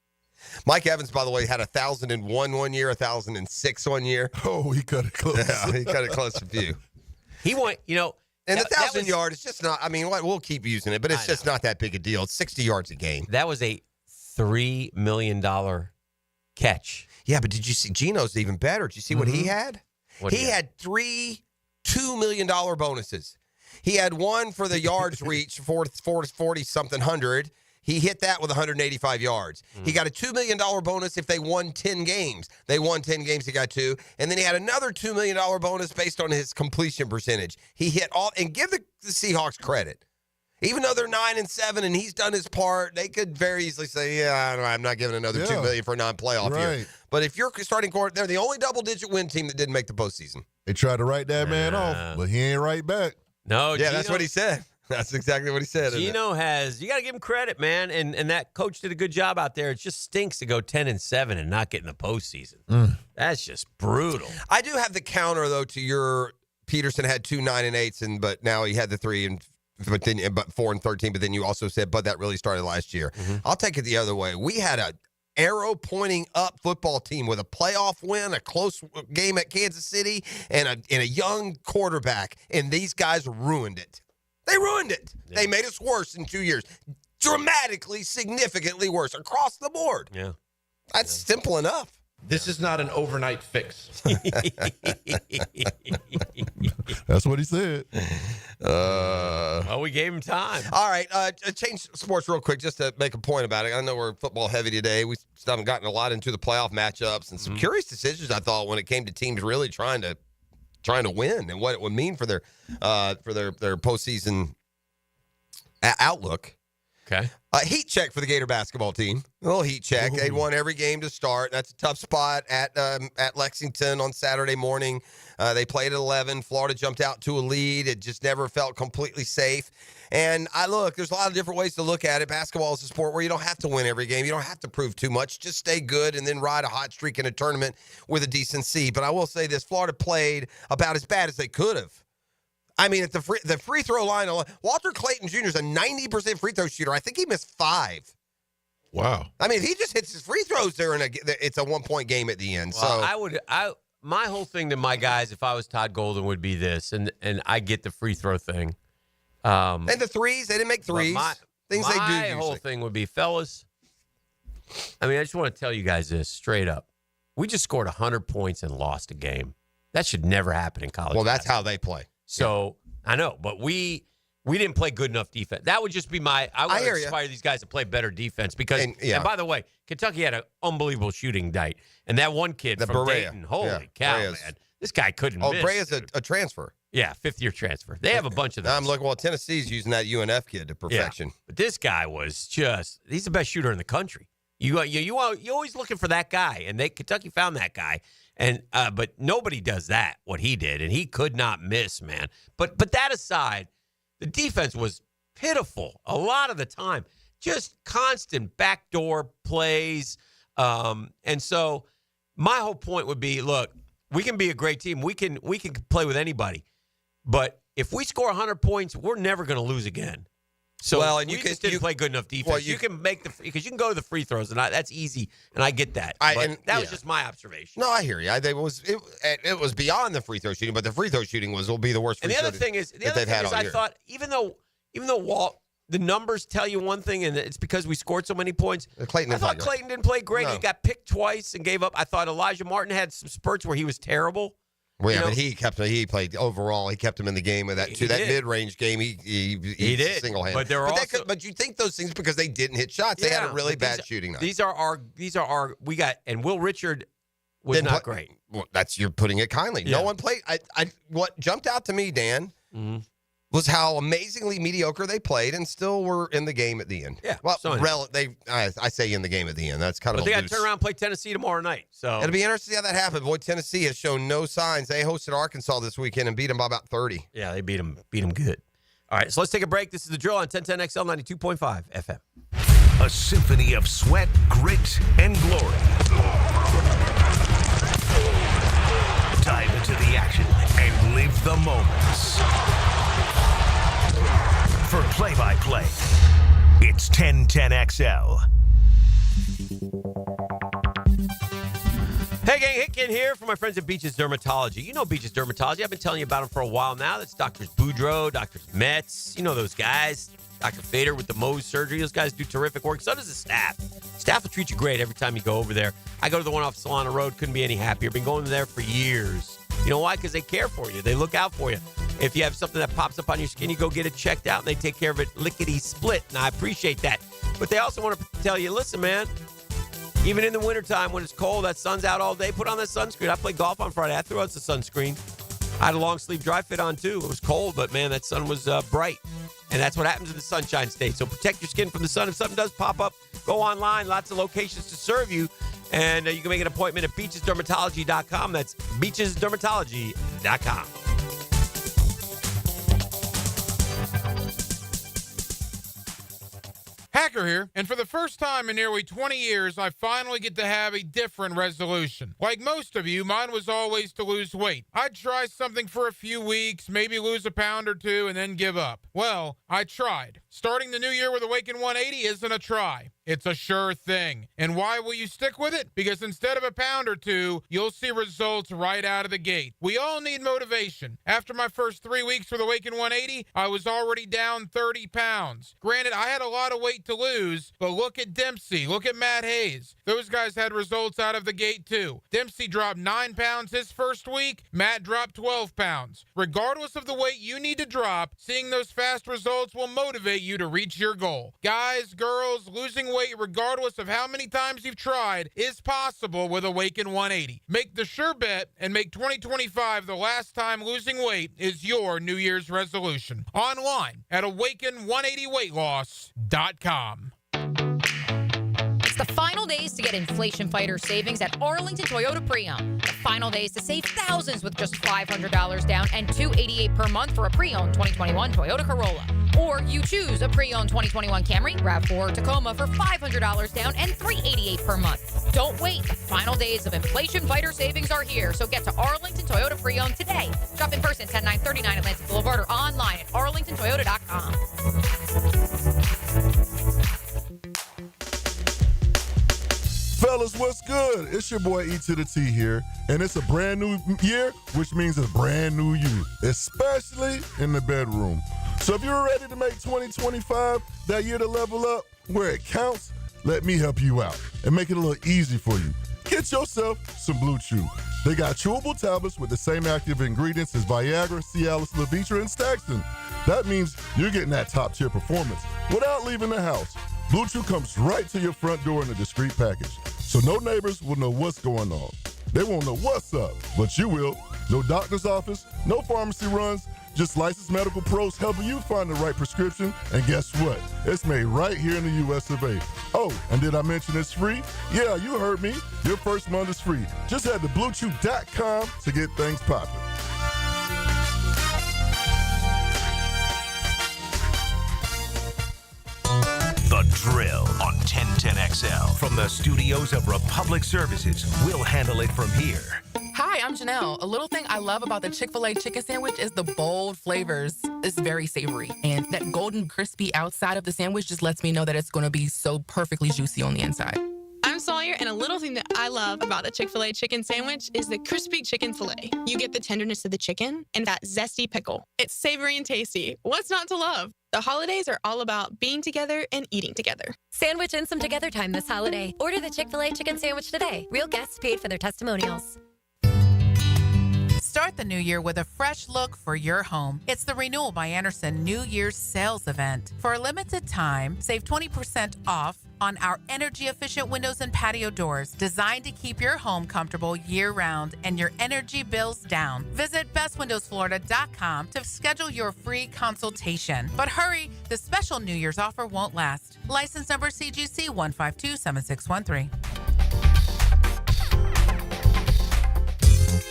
Mike Evans, by the way, had 1,001 one year, 1,006 one year. Oh, he cut it close. Yeah, he cut it close a few. He went, and the 1,000-yard, it's just not, I mean, we'll keep using it, but it's just not that big a deal. It's 60 yards a game. That was a $3 million catch. Yeah, but did you see, Gino's even better. Did you see what he had? He had 3 $2 million bonuses. He had one for the yards reach, 40-something hundred. He hit that with 185 yards. He got a $2 million bonus if they won 10 games. They won 10 games, he got 2. And then he had another $2 million bonus based on his completion percentage. He hit all, and give the Seahawks credit. Even though they're 9-7 and he's done his part, they could very easily say, I'm not giving another $2 million for a non-playoff year. But if you're starting court, they're the only double-digit win team that didn't make the postseason. They tried to write that man off, but he ain't right back. No, yeah, that's what he said. That's exactly what he said. Gino has, you got to give him credit, man. And that coach did a good job out there. It just stinks to go 10-7 and not get in the postseason. That's just brutal. I do have the counter, though, to your Pederson had 2 9-8s, but now he had the 3 but 4-13. But then you also said, but that really started last year. I'll take it the other way. We had a arrow pointing up football team with a playoff win, a close game at Kansas City, and a young quarterback, and these guys ruined it. They ruined it. Yeah. They made us worse in 2 years. Dramatically, significantly worse across the board. Yeah. That's simple enough. This is not an overnight fix. That's what he said. Well, we gave him time. All right. Change sports real quick just to make a point about it. I know we're football heavy today. We still haven't gotten a lot into the playoff matchups and some curious decisions, I thought, when it came to teams really trying to win and what it would mean for their postseason outlook. Okay. Heat check for the Gator basketball team. A little heat check. They'd won every game to start. That's a tough spot at Lexington on Saturday morning. They played at 11. Florida jumped out to a lead. It just never felt completely safe. And there's a lot of different ways to look at it. Basketball is a sport where you don't have to win every game. You don't have to prove too much. Just stay good and then ride a hot streak in a tournament with a decent seed. But I will say this, Florida played about as bad as they could have. I mean, at the free throw line, Walter Clayton Jr. is a 90% free throw shooter. I think he missed 5. Wow. I mean, if he just hits his free throws there, it's a 1-point game at the end. Well, so my whole thing to my guys, if I was Todd Golden, would be this, and I get the free throw thing. And the threes, they didn't make threes. They do. My whole thing would be, fellas, I mean, I just want to tell you guys this straight up. We just scored 100 points and lost a game. That should never happen in college. Well, that's how they play. So, yeah. I know, but we didn't play good enough defense. That would just be I would inspire these guys to play better defense because, and by the way, Kentucky had an unbelievable shooting night. And that one kid from Berea. Dayton, holy cow, man. This guy couldn't miss. Berea's a transfer. Yeah, 5th-year transfer. They have a bunch of those. I'm looking, Tennessee's using that UNF kid to perfection. Yeah, but this guy was he's the best shooter in the country. You're always looking for that guy, and Kentucky found that guy. And but nobody does that, what he did, and he could not miss, man. But that aside, the defense was pitiful a lot of the time. Just constant backdoor plays. And so my whole point would be, look, we can be a great team. We can play with anybody. But if we score 100 points, we're never going to lose again. So you just didn't play good enough defense. Well, you can make because you can go to the free throws, and that's easy, and I get that. That was just my observation. No, I hear you. It was beyond the free throw shooting, but the free throw shooting will be the worst. And the other thing is, I thought even though Walt, the numbers tell you one thing, and it's because we scored so many points. Clayton didn't play great. No. He got picked twice and gave up. I thought Elijah Martin had some spurts where he was terrible. Well, yeah, but he played overall. He kept him in the game with that mid-range game. He did single-handed. But you think those things because they didn't hit shots. They had a really bad shooting night. These are our we got, and Will Richard was not great. Well, you're putting it kindly. Yeah. No one played. What jumped out to me, Dan, was how amazingly mediocre they played and still were in the game at the end. Yeah. Well, I say in the game at the end. That's kind of. But they got to turn around and play Tennessee tomorrow night. So it'll be interesting to see how that happens. Boy, Tennessee has shown no signs. They hosted Arkansas this weekend and beat them by about 30. Yeah, they beat them good. All right, so let's take a break. This is The Drill on 1010XL 92.5 FM. A symphony of sweat, grit, and glory. Dive into the action and live the moments. For play-by-play, it's 1010XL. Hey, gang, Hicken here for my friends at Beaches Dermatology. You know Beaches Dermatology. I've been telling you about them for a while now. That's Doctors Boudreaux, Doctors Metz. You know those guys. Dr. Fader with the Mohs surgery. Those guys do terrific work. So does the staff. Staff will treat you great every time you go over there. I go to the one off Solana Road. Couldn't be any happier. Been going there for years. You know why? Because they care for you. They look out for you. If you have something that pops up on your skin, you go get it checked out, and they take care of it lickety-split, and I appreciate that. But they also want to tell you, listen, man, even in the wintertime when it's cold, that sun's out all day, put on that sunscreen. I played golf on Friday. I threw out the sunscreen. I had a long-sleeve dry fit on, too. It was cold, but, man, that sun was bright. And that's what happens in the Sunshine State. So protect your skin from the sun. If something does pop up, go online. Lots of locations to serve you. And you can make an appointment at beachesdermatology.com. That's beachesdermatology.com. Baker here, and for the first time in nearly 20 years, I finally get to have a different resolution. Like most of you, mine was always to lose weight. I'd try something for a few weeks, maybe lose a pound or two, and then give up. Well, I tried. Starting the new year with Awaken 180 isn't a try. It's a sure thing. And why will you stick with it? Because instead of a pound or two, you'll see results right out of the gate. We all need motivation. After my first 3 weeks with Awaken 180, I was already down 30 pounds. Granted, I had a lot of weight to lose, but look at Dempsey, look at Matt Hayes. Those guys had results out of the gate too. Dempsey dropped 9 pounds his first week, Matt dropped 12 pounds. Regardless of the weight you need to drop, seeing those fast results will motivate you to reach your goal. Guys, girls, losing weight regardless of how many times you've tried is possible with Awaken 180. Make the sure bet and make 2025 the last time losing weight is your New Year's resolution. Online at awaken180weightloss.com. It's the final days to get inflation fighter savings at Arlington Toyota Pre-Owned. The final days to save thousands with just $500 down and $288 per month for a pre-owned 2021 Toyota Corolla. Or you choose a pre-owned 2021 Camry, RAV4, or Tacoma for $500 down and $388 per month. Don't wait. The final days of inflation fighter savings are here. So get to Arlington Toyota Pre-Owned today. Shop in person, 10939 Atlantic Boulevard, or online at arlingtontoyota.com. Fellas, what's good? It's your boy E to the T here, and it's a brand new year, which means a brand new you, especially in the bedroom. So if you're ready to make 2025 that year to level up where it counts, let me help you out and make it a little easy for you. Get yourself some Blue Chew. They got chewable tablets with the same active ingredients as Viagra, Cialis, Levitra, and Staxton. That means you're getting that top-tier performance without leaving the house. Blue Chew comes right to your front door in a discreet package, so no neighbors will know what's going on. They won't know what's up, but you will. No doctor's office, no pharmacy runs, just licensed medical pros helping you find the right prescription. And guess what? It's made right here in the U.S. of A. Oh, and did I mention it's free? Yeah, you heard me. Your first month is free. Just head to BlueChew.com to get things popping. The Drill on 1010XL. From the studios of Republic Services, we'll handle it from here. Hi, I'm Janelle. A little thing I love about the Chick-fil-A chicken sandwich is the bold flavors. It's very savory. And that golden crispy outside of the sandwich just lets me know that it's going to be so perfectly juicy on the inside. I'm Sawyer, and a little thing that I love about the Chick-fil-A chicken sandwich is the crispy chicken filet. You get the tenderness of the chicken and that zesty pickle. It's savory and tasty. What's not to love? The holidays are all about being together and eating together. Sandwich in some together time this holiday. Order the Chick-fil-A chicken sandwich today. Real guests paid for their testimonials. Start the new year with a fresh look for your home. It's the Renewal by Andersen New Year's sales event. For a limited time, save 20% off on our energy-efficient windows and patio doors designed to keep your home comfortable year-round and your energy bills down. Visit bestwindowsflorida.com to schedule your free consultation. But hurry, the special New Year's offer won't last. License number CGC 1527613.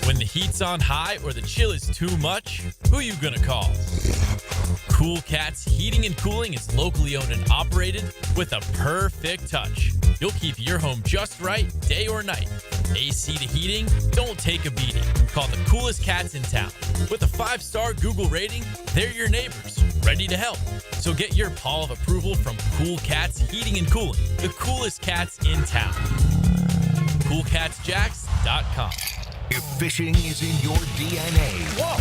When the heat's on high or the chill is too much, who you gonna call? Cool Cats Heating and Cooling is locally owned and operated with a perfect touch. You'll keep your home just right, day or night. AC to heating, don't take a beating. Call the coolest cats in town. With a 5-star Google rating, they're your neighbors, ready to help. So get your paw of approval from Cool Cats Heating and Cooling, the coolest cats in town. CoolCatsJacks.com. If fishing is in your DNA,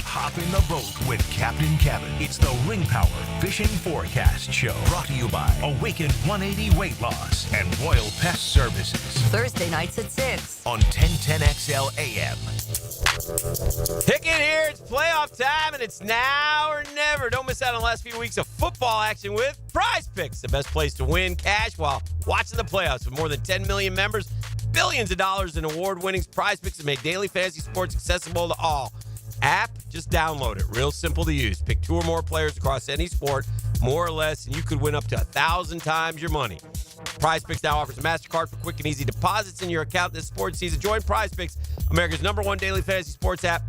hop in the boat with Captain Kevin. It's the Ring Power Fishing Forecast Show. Brought to you by Awaken 180 Weight Loss and Royal Pest Services. Thursday nights at 6 on 1010XL AM. Hicken here. It's playoff time, and it's now or never. Don't miss out on the last few weeks of football action with Prize Picks, the best place to win cash while watching the playoffs. With more than 10 million members, billions of dollars in award winnings, Prize Picks have made daily fantasy sports accessible to all. App, just download it. Real simple to use. Pick 2 or more players across any sport, more or less, and you could win up to 1,000 times your money. Prize Picks now offers a MasterCard for quick and easy deposits in your account this sports season. Join Prize Picks, America's #1 daily fantasy sports app.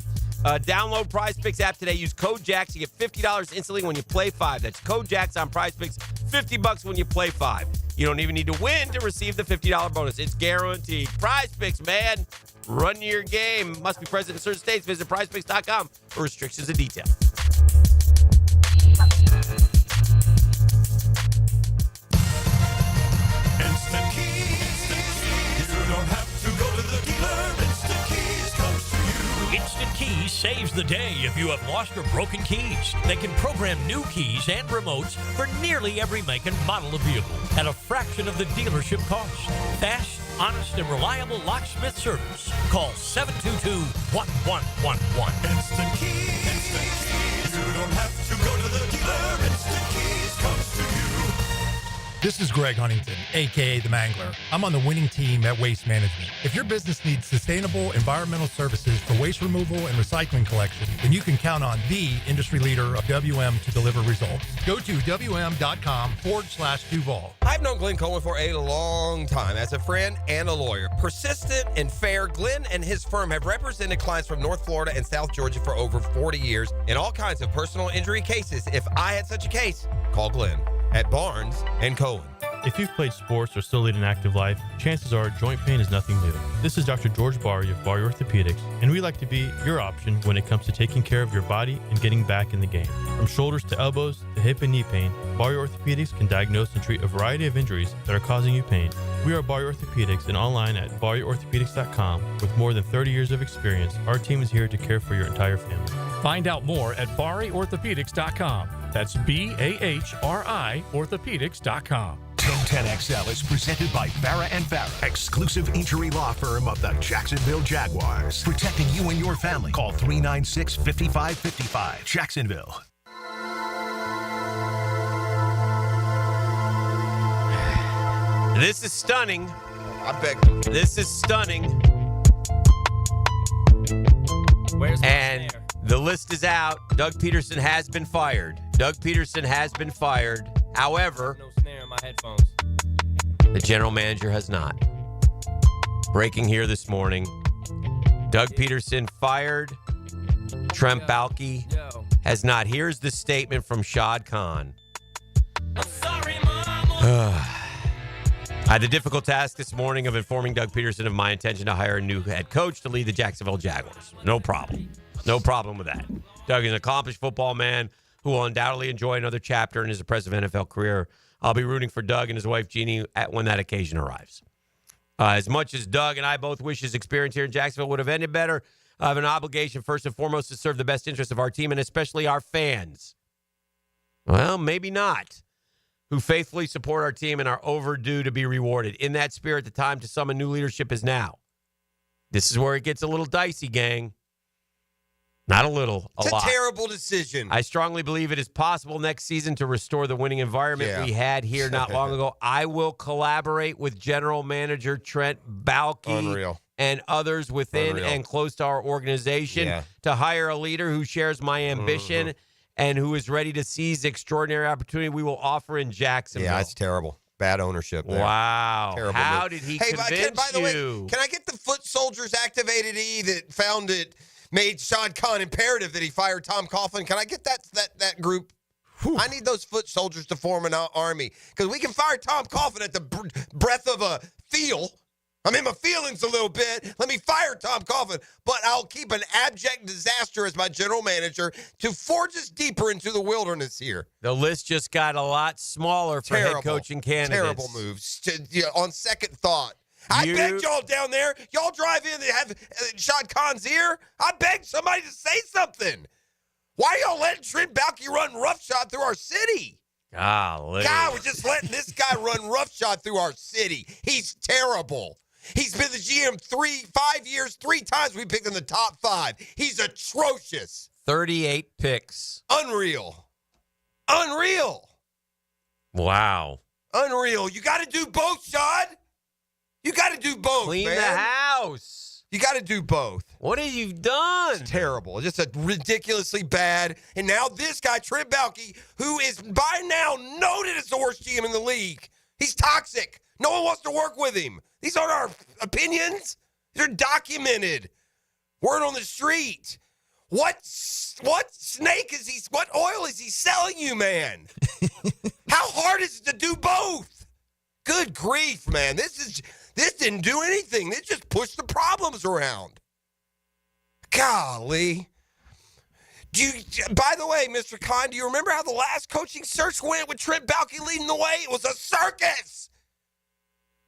Download Prize Picks app today. Use code JAX. You get $50 instantly when you play 5. That's code JAX on Prize Picks. $50 when you play 5. You don't even need to win to receive the $50 bonus. It's guaranteed. Prize Picks, man. Run your game. Must be present in certain states. Visit prizepicks.com for restrictions and details. Instant Keys. You don't have to go to the dealer. Instant Keys comes to you. Instant Keys saves the day if you have lost or broken keys. They can program new keys and remotes for nearly every make and model of vehicle at a fraction of the dealership cost. Fast, honest, and reliable locksmith service. Call 722-1111. Instant Keys. Instant Keys. You don't have to go to the dealer. Instant Keys comes to you. This is Greg Huntington, a.k.a. The Mangler. I'm on the winning team at Waste Management. If your business needs sustainable environmental services for waste removal and recycling collection, then you can count on the industry leader of WM to deliver results. Go to WM.com/Duval. I've known Glenn Cohen for a long time as a friend and a lawyer. Persistent and fair, Glenn and his firm have represented clients from North Florida and South Georgia for over 40 years in all kinds of personal injury cases. If I had such a case, call Glenn at Barnes and Cohen. If you've played sports or still lead an active life, chances are joint pain is nothing new. This is Dr. George Barry of Barry Orthopedics, and we like to be your option when it comes to taking care of your body and getting back in the game. From shoulders to elbows to hip and knee pain, Barry Orthopedics can diagnose and treat a variety of injuries that are causing you pain. We are Barry Orthopedics and online at barryorthopedics.com. With more than 30 years of experience, our team is here to care for your entire family. Find out more at barryorthopedics.com. That's BAHRI orthopedics.com. 1010XL is presented by Farrah & Farrah, exclusive injury law firm of the Jacksonville Jaguars. Protecting you and your family. Call 396-5555. Jacksonville. This is stunning. I beg. This is stunning. Where's and the list is out. Doug Pederson has been fired. However, no snare in my headphones. The general manager has not. Breaking here this morning. Doug Pederson fired. Trent Baalke has not. Here's the statement from Shad Khan. I had the difficult task this morning of informing Doug Pederson of my intention to hire a new head coach to lead the Jacksonville Jaguars. No problem. No problem with that. Doug is an accomplished football man who will undoubtedly enjoy another chapter in his impressive NFL career. I'll be rooting for Doug and his wife, Jeannie, when that occasion arrives. As much as Doug and I both wish his experience here in Jacksonville would have ended better, I have an obligation, first and foremost, to serve the best interests of our team and especially our fans. Well, maybe not. Who faithfully support our team and are overdue to be rewarded. In that spirit, the time to summon new leadership is now. This is where it gets a little dicey, gang. Not a little, a lot. It's a terrible decision. I strongly believe it is possible next season to restore the winning environment we had here not long ago. I will collaborate with General Manager Trent Baalke and others within and close to our organization to hire a leader who shares my ambition and who is ready to seize the extraordinary opportunity we will offer in Jacksonville. Yeah, it's terrible. Bad ownership there. Wow. Terrible How move. did he by convince the way, you? can I get the foot soldiers activated that found it, made Shad Khan imperative that he fire Tom Coughlin? Can I get that group? I need those foot soldiers to form an army because we can fire Tom Coughlin at the breath of a feel. I'm in my feelings a little bit. Let me fire Tom Coughlin, but I'll keep an abject disaster as my general manager to forge us deeper into the wilderness here. The list just got a lot smaller for head coaching candidates. Terrible moves. On second thought. I begged y'all down there. Y'all drive in and have Shad Khan's ear. I begged somebody to say something. Why y'all letting Trent Baalke run roughshod through our city? Golly. God, we're just letting this guy run roughshod through our city. He's terrible. He's been the GM 5 years, 3 times we picked in the top 5. He's atrocious. 38 picks. Unreal. Wow. Unreal. You got to do both, Shad. You got to do both, Clean man. the house. You got to do both. What have you done? It's terrible. Just a ridiculously bad. And now this guy, Trent Baalke, who is by now noted as the worst GM in the league. He's toxic. No one wants to work with him. These aren't our opinions. They're documented. Word on the street. What snake is he? What oil is he selling you, man? How hard is it to do both? Good grief, man. This didn't do anything. This just pushed the problems around. Golly. By the way, Mr. Khan, do you remember how the last coaching search went with Trent Baalke leading the way? It was a circus.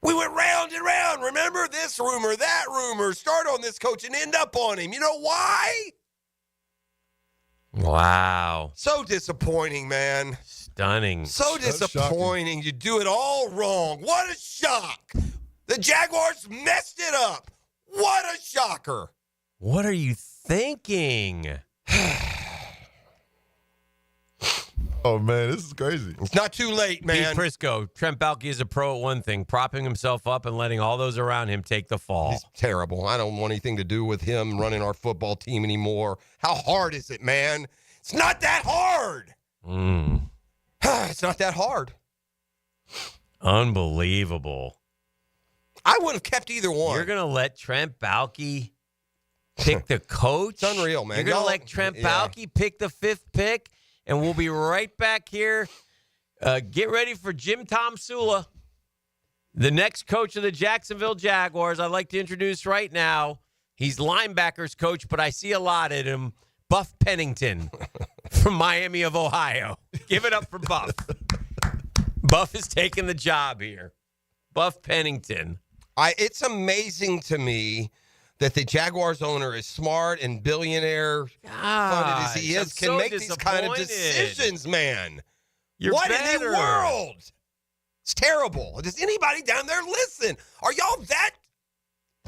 We went round and round. Remember this rumor, that rumor, start on this coach and end up on him. You know why? Wow. So disappointing, man. Stunning. So disappointing. You do it all wrong. What a shock. The Jaguars messed it up. What a shocker. What are you thinking? Oh, man, this is crazy. It's not too late, man. Pete Prisco, Trent Baalke is a pro at one thing, propping himself up and letting all those around him take the fall. He's terrible. I don't want anything to do with him running our football team anymore. How hard is it, man? It's not that hard. It's not that hard. Unbelievable. I would have kept either one. You're going to let Trent Baalke pick the coach? It's unreal, man. You're going to let Trent Baalke pick the 5th pick? And we'll be right back here. Get ready for Jim Tomsula, the next coach of the Jacksonville Jaguars. I'd like to introduce right now. He's linebackers coach, but I see a lot in him. Buff Pennington from Miami of Ohio. Give it up for Buff. Buff is taking the job here. Buff Pennington. It's amazing to me that the Jaguars owner, is smart and billionaire funded as he is, can make these kind of decisions, man. What in the world? It's terrible. Does anybody down there listen? Are y'all that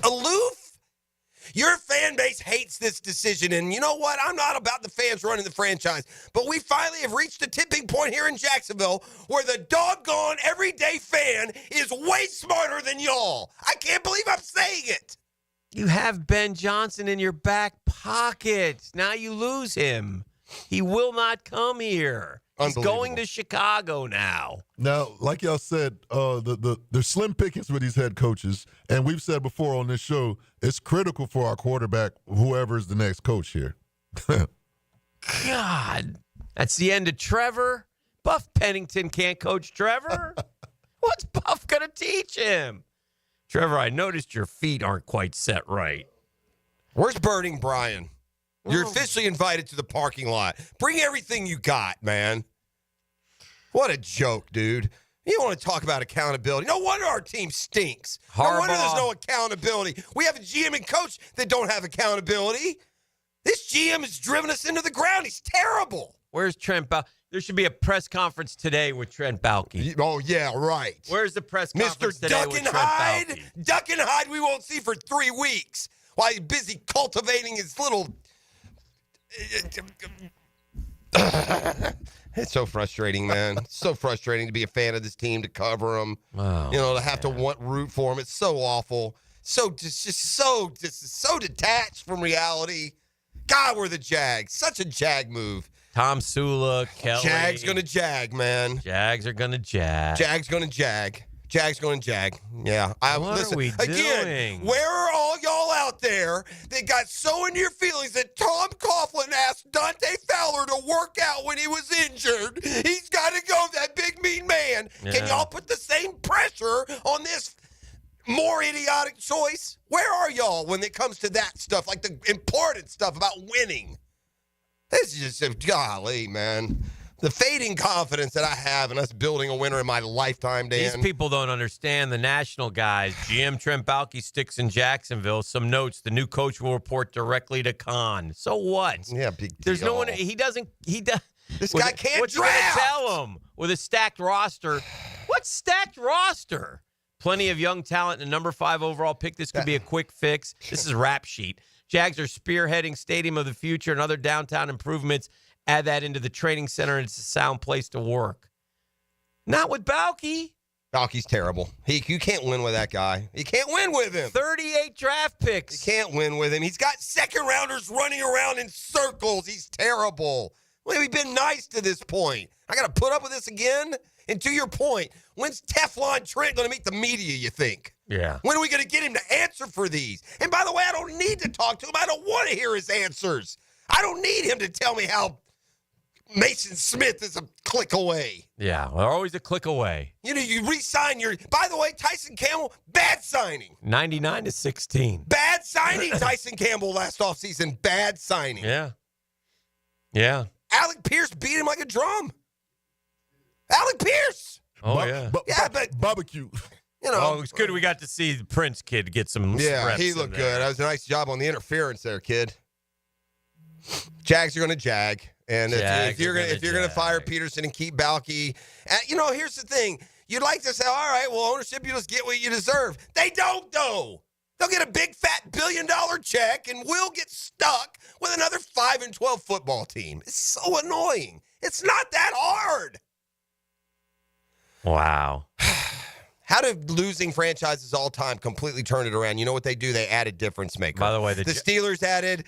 aloof? Your fan base hates this decision, and you know what? I'm not about the fans running the franchise, but we finally have reached a tipping point here in Jacksonville where the doggone everyday fan is way smarter than y'all. I can't believe I'm saying it. You have Ben Johnson in your back pocket. Now you lose him. He will not come here. He's going to Chicago now. Now, like y'all said, there's slim pickings with these head coaches, and we've said before on this show, it's critical for our quarterback, whoever's the next coach here. God, that's the end of Trevor. Buff Pennington can't coach Trevor. What's Buff going to teach him? Trevor, I noticed your feet aren't quite set right. Where's Burning Brian? You're officially invited to the parking lot. Bring everything you got, man. What a joke, dude. You don't want to talk about accountability. No wonder our team stinks. No wonder there's no accountability. We have a GM and coach that don't have accountability. This GM has driven us into the ground. He's terrible. Where's Trent Baalke? There should be a press conference today with Trent Baalke. Oh, yeah, right. Where's the press conference Mr. today Duck with and Trent Hyde? Baalke? Duck and Hyde we won't see for 3 weeks while he's busy cultivating his little... It's so frustrating, man. It's so frustrating to be a fan of this team, to cover them. Wow, to have to root for them. It's so awful. So so detached from reality. God, we're the Jags. Such a Jag move. Tomsula, Kelly. Jags gonna Jag, man. Jags are gonna jag. Jags gonna Jag. Jags going Jag. Yeah. What are we doing? Where are all y'all out there that got so into your feelings that Tom Coughlin asked Dante Fowler to work out when he was injured? He's got to go, that big mean man. Yeah. Can y'all put the same pressure on this more idiotic choice? Where are y'all when it comes to that stuff, like the important stuff about winning? This is just, golly, man. The fading confidence that I have in us building a winner in my lifetime, Dan. These people don't understand the national guys. GM Trent Baalke sticks in Jacksonville. Some notes: the new coach will report directly to Khan. So what? Yeah, big deal. There's no one. He does. This guy can't what draft. you gonna tell him with a stacked roster? What stacked roster? Plenty of young talent and a number 5 overall pick. This could be a quick fix. This is rap sheet. Jags are spearheading Stadium of the Future and other downtown improvements. Add that into the training center, and it's a sound place to work. Not with Baalke. Baalke's terrible. You can't win with that guy. You can't win with him. 38 draft picks. You can't win with him. He's got second-rounders running around in circles. He's terrible. Well, we've been nice to this point. I got to put up with this again? And to your point, when's Teflon Trent going to meet the media, you think? Yeah. When are we going to get him to answer for these? And by the way, I don't need to talk to him. I don't want to hear his answers. I don't need him to tell me how Mason Smith is a click away. Yeah, we're always a click away. You know, you re-sign your... By the way, Tyson Campbell, bad signing. 99-16. Bad signing, Tyson Campbell last offseason. Bad signing. Yeah. Yeah. Alec Pierce beat him like a drum. Alec Pierce. Oh, yeah. But barbecue. You know. Oh, it was good we got to see the Prince kid get some reps he in looked there. good. That was a nice job on the interference there, kid. Jags are going to jag. And if you're going to fire Pederson and keep Balky, you know, here's the thing. You'd like to say, all right, well, ownership, you just get what you deserve. They don't, though. They'll get a big, fat $1 billion check, and we'll get stuck with another 5-12 football team. It's so annoying. It's not that hard. Wow. How did losing franchises all time completely turn it around? You know what they do? They added difference maker. By the way, the Steelers added,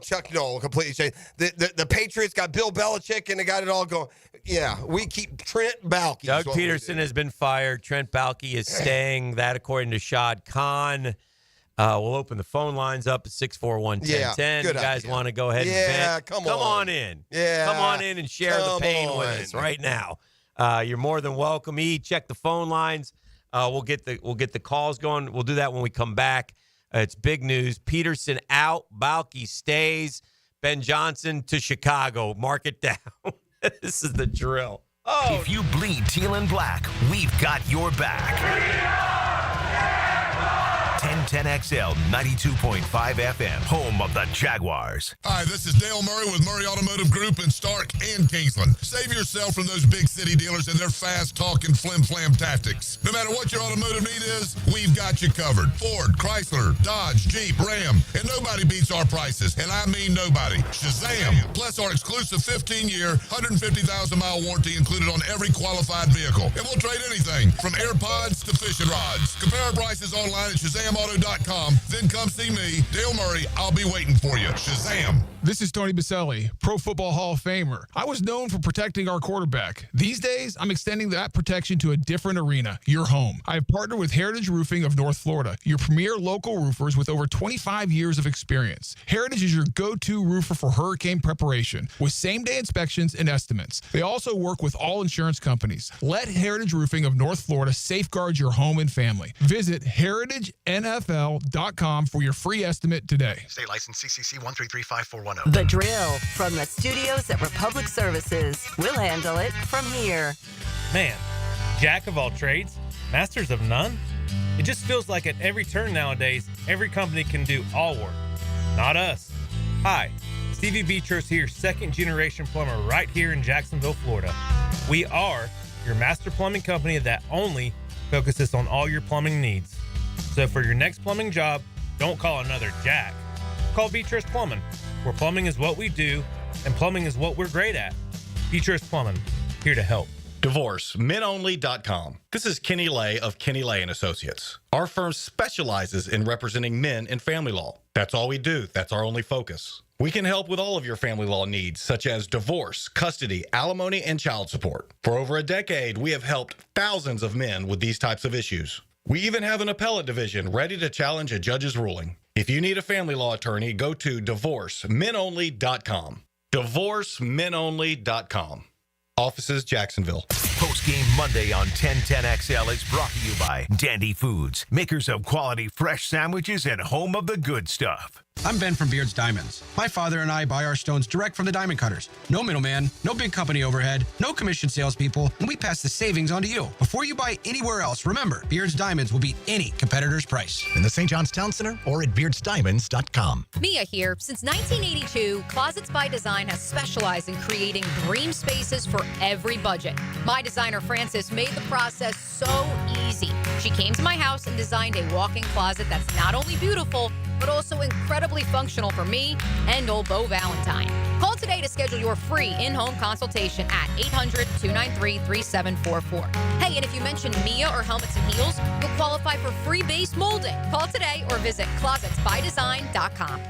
Chuck Noll completely changed. The Patriots got Bill Belichick, and they got it all going. Yeah, we keep Trent Baalke. Doug Pederson has been fired. Trent Baalke is staying. That, according to Shad Khan. We'll open the phone lines up at 641-1010. You guys want to go ahead and vent? Come on in. Yeah, come on in and share the pain with us right now. You're more than welcome. Check the phone lines. We'll get the calls going. We'll do that when we come back. It's big news. Pederson out. Baalke stays. Ben Johnson to Chicago. Mark it down. This is the drill. Oh. If you bleed teal and black, we've got your back. 1010XL 92.5 FM, home of the Jaguars. Hi, this is Dale Murray with Murray Automotive Group in Stark and Kingsland. Save yourself from those big city dealers and their fast-talking flim-flam tactics. No matter what your automotive need is, we've got you covered. Ford, Chrysler, Dodge, Jeep, Ram, and nobody beats our prices, and I mean nobody. Shazam! Plus our exclusive 15-year, 150,000-mile warranty included on every qualified vehicle. And we'll trade anything from AirPods to fishing rods. Compare our prices online at ShazamAuto.com. Then come see me, Dale Murray. I'll be waiting for you. Shazam! This is Tony Baselli, Pro Football Hall of Famer. I was known for protecting our quarterback. These days, I'm extending that protection to a different arena, your home. I have partnered with Heritage Roofing of North Florida, your premier local roofers with over 25 years of experience. Heritage is your go-to roofer for hurricane preparation with same-day inspections and estimates. They also work with all insurance companies. Let Heritage Roofing of North Florida safeguard your home and family. Visit heritagenfl.com for your free estimate today. State license CCC 1335410. The drill from the studios at Republic Services. We'll handle it from here. Man, jack of all trades, masters of none? It just feels like at every turn nowadays, every company can do all work. Not us. Hi, Stevie Beatrice here, second-generation plumber right here in Jacksonville, Florida. We are your master plumbing company that only focuses on all your plumbing needs. So for your next plumbing job, don't call another Jack. Call Beatrice Plumbing, where plumbing is what we do and plumbing is what we're great at. Beatrice Plumbing, here to help. DivorceMenOnly.com. This is Kenny Lay of Kenny Lay & Associates. Our firm specializes in representing men in family law. That's all we do. That's our only focus. We can help with all of your family law needs, such as divorce, custody, alimony, and child support. For over a decade, we have helped thousands of men with these types of issues. We even have an appellate division ready to challenge a judge's ruling. If you need a family law attorney, go to DivorceMenOnly.com. DivorceMenOnly.com. Offices, Jacksonville. Post-game Monday on 1010XL is brought to you by Dandy Foods, makers of quality fresh sandwiches and home of the good stuff. I'm Ben from Beard's Diamonds. My father and I buy our stones direct from the diamond cutters. No middleman, no big company overhead, no commission salespeople, and we pass the savings on to you. Before you buy anywhere else, remember, Beard's Diamonds will beat any competitor's price. In the St. John's Town Center or at beardsdiamonds.com. Mia here. Since 1982, Closets by Design has specialized in creating dream spaces for every budget. My designer, Frances, made the process so easy. She came to my house and designed a walk-in closet that's not only beautiful, but also incredibly functional for me and old Beau Valentine. Call today to schedule your free in-home consultation at 800-293-3744. Hey, and if you mention Mia or Helmets and Heels, you'll qualify for free base molding. Call today or visit closetsbydesign.com.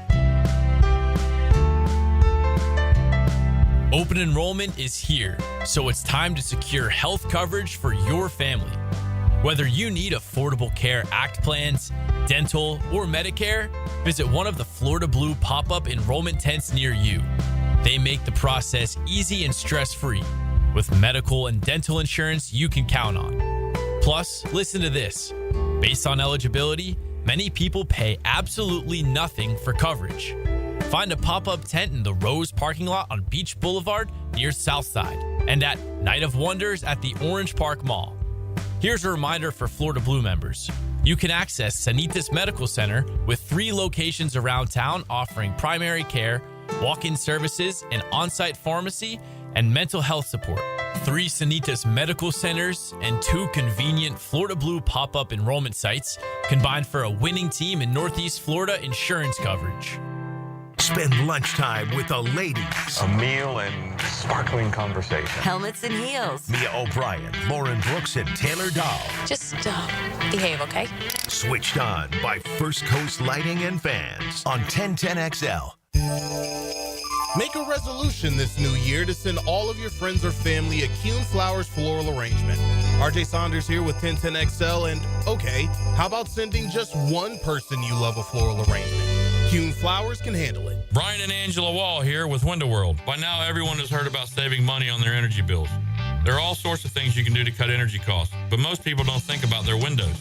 Open enrollment is here, so it's time to secure health coverage for your family. Whether you need Affordable Care Act plans, dental, or Medicare, visit one of the Florida Blue pop-up enrollment tents near you. They make the process easy and stress-free. With medical and dental insurance you can count on. Plus, listen to this. Based on eligibility, many people pay absolutely nothing for coverage. Find a pop-up tent in the Rose parking lot on Beach Boulevard near Southside and at Night of Wonders at the Orange Park Mall. Here's a reminder for Florida Blue members. You can access Sanitas Medical Center with 3 locations around town offering primary care, walk-in services, an on-site pharmacy, and mental health support. 3 Sanitas Medical Centers and 2 convenient Florida Blue pop-up enrollment sites combined for a winning team in Northeast Florida insurance coverage. Spend lunchtime with the ladies. A meal and sparkling conversation. Helmets and heels. Mia O'Brien, Lauren Brooks, and Taylor Dahl. Just behave, okay? Switched on by First Coast Lighting and Fans on 1010XL. Make a resolution this new year to send all of your friends or family a Kuhn Flowers floral arrangement. RJ Saunders here with 1010XL, and okay, how about sending just one person you love a floral arrangement? Kuhn Flowers can handle it. Brian and Angela Wall here with Window World. By now, everyone has heard about saving money on their energy bills. There are all sorts of things you can do to cut energy costs, but most people don't think about their windows.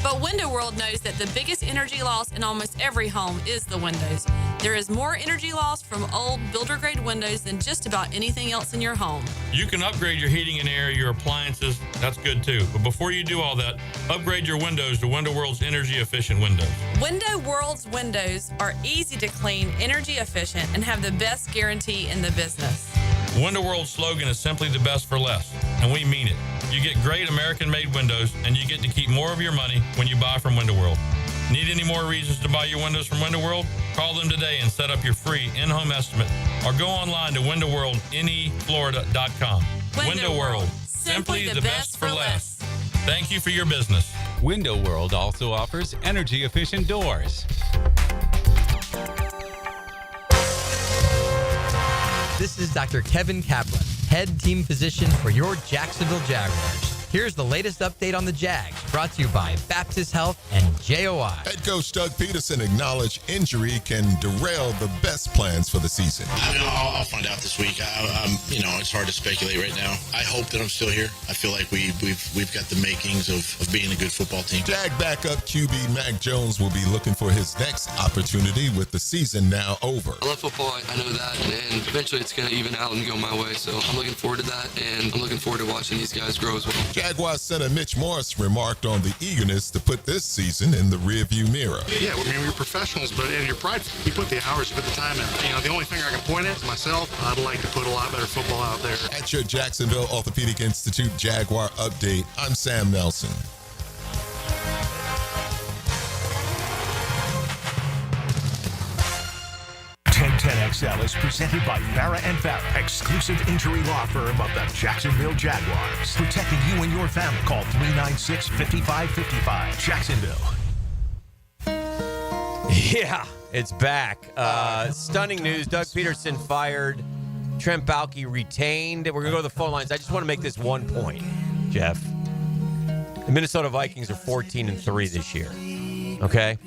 But Window World knows that the biggest energy loss in almost every home is the windows. There is more energy loss from old builder-grade windows than just about anything else in your home. You can upgrade your heating and air, your appliances. That's good too. But before you do all that, upgrade your windows to Window World's energy-efficient windows. Window World's windows are easy to clean, energy efficient, and have the best guarantee in the business. Window World's slogan is simply the best for less, and we mean it. You get great American-made windows, and you get to keep more of your money when you buy from Window World. Need any more reasons to buy your windows from Window World? Call them today and set up your free in-home estimate, or go online to windowworldneflorida.com. Window World, simply the best for less. Thank you for your business. Window World also offers energy-efficient doors. This is Dr. Kevin Kaplan, head team physician for your Jacksonville Jaguars. Here's the latest update on the Jags, brought to you by Baptist Health and JOI. Head coach Doug Pederson acknowledged injury can derail the best plans for the season. I'll find out this week. It's hard to speculate right now. I hope that I'm still here. I feel like we've got the makings of being a good football team. Jag backup QB Mac Jones will be looking for his next opportunity with the season now over. I love football. I know that, and eventually it's going to even out and go my way. So I'm looking forward to that, and I'm looking forward to watching these guys grow as well. Jaguars center Mitch Morse remarked on the eagerness to put this season in the rearview mirror. Yeah, we're professionals, but you're prideful. You put the hours, you put the time in. The only finger I can point at is myself. I'd like to put a lot better football out there. At your Jacksonville Orthopedic Institute Jaguar update, I'm Sam Nelson. XL is presented by Farah and Farah, exclusive injury law firm of the Jacksonville Jaguars. Protecting you and your family. Call 396-5555. Jacksonville. Yeah, it's back. Stunning news. Doug Pederson fired. Trent Baalke retained. We're going to go to the phone lines. I just want to make this one point, Jeff. The Minnesota Vikings are 14-3 this year. Okay?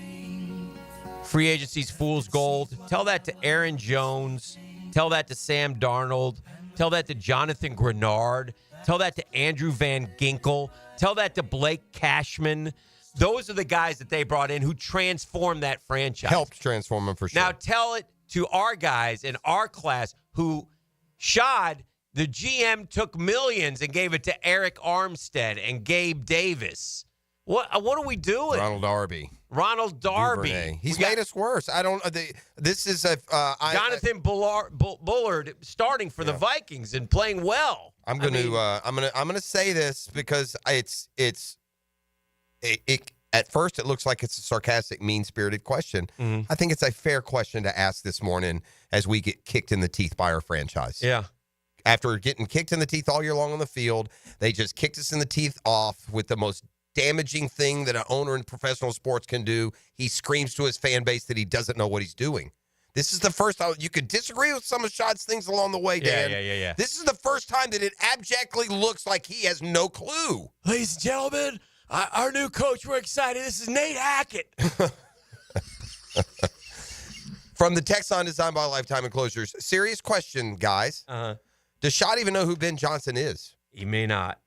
Free agency's fool's gold. Tell that to Aaron Jones. Tell that to Sam Darnold. Tell that to Jonathan Grenard. Tell that to Andrew Van Ginkel. Tell that to Blake Cashman. Those are the guys that they brought in who transformed that franchise. Helped transform them for sure. Now tell it to our guys in our class who Shad, the GM, took millions and gave it to Eric Armstead and Gabe Davis. What are we doing? Ronald Darby. Duvernay. He's made us worse. I don't. This is a Jonathan Bullard starting for the Vikings and playing well. I'm gonna say this because it at first it looks like it's a sarcastic, mean-spirited question. Mm-hmm. I think it's a fair question to ask this morning as we get kicked in the teeth by our franchise. Yeah. After getting kicked in the teeth all year long on the field, they just kicked us in the teeth off with the most damaging thing that an owner in professional sports can do. He screams to his fan base that he doesn't know what he's doing. This is the first time you could disagree with some of Shad's things along the way, Dan. Yeah. This is the first time that it abjectly looks like he has no clue. Ladies and gentlemen, our new coach, we're excited. This is Nate Hackett. From the text line designed by Lifetime Enclosures. Serious question, guys. Does Shad even know who Ben Johnson is? He may not.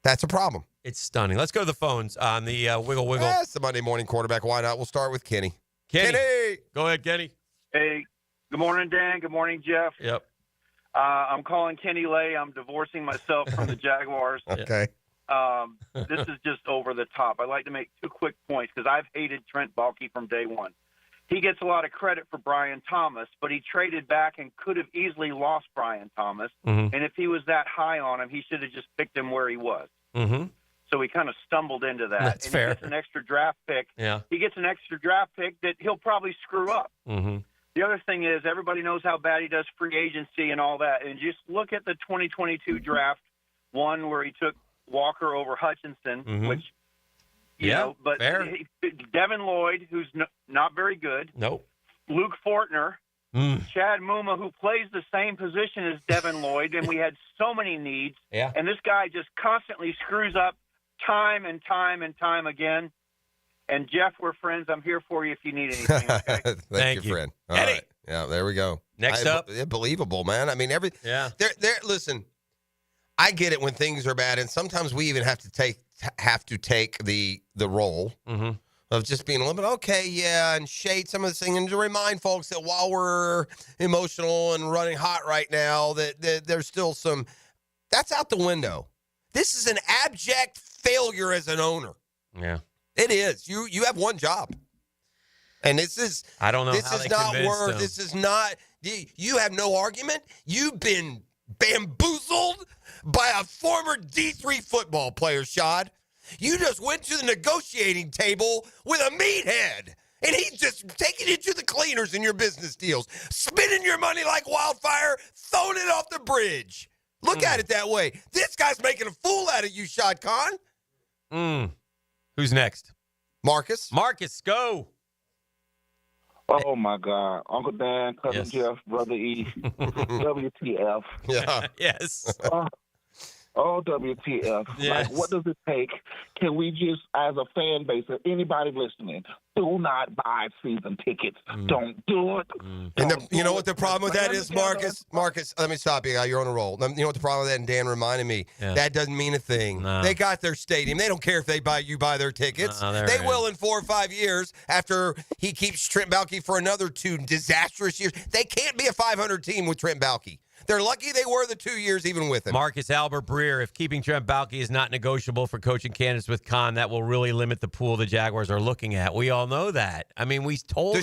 That's a problem. It's stunning. Let's go to the phones on the Wiggle Wiggle. That's the Monday morning quarterback. Why not? We'll start with Kenny. Kenny. Go ahead, Kenny. Hey, good morning, Dan. Good morning, Jeff. Yep. I'm calling Kenny Lay. I'm divorcing myself from the Jaguars. Okay. This is just over the top. I'd like to make 2 quick points because I've hated Trent Baalke from day one. He gets a lot of credit for Brian Thomas, but he traded back and could have easily lost Brian Thomas. Mm-hmm. And if he was that high on him, he should have just picked him where he was. Mm-hmm. So he kind of stumbled into that. That's and fair. He gets an extra draft pick. Yeah. He gets an extra draft pick that he'll probably screw up. Mm-hmm. The other thing is everybody knows how bad he does free agency and all that. And just look at the 2022 draft, one where he took Walker over Hutchinson, Mhm. which, you Yeah, know, but fair. Devin Lloyd, who's not very good. Nope. Luke Fortner, Mm. Chad Muma, who plays the same position as Devin Lloyd, and we had so many needs. Yeah. And this guy just constantly screws up time and time and time again. And, Jeff, we're friends. I'm here for you if you need anything, okay? Thank you, friend. All right. Yeah, there we go. Next up. Believable, man. I mean, Yeah. Listen, I get it when things are bad, and sometimes we even have to take the role Mm-hmm. of just being a little bit, okay, yeah, and shade some of this thing, and to remind folks that while we're emotional and running hot right now, that there's still some, that's out the window. This is an abject failure as an owner. Yeah. It is. You have one job. And this is, I don't know this how is they not convinced worth, them. this is not, you have no argument. You've been bamboozled by a former D3 football player, Shad. You just went to the negotiating table with a meathead, and he's just taking you to the cleaners in your business deals, spending your money like wildfire, throwing it off the bridge. Look at it that way. This guy's making a fool out of you, Shad Khan. Who's next? Marcus. Marcus, go. Oh, my God. Uncle Dan, Cousin Jeff, Brother E, WTF. Yeah. Yes. Oh, WTF. Yes. Like, what does it take? Can we just, as a fan base, or anybody listening, do not buy season tickets. Don't do it. And you know what the problem with that is, Marcus? Marcus, let me stop you. You're on a roll. You know what the problem with that? And Dan reminded me, that doesn't mean a thing. No. They got their stadium. They don't care if you buy their tickets. No, they will in 4 or 5 years after he keeps Trent Baalke for another 2 disastrous years. They can't be a 500 team with Trent Baalke. They're lucky they were the 2 years even with him. Marcus Albert Breer, if keeping Trent Baalke is not negotiable for coaching candidates with Khan, that will really limit the pool the Jaguars are looking at. We all know that. I mean, we told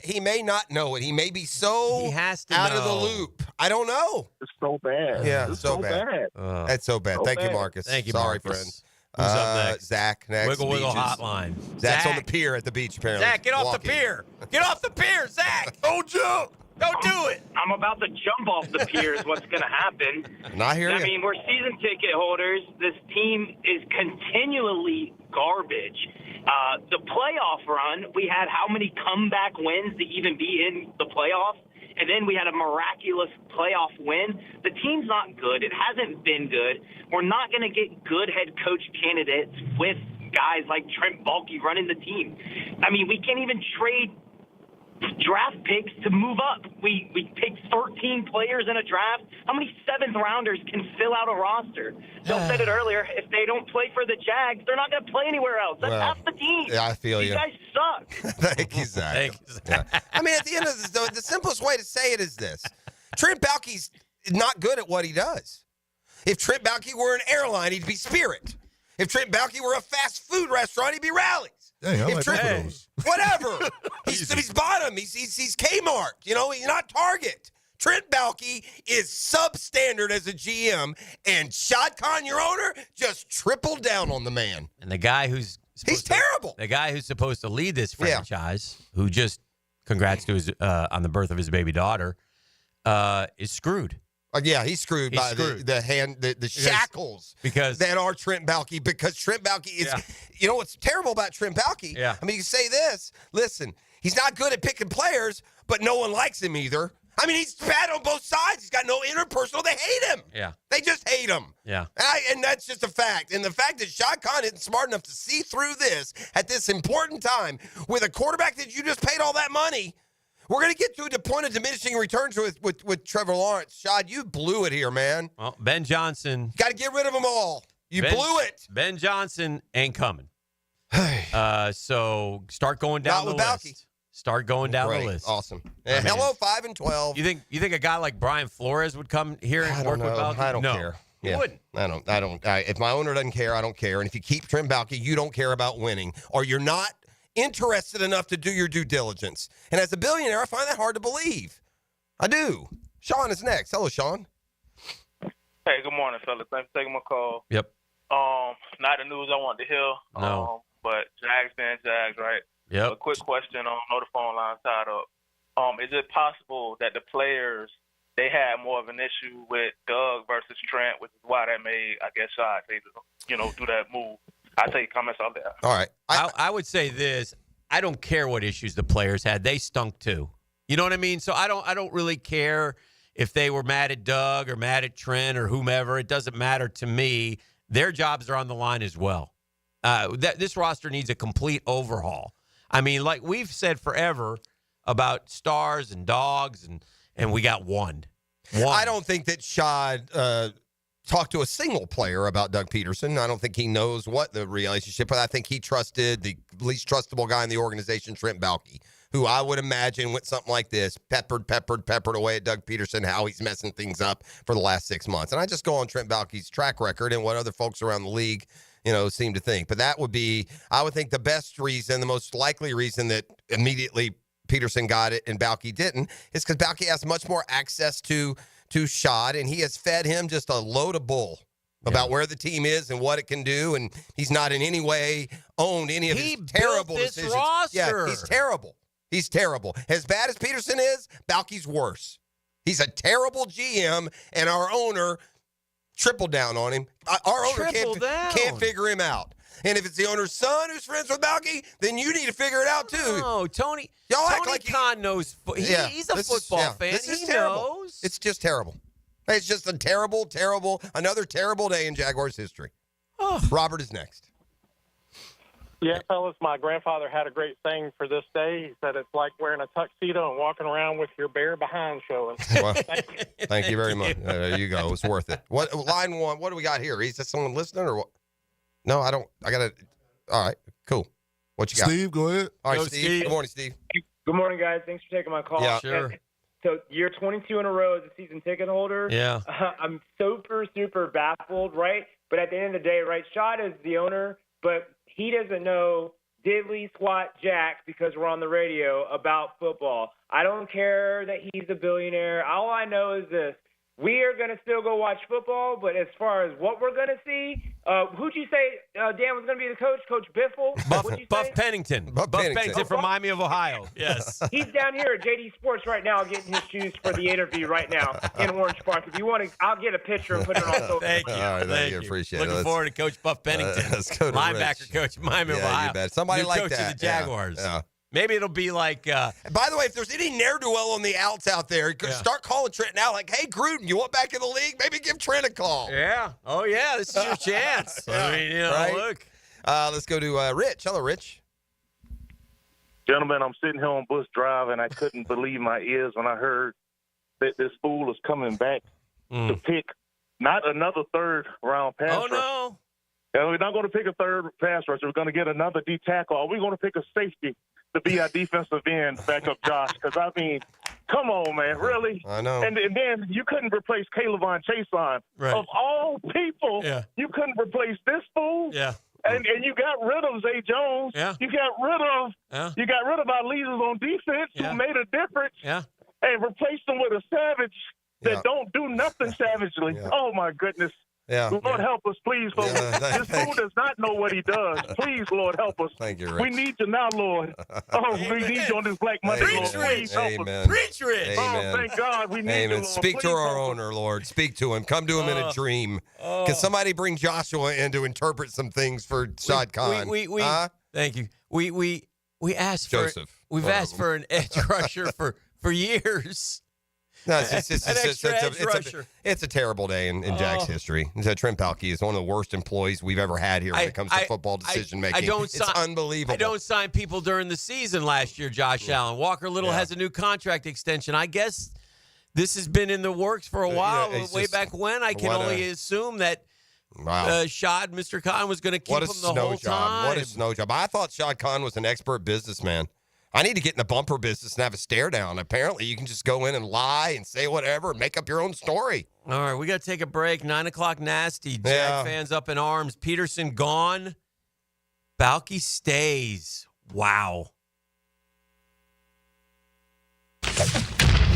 he may not know it. He may be so he has to out of the know. loop. I don't know. It's so bad. Yeah, it's so bad. That's so bad. So Thank you, bad. Marcus. Thank you, Sorry, Marcus. friend. Who's up next? Zach next. Wiggle Wiggle Beaches. Hotline. Zach's on Zach. the pier at the beach, apparently. Zach, get off Walking. the pier. Get off the pier, Zach. Don't jump. Don't do it. I'm about to jump off the pier is what's going to happen. Not here. I mean, we're season ticket holders. This team is continually garbage. The playoff run, we had how many comeback wins to even be in the playoffs? And then we had a miraculous playoff win. The team's not good. It hasn't been good. We're not going to get good head coach candidates with guys like Trent Baalke running the team. I mean, we can't even trade draft picks to move up. We picked 13 players in a draft. How many 7th rounders can fill out a roster? Bill said it earlier. If they don't play for the Jags, they're not going to play anywhere else. That's half the team. Yeah, I feel These you. guys suck. Thank you, Zach. Yeah. I mean, at the end of this, the simplest way to say it is this. Trent Baalke's not good at what he does. If Trent Baalke were an airline, he'd be Spirit. If Trent Baalke were a fast food restaurant, he'd be Rallies. Dang, I If like Trent- both of those. Whatever. he's bottom. He's Kmart. You know, he's not Target. Trent Baalke is substandard as a GM, and Shad Khan, your owner, just tripled down on the man. And the guy who's terrible. The guy who's supposed to lead this franchise, who just congrats to his on the birth of his baby daughter, is screwed. Yeah, he's screwed by screwed. the shackles because that are Trent Baalke. Because Trent Baalke is, you know what's terrible about Trent Baalke? Yeah. I mean, you can say this. Listen, he's not good at picking players, but no one likes him either. I mean, he's bad on both sides. He's got no interpersonal. They hate him. Yeah. They just hate him. Yeah. And that's just a fact. And the fact that Shad Khan isn't smart enough to see through this at this important time with a quarterback that you just paid all that money, We're going to get to the point of diminishing returns with Trevor Lawrence. Shad, you blew it here, man. Well, Ben Johnson. Got to get rid of them all. You blew it. Ben Johnson ain't coming. So start going down the list. Start going down the list. Awesome. Hello, 5-12. You think a guy like Brian Flores would come here and work with Balky? I don't care. You wouldn't. I don't. If my owner doesn't care, I don't care. And if you keep Trent Baalke, you don't care about winning, or you're not interested enough to do your due diligence. And as a billionaire, I find that hard to believe. I do. Sean is next. Hello, Sean. Hey, good morning, fellas. Thanks for taking my call. Yep. Not the news I wanted to hear. No. But Jags being Jags, right? Yep. A quick question on know the phone line tied up. Is it possible that the players, they had more of an issue with Doug versus Trent, which is why that made, I guess, Shad do that move? I take comments out there. All right. I would say this. I don't care what issues the players had. They stunk too. You know what I mean? So I don't really care if they were mad at Doug or mad at Trent or whomever. It doesn't matter to me. Their jobs are on the line as well. This roster needs a complete overhaul. I mean, like we've said forever about stars and dogs, and we got one. I don't think that Shad talked to a single player about Doug Pederson. I don't think he knows what the relationship, but I think he trusted the least trustable guy in the organization, Trent Baalke, who I would imagine went something like this, peppered away at Doug Pederson, how he's messing things up for the last 6 months. And I just go on Trent Baalke's track record and what other folks around the league, seem to think. But that would be, I would think the best reason, the most likely reason that immediately Pederson got it and Baalke didn't is because Baalke has much more access to Shad, and he has fed him just a load of bull about where the team is and what it can do, and he's not in any way owned any of his terrible decisions. Roster. Yeah, he's terrible. He's terrible. As bad as Pederson is, Baalke's worse. He's a terrible GM, and our owner tripled down on him. Our owner can't figure him out. And if it's the owner's son who's friends with Baalke, then you need to figure it out too. No, Tony Tony Khan knows. He's a football fan. He knows. It's just terrible. It's just a another terrible day in Jaguars history. Oh. Robert is next. Yeah, fellas, my grandfather had a great saying for this day. He said it's like wearing a tuxedo and walking around with your bare behind showing. Well, thank you very much. There you go. It's worth it. What line one? What do we got here? Is that someone listening or what? No, I don't. I got to. All right, cool. What you got? Steve, go ahead. All right, Steve. Good morning, Steve. Good morning, guys. Thanks for taking my call. Yeah, sure. So year 22 in a row as a season ticket holder. Yeah. I'm super baffled, right? But at the end of the day, right, Shad is the owner, but he doesn't know diddly squat jack because we're on the radio about football. I don't care that he's a billionaire. All I know is this. We are going to still go watch football, but as far as what we're going to see, who'd you say, Dan, was going to be the coach? Coach Biffle? Buff Pennington. Buff Pennington from Miami of Ohio. Yes. He's down here at JD Sports right now getting his shoes for the interview right now in Orange Park. If you want to, I'll get a picture and put it on social. Thank you. All right, thank you. Appreciate it. Looking forward to Coach Buff Pennington. Let's go to linebacker Rich. coach, Miami of Ohio. You bet. Somebody New like coach that. of the Jaguars. Yeah. Maybe it'll be like. By the way, if there's any ne'er-do-well on the outs out there, start calling Trent now. Like, hey, Gruden, you want back in the league? Maybe give Trent a call. Yeah. Oh, yeah. This is your chance. I mean, right? Look. Let's go to Rich. Hello, Rich. Gentlemen, I'm sitting here on Bush Drive, and I couldn't believe my ears when I heard that this fool is coming back to pick not another third-round pass rusher. No. And we're not going to pick a third pass rusher. We're going to get another D tackle. Or we're going to pick a safety to be our defensive end, backup Josh. Because, I mean, come on, man, really? I know. And then you couldn't replace Calebon Chason. Right. Of all people, you couldn't replace this fool. Yeah. And you got rid of Zay Jones. Yeah. You got rid of our leaders on defense who made a difference. Yeah. And replaced them with a savage that don't do nothing savagely. Yeah. Oh my goodness. Yeah. Lord help us, please, folks. This fool does not know what he does. Please, Lord, help us. Thank you, Rich. We need you now, Lord. Oh, we need you on this Black Monday, Lord. Please help us. Preach, Rich. Oh, thank God. We need you, Lord. Speak to our owner, Lord. Speak to him. Come to him in a dream. Can somebody bring Joshua in to interpret some things for Shad Khan? Thank you. We asked for Joseph. We've asked for an edge rusher for years. No, it's An extra edge rusher. It's a terrible day in Jags history. Trent Baalke is one of the worst employees we've ever had here when it comes to football decision making. It's unbelievable. I don't sign people during the season last year, Josh Allen. Walker Little has a new contract extension. I guess this has been in the works for a while. Way back when, I can only assume that Shad, Mr. Khan, was going to keep him the whole time. What a snow job. I thought Shad Khan was an expert businessman. I need to get in the bumper business and have a stare down. Apparently, you can just go in and lie and say whatever and make up your own story. All right, we got to take a break. 9 o'clock nasty. Jag fans up in arms. Pederson gone. Baalke stays. Wow.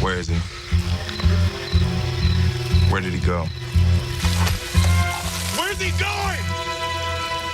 Where is he? Where did he go? Where's he going?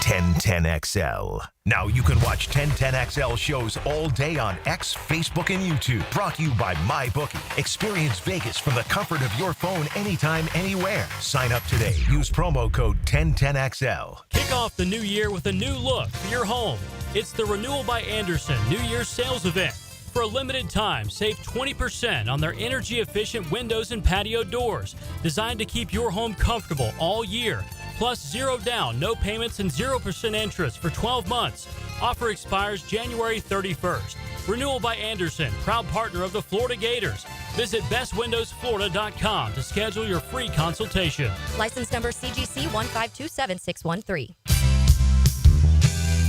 1010XL. Now you can watch 1010XL shows all day on X, Facebook, and YouTube. Brought to you by MyBookie. Experience Vegas from the comfort of your phone anytime, anywhere. Sign up today. Use promo code 1010XL. Kick off the new year with a new look for your home. It's the Renewal by Andersen New Year's sales event. For a limited time, save 20% on their energy-efficient windows and patio doors, designed to keep your home comfortable all year. Plus, 0 down, no payments, and 0% interest for 12 months. Offer expires January 31st. Renewal by Andersen, proud partner of the Florida Gators. Visit bestwindowsflorida.com to schedule your free consultation. License number CGC 1527613.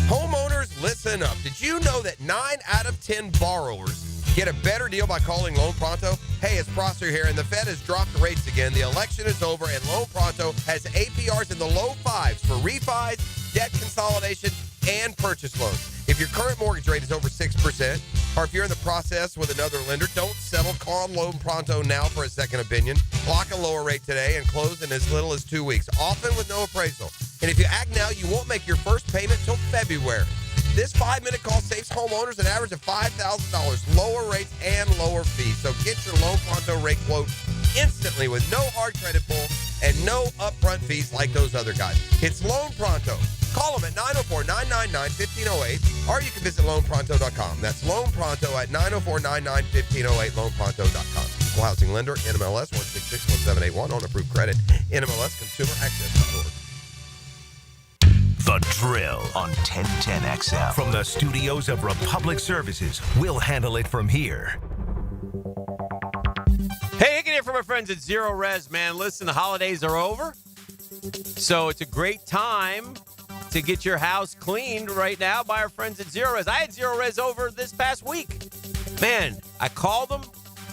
Homeowners, listen up. Did you know that 9 out of 10 borrowers get a better deal by calling Loan Pronto? Hey, it's Prosser here, and the Fed has dropped rates again. The election is over, and Loan Pronto has APRs in the low 5s for refis, debt consolidation, and purchase loans. If your current mortgage rate is over 6%, or if you're in the process with another lender, don't settle. Call Loan Pronto now for a second opinion. Lock a lower rate today and close in as little as 2 weeks, often with no appraisal. And if you act now, you won't make your first payment till February. This 5-minute call saves homeowners an average of $5,000, lower rates and lower fees. So get your Loan Pronto rate quote instantly with no hard credit pull and no upfront fees like those other guys. It's Loan Pronto. Call them at 904-999-1508, or you can visit loanpronto.com. That's Loan Pronto at 904-999-1508, loanpronto.com. Equal housing lender, NMLS 1661781, on approved credit, NMLSconsumeraccess.org. The Drill on 1010XL. From the studios of Republic Services, we'll handle it from here. Hey, Hicken here from our friends at Zero Res, man. Listen, the holidays are over, so it's a great time to get your house cleaned right now by our friends at Zero Res. I had Zero Res over this past week. Man, I called them.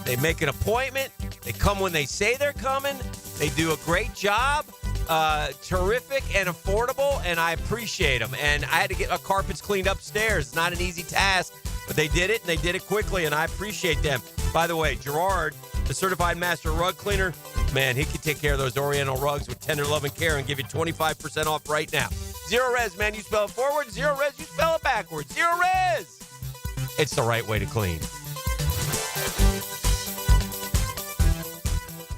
They make an appointment. They come when they say they're coming. They do a great job. Terrific and affordable, and I appreciate them. And I had to get our carpets cleaned upstairs. It's not an easy task, but they did it, and they did it quickly, and I appreciate them. By the way, Gerard, the certified master rug cleaner, man, he can take care of those Oriental rugs with tender love and care and give you 25% off right now. Zero Res, man, you spell it forward. Zero Res, you spell it backwards. Zero Res. It's the right way to clean.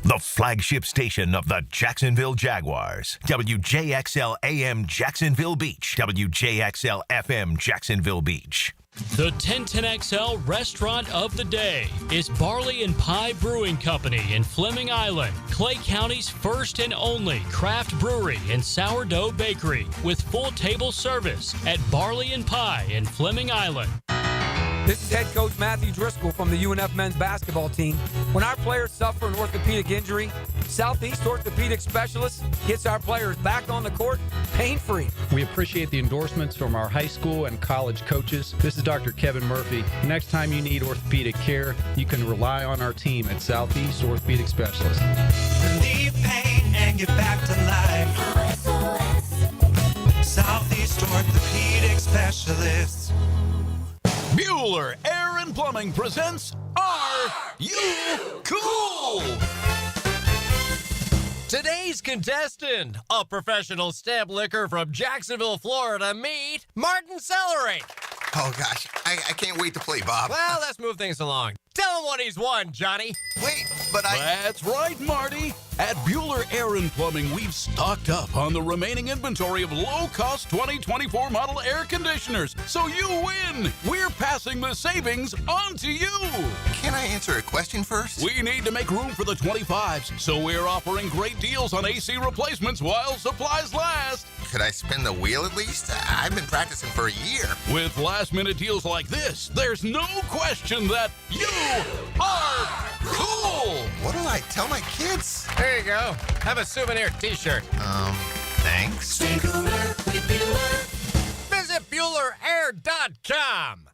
The flagship station of the Jacksonville Jaguars. WJXL AM Jacksonville Beach. WJXL FM Jacksonville Beach. The 1010XL Restaurant of the Day is Barley and Pie Brewing Company in Fleming Island, Clay County's first and only craft brewery and sourdough bakery, with full table service at Barley and Pie in Fleming Island. This is head coach Matthew Driscoll from the UNF men's basketball team. When our players suffer an orthopedic injury, Southeast Orthopedic Specialists gets our players back on the court pain-free. We appreciate the endorsements from our high school and college coaches. This is Dr. Kevin Murphy. Next time you need orthopedic care, you can rely on our team at Southeast Orthopedic Specialists. Relieve pain and get back to life. Southeast Orthopedic Specialists. Bueller Air and Plumbing presents Are You Cool? Today's contestant, a professional stamp licker from Jacksonville, Florida, meet Martin Celery. Oh, gosh. I can't wait to play, Bob. Well, let's move things along. Tell him what he's won, Johnny. Wait, but That's right, Marty. At Bueller Air and Plumbing, we've stocked up on the remaining inventory of low-cost 2024 model air conditioners, so you win. We're passing the savings on to you. Can I answer a question first? We need to make room for the 25s, so we're offering great deals on AC replacements while supplies last. Could I spin the wheel at least? I've been practicing for a year. With last-minute deals like this, there's no question that you are cool. What do I tell my kids? There you go. Have a souvenir T-shirt. Thanks. Stay cooler with Bueller. Visit BuellerAir.com.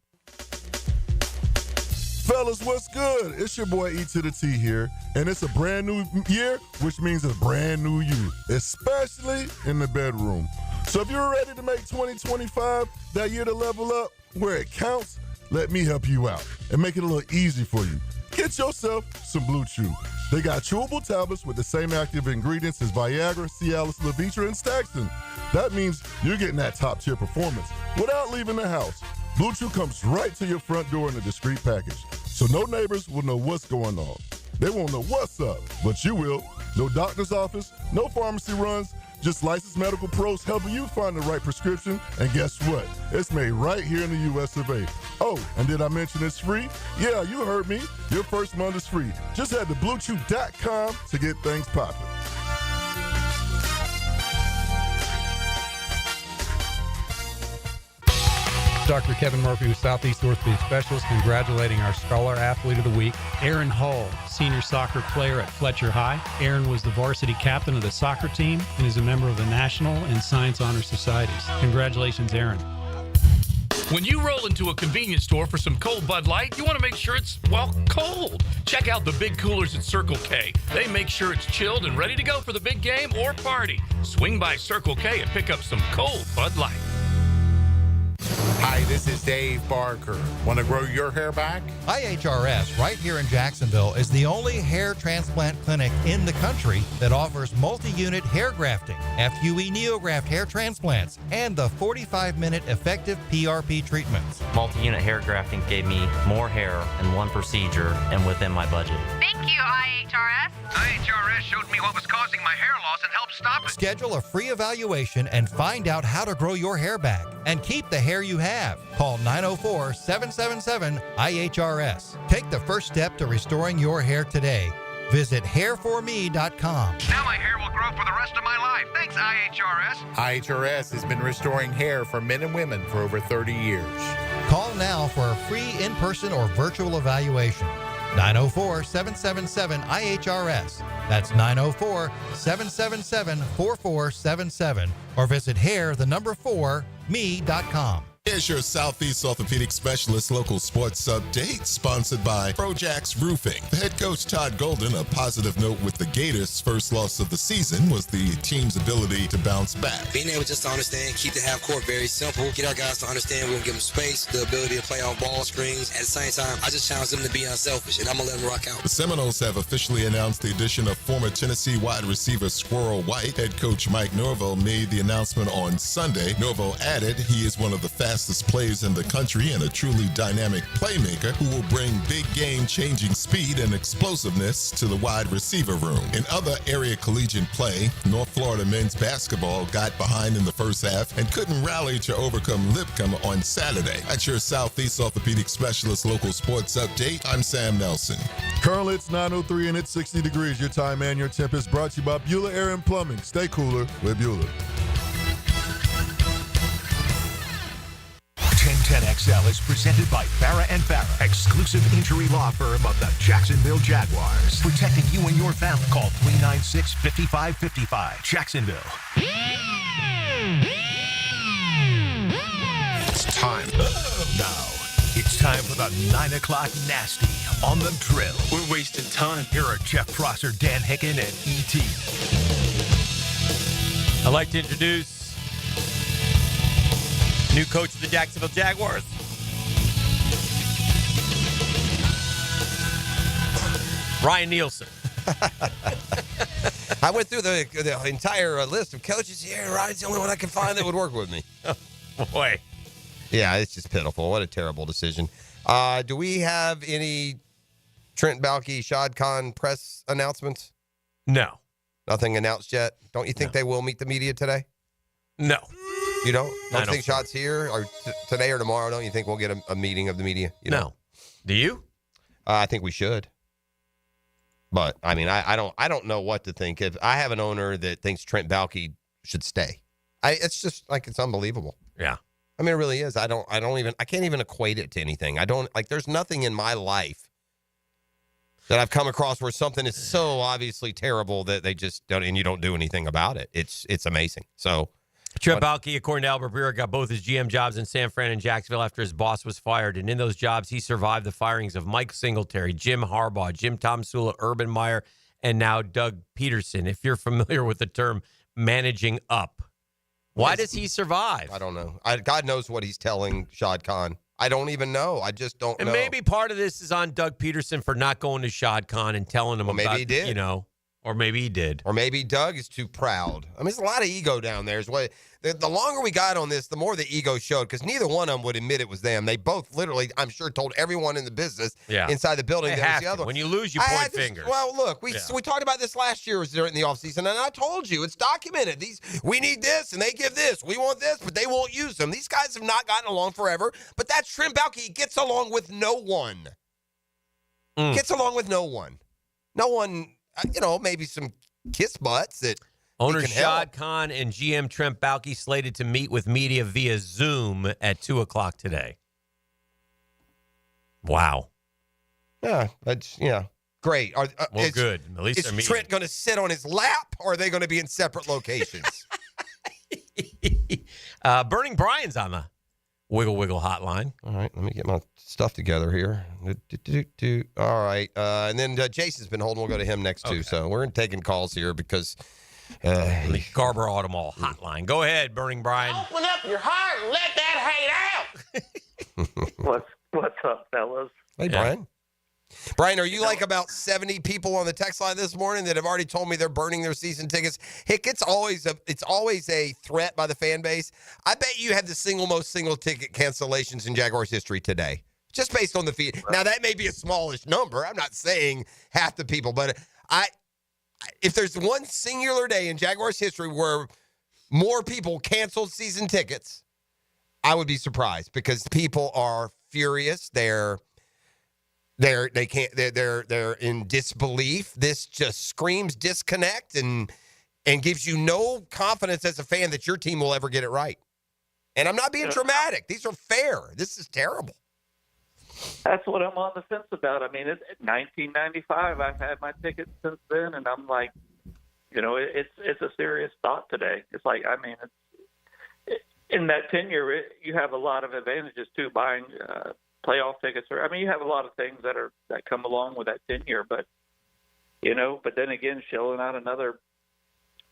Fellas, what's good? It's your boy E to the T here, and it's a brand new year, which means a brand new you, especially in the bedroom. So if you're ready to make 2025 that year to level up where it counts, let me help you out and make it a little easy for you. Get yourself some Blue Chew. They got chewable tablets with the same active ingredients as Viagra, Cialis, Levitra, and Staxton. That means you're getting that top-tier performance without leaving the house. Blue Chew comes right to your front door in a discreet package, so no neighbors will know what's going on. They won't know what's up, but you will. No doctor's office, no pharmacy runs, just licensed medical pros helping you find the right prescription. And guess what? It's made right here in the U.S. of A. Oh, and did I mention it's free? Yeah, you heard me. Your first month is free. Just head to BlueChew.com to get things popping. Dr. Kevin Murphy with Southeast Orthopedic Specialist congratulating our Scholar Athlete of the Week, Aaron Hall, senior soccer player at Fletcher High. Aaron was the varsity captain of the soccer team and is a member of the National and Science Honor Societies. Congratulations, Aaron. When you roll into a convenience store for some cold Bud Light, you want to make sure it's, well, cold. Check out the big coolers at Circle K. They make sure it's chilled and ready to go for the big game or party. Swing by Circle K and pick up some cold Bud Light. Hi, this is Dave Barker. Want to grow your hair back? IHRS, right here in Jacksonville, is the only hair transplant clinic in the country that offers multi-unit hair grafting, FUE neograft hair transplants, and the 45-minute effective PRP treatments. Multi-unit hair grafting gave me more hair in one procedure and within my budget. Thank you, IHRS. IHRS showed me what was causing my hair loss and helped stop it. Schedule a free evaluation and find out how to grow your hair back and keep the hair you have. Call 904-777-IHRS. Take the first step to restoring your hair today. Visit hairforme.com. Now my hair will grow for the rest of my life. Thanks, IHRS. IHRS has been restoring hair for men and women for over 30 years. Call now for a free in-person or virtual evaluation. 904-777-IHRS. That's 904-777-4477. Or visit hair4me.com. Here's your Southeast Orthopedic Specialist local sports update, sponsored by Projax Roofing. The head coach, Todd Golden, a positive note with the Gators' first loss of the season was the team's ability to bounce back. Being able just to understand, keep the half court very simple, get our guys to understand we're going to give them space, the ability to play on ball screens. At the same time, I just challenge them to be unselfish, and I'm going to let them rock out. The Seminoles have officially announced the addition of former Tennessee wide receiver Squirrel White. Head coach Mike Norvell made the announcement on Sunday. Norvell added he is one of the fastest players in the country and a truly dynamic playmaker who will bring big game-changing speed and explosiveness to the wide receiver room. In other area collegiate play, North Florida men's basketball got behind in the first half and couldn't rally to overcome Lipcomb on Saturday. That's your Southeast Orthopedic Specialist local sports update. I'm Sam Nelson. Currently, it's 9:03 and it's 60 degrees. Your time and your temp is brought to you by Bueller Air and Plumbing. Stay cooler with Bueller. 1010XL is presented by Farrah & Farrah, exclusive injury law firm of the Jacksonville Jaguars. Protecting you and your family. Call 396-5555. Jacksonville. It's time. Now, it's time for the 9 o'clock nasty on the drill. We're wasting time. Here are Jeff Prosser, Dan Hicken, and E.T. I'd like to introduce new coach of the Jacksonville Jaguars. Ryan Nielsen. I went through the entire list of coaches here. Ryan's the only one I could find that would work with me. Boy. Yeah, it's just pitiful. What a terrible decision. Do we have any Trent Baalke, Shad Khan press announcements? No. Nothing announced yet? Don't you think they will meet the media today? No. You don't? I Don't don't think Shot's here or today or tomorrow? Don't you think we'll get a meeting of the media? No. Do you? I think we should. But, I mean, I don't know what to think. If I have an owner that thinks Trent Baalke should stay. It's just, like, it's unbelievable. Yeah. I mean, it really is. I can't even equate it to anything. There's nothing in my life that I've come across where something is so obviously terrible that they just don't, and you don't do anything about it. It's amazing. So, Trent Baalke, according to Albert Breer, got both his GM jobs in San Fran and Jacksonville after his boss was fired. And in those jobs, he survived the firings of Mike Singletary, Jim Harbaugh, Jim Tomsula, Urban Meyer, and now Doug Pederson. If you're familiar with the term managing up, why does he survive? I don't know. God knows what he's telling Shad Khan. I don't even know. I just don't know. And maybe part of this is on Doug Pederson for not going to Shad Khan and telling him about, maybe he did. Or maybe he did. Or maybe Doug is too proud. I mean, there's a lot of ego down there. The longer we got on this, the more the ego showed, because neither one of them would admit it was them. They both literally, I'm sure, told everyone in the business inside the building that it was the other one. When you lose, you point fingers. Well, look, we talked about this last year during the offseason, and I told you, it's documented. We need this, and they give this. We want this, but they won't use them. These guys have not gotten along forever, but that's Trent Baalke. He gets along with no one. Gets along with no one. No one, maybe some kiss butts that Owner Shad Khan and GM Trent Baalke slated to meet with media via Zoom at 2 o'clock today. Wow. Yeah, that's great. Good. At least they're meeting. Trent going to sit on his lap, or are they going to be in separate locations? Burning Brian's on the Wiggle hotline. All right, let me get my stuff together here. All right, and then Jason's been holding. We'll go to him next too. So we're taking calls here because the Garber Automall hotline. Go ahead, Burning Brian. Open up your heart and let that hate out. What's up, fellas? Hey, Brian. Brian, are you like about 70 people on the text line this morning that have already told me they're burning their season tickets? Hick, it's always a threat by the fan base. I bet you had the most single ticket cancellations in Jaguars history today, just based on the feed. Now, that may be a smallish number. I'm not saying half the people, but if there's one singular day in Jaguars history where more people canceled season tickets, I would be surprised, because people are furious. They're in disbelief. This just screams disconnect and gives you no confidence as a fan that your team will ever get it right. And I'm not being dramatic. These are fair. This is terrible. That's what I'm on the fence about. I mean, it's 1995. I've had my tickets since then, and I'm like, it's a serious thought today. It's like, I mean, in that tenure, you have a lot of advantages too, buying playoff tickets, you have a lot of things that come along with that tenure, but then again, shelling out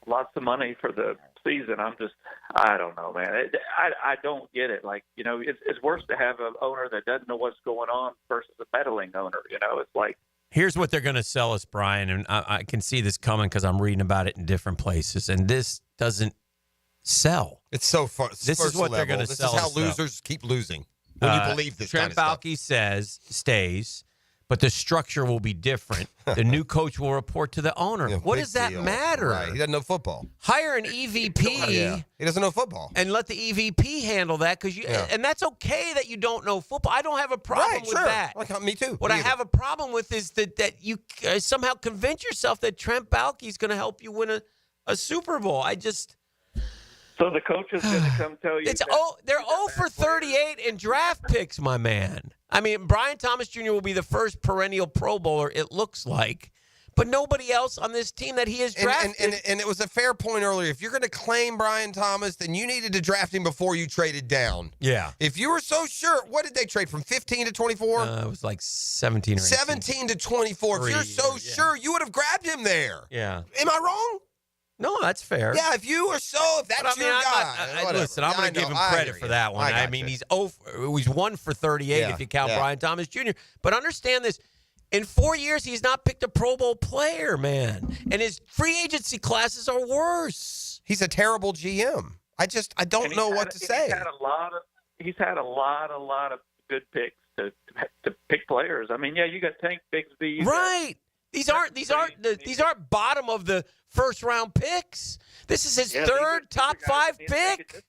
lots of money for the season, I don't know, man. I don't get it. Like, it's worse to have an owner that doesn't know what's going on versus a meddling owner. It's like, here's what they're going to sell us, Brian, and I can see this coming because I'm reading about it in different places, and this doesn't sell. It's so far. This is what they're going to sell us. This is how losers keep losing. When you believe this Trent kind of Baalke says stays, but the structure will be different. The new coach will report to the owner. What does that matter? Right. He doesn't know football. Hire an EVP. He doesn't know football. And let the EVP handle that, and that's okay that you don't know football. I don't have a problem with that. Me too. What I have a problem with is that you somehow convince yourself that Trent Baalke is going to help you win a Super Bowl. So the coach is going to come tell you. They're 0 for 38 in draft picks, my man. I mean, Brian Thomas Jr. will be the first perennial Pro Bowler, it looks like, but nobody else on this team that he has drafted. And it was a fair point earlier. If you're going to claim Brian Thomas, then you needed to draft him before you traded down. Yeah. If you were so sure, what did they trade from 15 to 24? It was like 17 or 18. 17 to 24. If you're so sure, you would have grabbed him there. Yeah. Am I wrong? No, that's fair. Yeah, if that's your guy. Listen, I'm going to give him credit for that one. I mean, he's 1 for 38 if you count Brian Thomas Jr. But understand this. In 4 years, he's not picked a Pro Bowl player, man. And his free agency classes are worse. He's a terrible GM. I don't know what to say. He's had a lot of good picks to pick players. I mean, you got Tank Bigsby. Right. These aren't bottom of the first round picks. This is his third top 5 pick.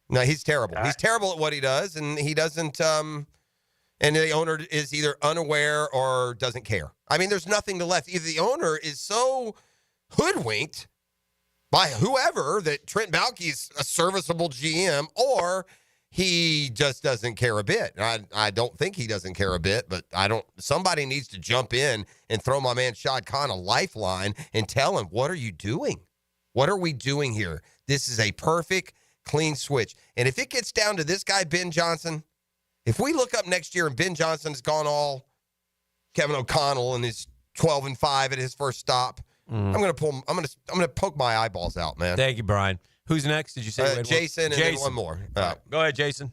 No, he's terrible. He's terrible at what he does, and he doesn't. And the owner is either unaware or doesn't care. I mean, there's nothing to left. Either the owner is so hoodwinked by whoever that Trent Baalke's a serviceable GM, or he just doesn't care a bit. I don't think he doesn't care a bit, but somebody needs to jump in and throw my man Shad Khan a lifeline and tell him, what are you doing? What are we doing here? This is a perfect, clean switch. And if it gets down to this guy, Ben Johnson, if we look up next year and Ben Johnson's gone all Kevin O'Connell and is 12-5 at his first stop, I'm gonna poke my eyeballs out, man. Thank you, Brian. Who's next? Did you say Jason? And then one more. Right. Go ahead, Jason.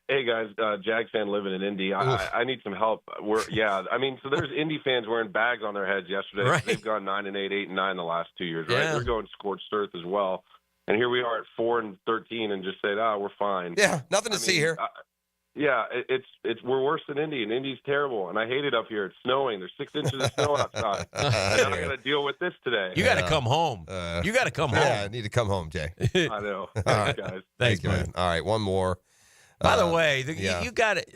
Hey guys, Jags fan living in Indy. I need some help. So there's Indy fans wearing bags on their heads yesterday. Right. They've gone 9-8, 8-9 the last 2 years. Right? Yeah. They're going scorched earth as well. And here we are at 4-13, and just said, we're fine. Yeah, nothing to see here. We're worse than Indy, and Indy's terrible. And I hate it up here. It's snowing. There's 6 inches of snow outside. And now I got to deal with this today. You got to come home. You got to come home. Yeah, I need to come home, Jay. I know. Thanks, guys. Thanks, man. All right, one more. By the way, you got it.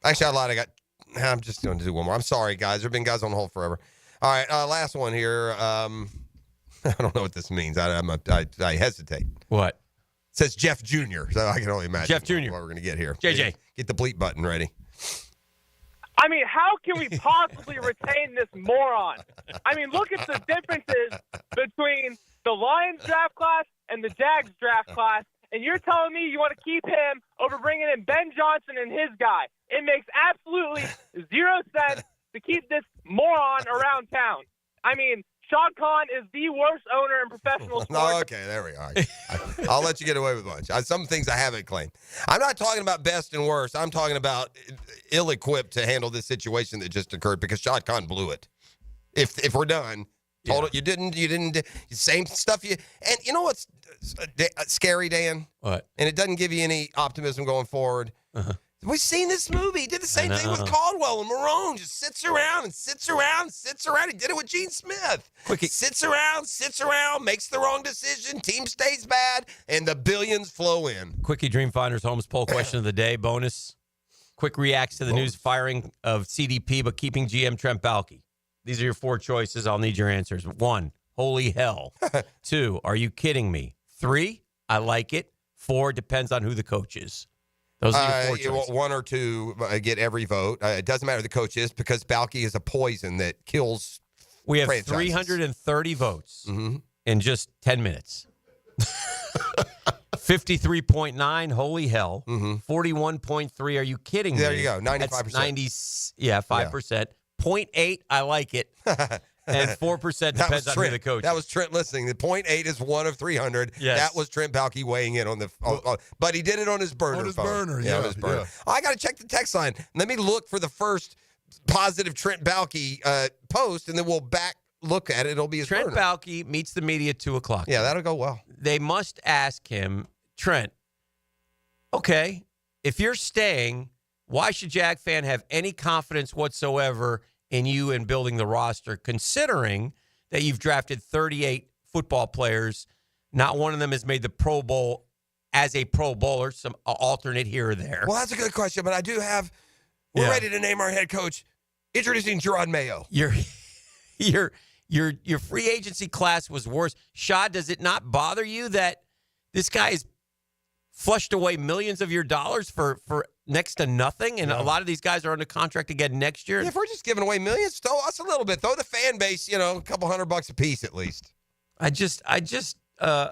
Actually, I lied. I'm just going to do one more. I'm sorry, guys. There have been guys on hold forever. All right, last one here. I don't know what this means. I hesitate. What? It says Jeff Jr., so I can only imagine Jeff Jr. what we're going to get here. JJ. Get the bleep button ready. I mean, how can we possibly retain this moron? I mean, look at the differences between the Lions draft class and the Jags draft class, and you're telling me you want to keep him over bringing in Ben Johnson and his guy. It makes absolutely zero sense to keep this moron around town. I mean, Shad Khan is the worst owner in professional sports. Oh, okay, there we are. I'll let you get away with lunch. Some things I haven't claimed. I'm not talking about best and worst. I'm talking about ill-equipped to handle this situation that just occurred because Shad Khan blew it. If we're done, told it you didn't. Same stuff and you know what's scary, Dan? What? And it doesn't give you any optimism going forward. Uh-huh. We've seen this movie. He did the same thing with Caldwell and Marone. Just sits around. He did it with Gene Smith. Sits around, makes the wrong decision. Team stays bad, and the billions flow in. Quickie Dreamfinders Homes poll question of the day. Bonus. Quick reacts to the news firing of CDP, but keeping GM Trent Baalke. These are your 4 choices. I'll need your answers. 1, holy hell. 2, are you kidding me? 3, I like it. 4, depends on who the coach is. Those are your 4 choices. 1 or 2 get every vote. It doesn't matter who the coach is because Baalke is a poison that kills We have franchises. 330 votes in just 10 minutes. 53.9, holy hell. 41.3, are you kidding me? There you go, 95%. That's 5%. 0.8, I like it. And 4% depends on who the coach. That was Trent listening. The 0.8 is 1 of 300. Yes. That was Trent Baalke weighing in on the but he did it on his burner. On his phone. burner, on his burner. yeah. I got to check the text line. Let me look for the first positive Trent Baalke post, and then we'll look at it. It'll be his Trent burner. Baalke meets the media at 2 o'clock. Yeah, that'll go well. They must ask him, Trent, okay, if you're staying, why should Jag fan have any confidence whatsoever in you and building the roster, considering that you've drafted 38 football players? Not one of them has made the Pro Bowl as a Pro Bowler, some alternate here or there. Well, that's a good question, but I do have we're ready to name our head coach. Introducing Gerard Mayo. Your free agency class was worse. Shad, does it not bother you that this guy has flushed away millions of your dollars for next to nothing, and a lot of these guys are under contract again next year? Yeah, if we're just giving away millions, throw us a little bit. Throw the fan base, a couple $100 a piece at least. I just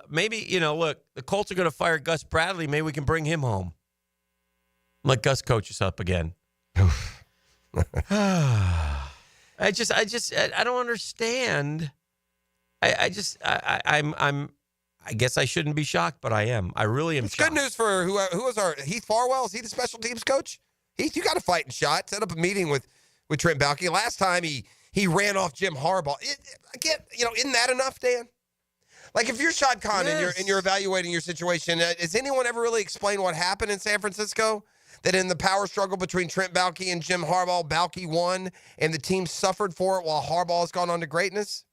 maybe, look, the Colts are going to fire Gus Bradley. Maybe we can bring him home. Let Gus coach us up again. I don't understand. I guess I shouldn't be shocked, but I am. I really am. It's shocked. good news for who was our Heath Farwell. Is he the special teams coach? Heath, you got a fighting shot. Set up a meeting with Trent Baalke. Last time he ran off Jim Harbaugh. Isn't that enough, Dan? Like if you're Shad Khan and you're evaluating your situation, has anyone ever really explained what happened in San Francisco? that in the power struggle between Trent Baalke and Jim Harbaugh, Baalke won, and the team suffered for it while Harbaugh has gone on to greatness?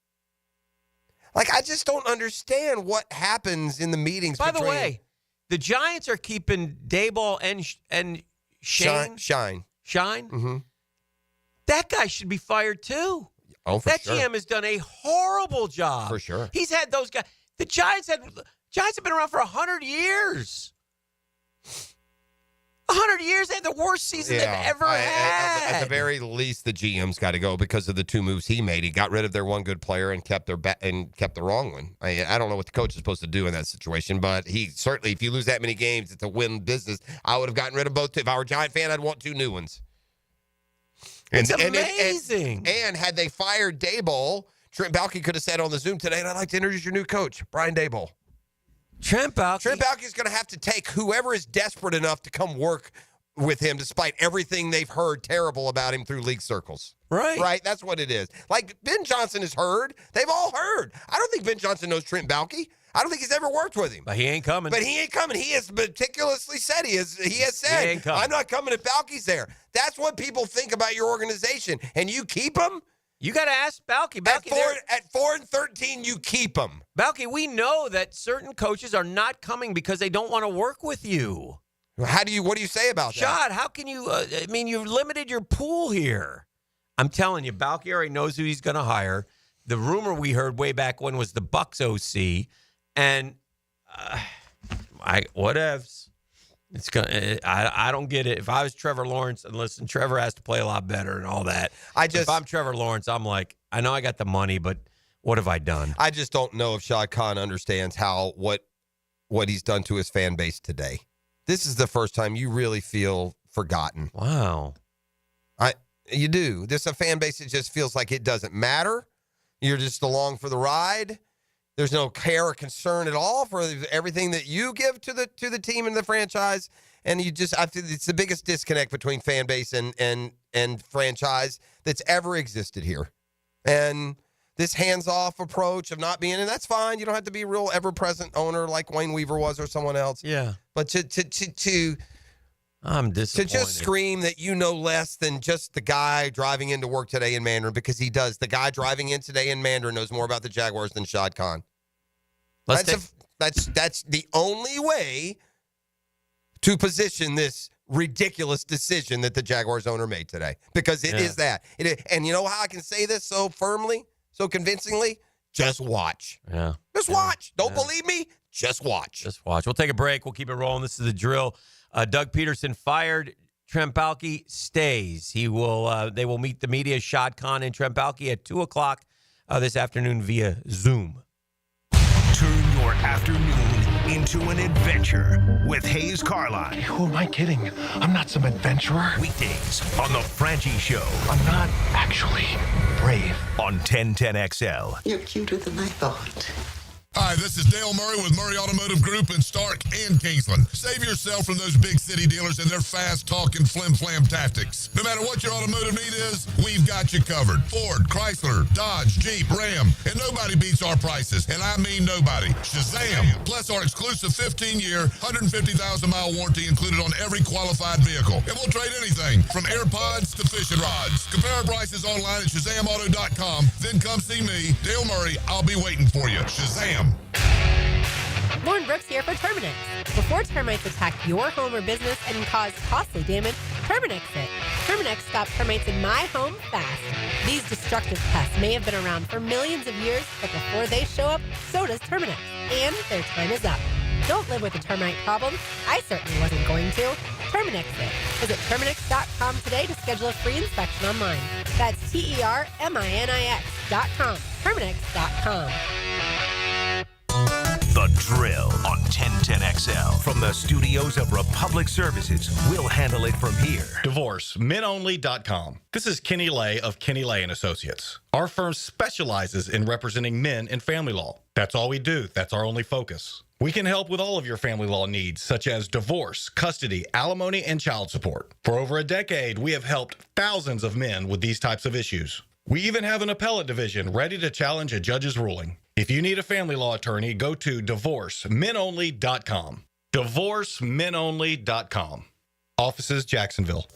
Like, I just don't understand what happens in the meetings. By the way, the Giants are keeping Daboll and Shine. Shine. Mm-hmm. That guy should be fired too. Oh, for that sure. GM has done a horrible job. For sure. He's had those guys. The Giants have been around for 100 years. 100 years, they had the worst season they've ever had. At the very least, the GM's got to go because of the two moves he made. He got rid of their one good player and kept the wrong one. I don't know what the coach is supposed to do in that situation, but he certainly, if you lose that many games, it's a win business. I would have gotten rid of both. If I were a Giant fan, I'd want two new ones. It's amazing. And had they fired Daboll, Trent Baalke could have said on the Zoom today, and I'd like to introduce your new coach, Brian Daboll. Trent Baalke is going to have to take whoever is desperate enough to come work with him despite everything they've heard terrible about him through league circles. Right? That's what it is. Like, Ben Johnson has heard. They've all heard. I don't think Ben Johnson knows Trent Baalke. I don't think he's ever worked with him. But he ain't coming. He has meticulously said, he has said, I'm not coming if Baalke's there. That's what people think about your organization. And you keep him? You got to ask Baalke. At 4-13, you keep him. Baalke, we know that certain coaches are not coming because they don't want to work with you. What do you say about that? Shad, how can you, you've limited your pool here. I'm telling you, Baalke already knows who he's going to hire. The rumor we heard way back when was the Bucs OC. And whatevs. It's gonna. I don't get it. If I was Trevor Lawrence, and listen, Trevor has to play a lot better and all that. If I'm Trevor Lawrence, I'm like, I know I got the money, but what have I done? I just don't know if Shad Khan understands what he's done to his fan base today. This is the first time you really feel forgotten. Wow. You do. This is a fan base that just feels like it doesn't matter. You're just along for the ride. There's no care or concern at all for everything that you give to the team and the franchise. And I think it's the biggest disconnect between fan base and franchise that's ever existed here. And this hands-off approach of not being, and that's fine. You don't have to be a real ever-present owner like Wayne Weaver was or someone else. Yeah. But I'm disappointed. To just scream that you know less than just the guy driving into work today in Mandarin, because he does. The guy driving in today in Mandarin knows more about the Jaguars than Shad Khan. That's the only way to position this ridiculous decision that the Jaguars owner made today, because it is that. And you know how I can say this so firmly, so convincingly? Just watch. Yeah. Just watch. Don't believe me? Just watch. Just watch. We'll take a break. We'll keep it rolling. This is the drill. Doug Pederson fired. Trent Baalke stays. They will meet the media, Shad Khan and Trent Baalke, at 2:00 this afternoon via Zoom. Turn your afternoon into an adventure with Hayes Carline. Who am I kidding? I'm not some adventurer. Weekdays on The Franchi Show. I'm not actually brave. On 1010XL. You're cuter than I thought. Hi, this is Dale Murray with Murray Automotive Group in Stark and Kingsland. Save yourself from those big city dealers and their fast-talking flim-flam tactics. No matter what your automotive need is, we've got you covered. Ford, Chrysler, Dodge, Jeep, Ram, and nobody beats our prices, and I mean nobody. Shazam! Plus our exclusive 15-year, 150,000-mile warranty included on every qualified vehicle. And we'll trade anything from AirPods to fishing rods. Compare our prices online at ShazamAuto.com. Then come see me, Dale Murray. I'll be waiting for you. Shazam! Lauren Brooks here for Terminix. Before termites attack your home or business and cause costly damage, Terminix it. Terminix stops termites in my home fast. These destructive pests may have been around for millions of years, but before they show up, so does Terminix. And their time is up. Don't live with a termite problem. I certainly wasn't going to. Terminix it. Visit Terminix.com today to schedule a free inspection online. That's TERMINIX.com. Terminix.com. The Drill on 1010XL. From the studios of Republic Services, we'll handle it from here. DivorceMenOnly.com. This is Kenny Lay of Kenny Lay & Associates. Our firm specializes in representing men in family law. That's all we do. That's our only focus. We can help with all of your family law needs, such as divorce, custody, alimony, and child support. For over a decade, we have helped thousands of men with these types of issues. We even have an appellate division ready to challenge a judge's ruling. If you need a family law attorney, go to DivorceMenOnly.com. DivorceMenOnly.com. Offices, Jacksonville.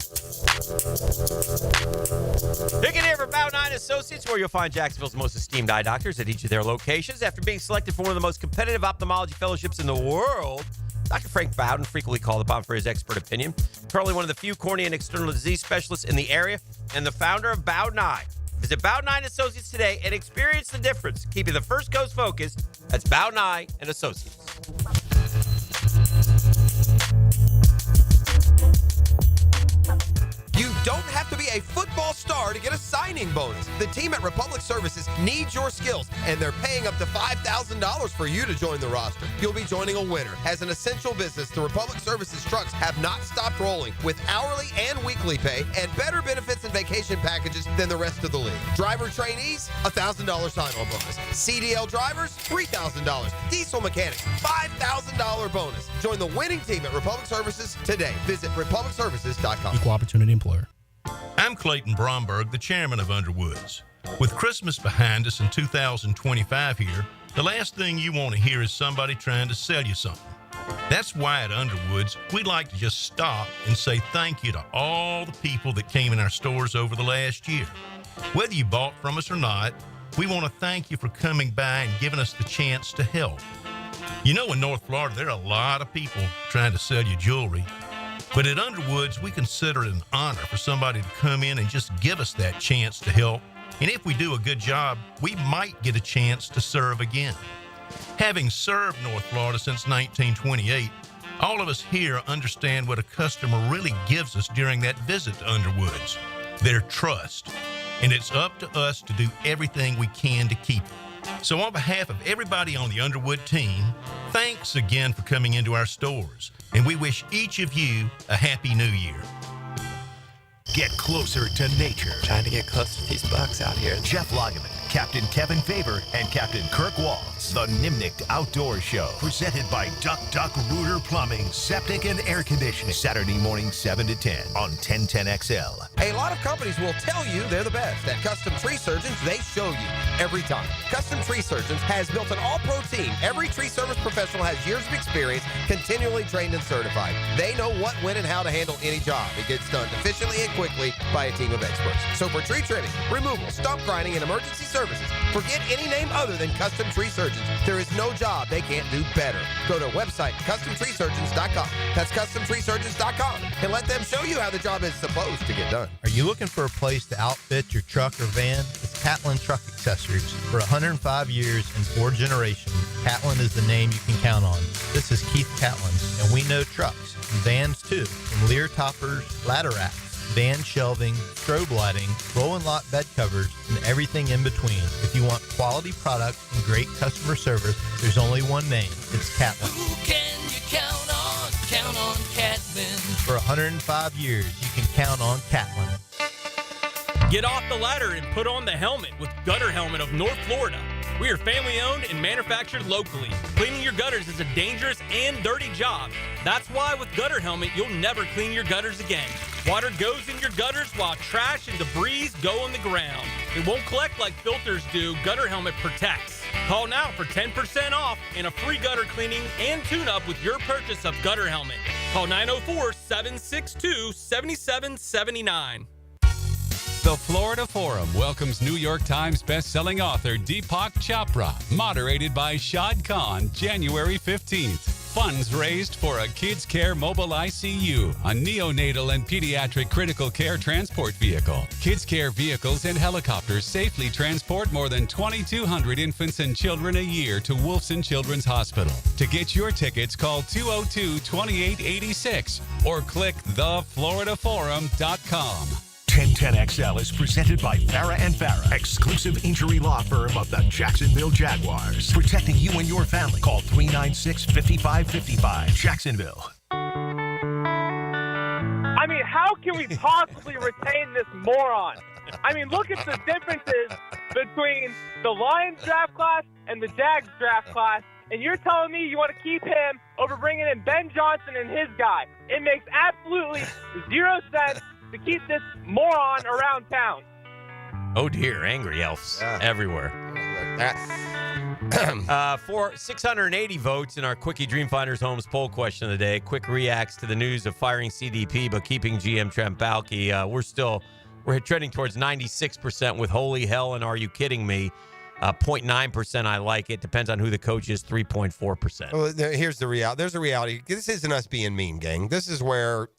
Hicken here for Bow 9 Associates, where you'll find Jacksonville's most esteemed eye doctors at each of their locations. After being selected for one of the most competitive ophthalmology fellowships in the world, Dr. Frank Bowden, frequently called upon for his expert opinion. Currently one of the few cornea and external disease specialists in the area, and the founder of Bow 9. Visit Bow 9 Associates today and experience the difference, keeping the first coast focused. That's Bow 9 and Associates. You don't have to be a football star to get a signing bonus. The team at Republic Services needs your skills, and they're paying up to $5,000 for you to join the roster. You'll be joining a winner. As an essential business, the Republic Services trucks have not stopped rolling with hourly and weekly pay and better benefits and vacation packages than the rest of the league. Driver trainees, $1,000 sign-on bonus. CDL drivers, $3,000. Diesel mechanics, $5,000 bonus. Join the winning team at Republic Services today. Visit republicservices.com. Equal opportunity employer. I'm Clayton Bromberg, the chairman of Underwoods. With Christmas behind us and 2025 here, the last thing you want to hear is somebody trying to sell you something. That's why at Underwoods, we'd like to just stop and say thank you to all the people that came in our stores over the last year. Whether you bought from us or not, we want to thank you for coming by and giving us the chance to help. You know, in North Florida, there are a lot of people trying to sell you jewelry. But at Underwoods, we consider it an honor for somebody to come in and just give us that chance to help. And if we do a good job, we might get a chance to serve again. Having served North Florida since 1928, all of us here understand what a customer really gives us during that visit to Underwoods, their trust. And it's up to us to do everything we can to keep it. So on behalf of everybody on the Underwood team, thanks again for coming into our stores. And we wish each of you a Happy New Year. Get closer to nature. Trying to get close to these bucks out here. Jeff Lageman, Captain Kevin Faber, and Captain Kirk Walls. The Nimnicht Outdoor Show. Presented by Duck Duck Rooter Plumbing, Septic and Air Conditioning. Saturday morning 7 to 10 on 1010XL. A lot of companies will tell you they're the best. At Custom Tree Surgeons, they show you every time. Custom Tree Surgeons has built an all-pro team. Every tree service professional has years of experience, continually trained and certified. They know what, when, and how to handle any job. It gets done efficiently and quickly by a team of experts. So for tree trimming, removal, stump grinding, and emergency services, forget any name other than Custom Tree Surgeons. There is no job they can't do better. Go to website CustomTreeSurgeons.com. That's CustomTreeSurgeons.com, and let them show you how the job is supposed to get done. Are you looking for a place to outfit your truck or van? It's Catlin Truck Accessories. For 105 years and 4 generations, Catlin is the name you can count on. This is Keith Catlin, and we know trucks and vans too, from Lear toppers, ladder racks, van shelving, strobe lighting, roll and lock bed covers, and everything in between. If you want quality products and great customer service, there's only one name. It's Catlin. Who can you count on? Count on Catlin. For 105 years, you can count on Catlin. Get off the ladder and put on the helmet with Gutter Helmet of North Florida. We are family owned and manufactured locally. Cleaning your gutters is a dangerous and dirty job. That's why with Gutter Helmet, you'll never clean your gutters again. Water goes in your gutters while trash and debris go on the ground. It won't collect like filters do. Gutter Helmet protects. Call now for 10% off and a free gutter cleaning and tune-up with your purchase of Gutter Helmet. Call 904-762-7779. The Florida Forum welcomes New York Times bestselling author Deepak Chopra, moderated by Shad Khan, January 15th. Funds raised for a Kids Care Mobile ICU, a neonatal and pediatric critical care transport vehicle. Kids Care vehicles and helicopters safely transport more than 2,200 infants and children a year to Wolfson Children's Hospital. To get your tickets, call 202-2886 or click thefloridaforum.com. 1010XL is presented by Farah & Farah, exclusive injury law firm of the Jacksonville Jaguars. Protecting you and your family. Call 396-5555. Jacksonville. I mean, how can we possibly retain this moron? I mean, look at the differences between the Lions draft class and the Jags draft class, and you're telling me you want to keep him over bringing in Ben Johnson and his guy. It makes absolutely zero sense to keep this moron around town. Oh dear, angry elves everywhere. For 680 votes in our Quickie Dreamfinders Homes poll question of the day, Quick reacts to the news of firing CDP but keeping GM Trent Baalke. We're trending towards 96% with holy hell and are you kidding me? 0.9% I like it. Depends on who the coach is, 3.4%. Well, here's the reality. There's a reality. This isn't us being mean, gang. This is where,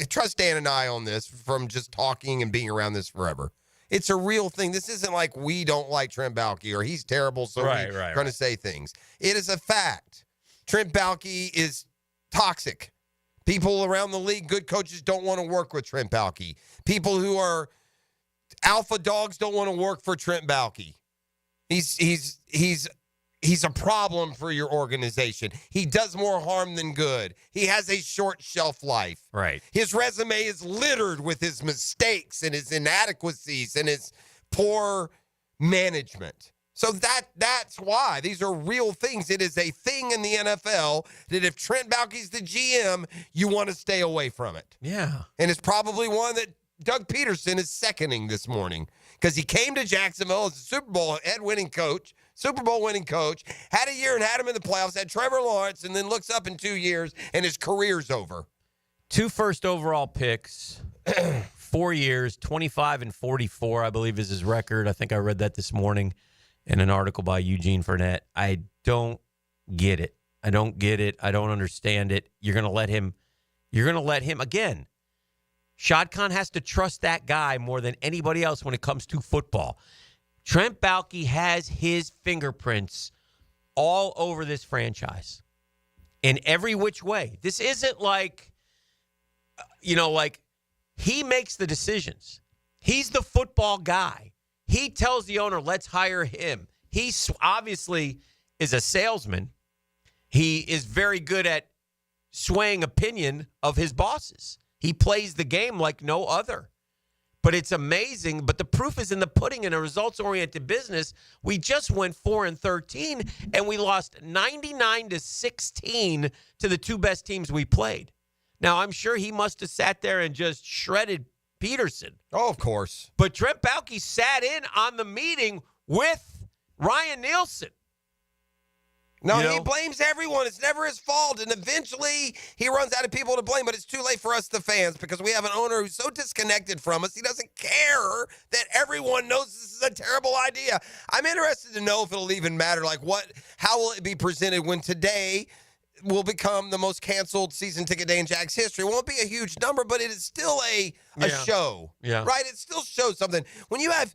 trust Dan and I on this from just talking and being around this forever. It's a real thing. This isn't like we don't like Trent Baalke or he's terrible, so we're going to say things. It is a fact. Trent Baalke is toxic. People around the league, good coaches, don't want to work with Trent Baalke. People who are alpha dogs don't want to work for Trent Baalke. He's a problem for your organization. He does more harm than good. He has a short shelf life. Right. His resume is littered with his mistakes and his inadequacies and his poor management. So that's why. These are real things. It is a thing in the NFL that if Trent Baalke's the GM, you want to stay away from it. Yeah. And it's probably one that Doug Pederson is seconding this morning because he came to Jacksonville as a Super Bowl winning coach, had a year and had him in the playoffs, had Trevor Lawrence, and then looks up in 2 years and his career's over. 2 first overall picks, 4 years, 25 and 44, I believe is his record. I think I read that this morning in an article by Eugene Fournette. I don't get it. I don't understand it. You're going to let him again. Shad Khan has to trust that guy more than anybody else when it comes to football. Trent Baalke has his fingerprints all over this franchise in every which way. This isn't like, he makes the decisions. He's the football guy. He tells the owner, let's hire him. He obviously is a salesman. He is very good at swaying opinion of his bosses. He plays the game like no other. But it's amazing. But the proof is in the pudding in a results-oriented business. We just went 4-13, and we lost 99-16 to the 2 best teams we played. Now, I'm sure he must have sat there and just shredded Pederson. Oh, of course. But Trent Baalke sat in on the meeting with Ryan Nielsen. No, he blames everyone. It's never his fault. And eventually he runs out of people to blame, but it's too late for us, the fans, because we have an owner who's so disconnected from us, he doesn't care that everyone knows this is a terrible idea. I'm interested to know if it'll even matter. How will it be presented when today will become the most canceled season ticket day in Jags history? It won't be a huge number, but it is still a show. Yeah. Right? It still shows something. When you have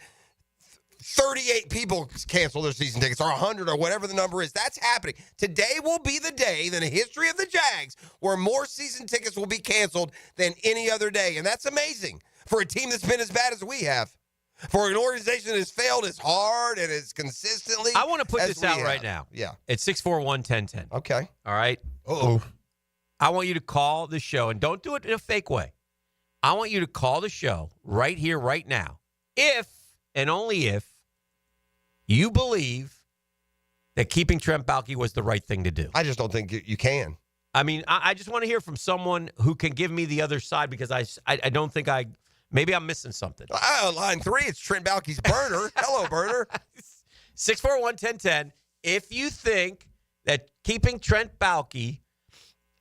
38 people cancel their season tickets or 100 or whatever the number is, that's happening. Today will be the day in the history of the Jags where more season tickets will be canceled than any other day. And that's amazing for a team that's been as bad as we have. For an organization that has failed as hard and as consistently. I want to put this out right now. Yeah. It's 641-1010. Okay. All right? Uh-oh. I want you to call the show, and don't do it in a fake way. I want you to call the show right here, right now, if and only if you believe that keeping Trent Baalke was the right thing to do. I just don't think you can. I mean, I just want to hear from someone who can give me the other side because I don't think maybe I'm missing something. Line 3, it's Trent Baalke's burner. Hello, burner. 641-1010. If you think that keeping Trent Baalke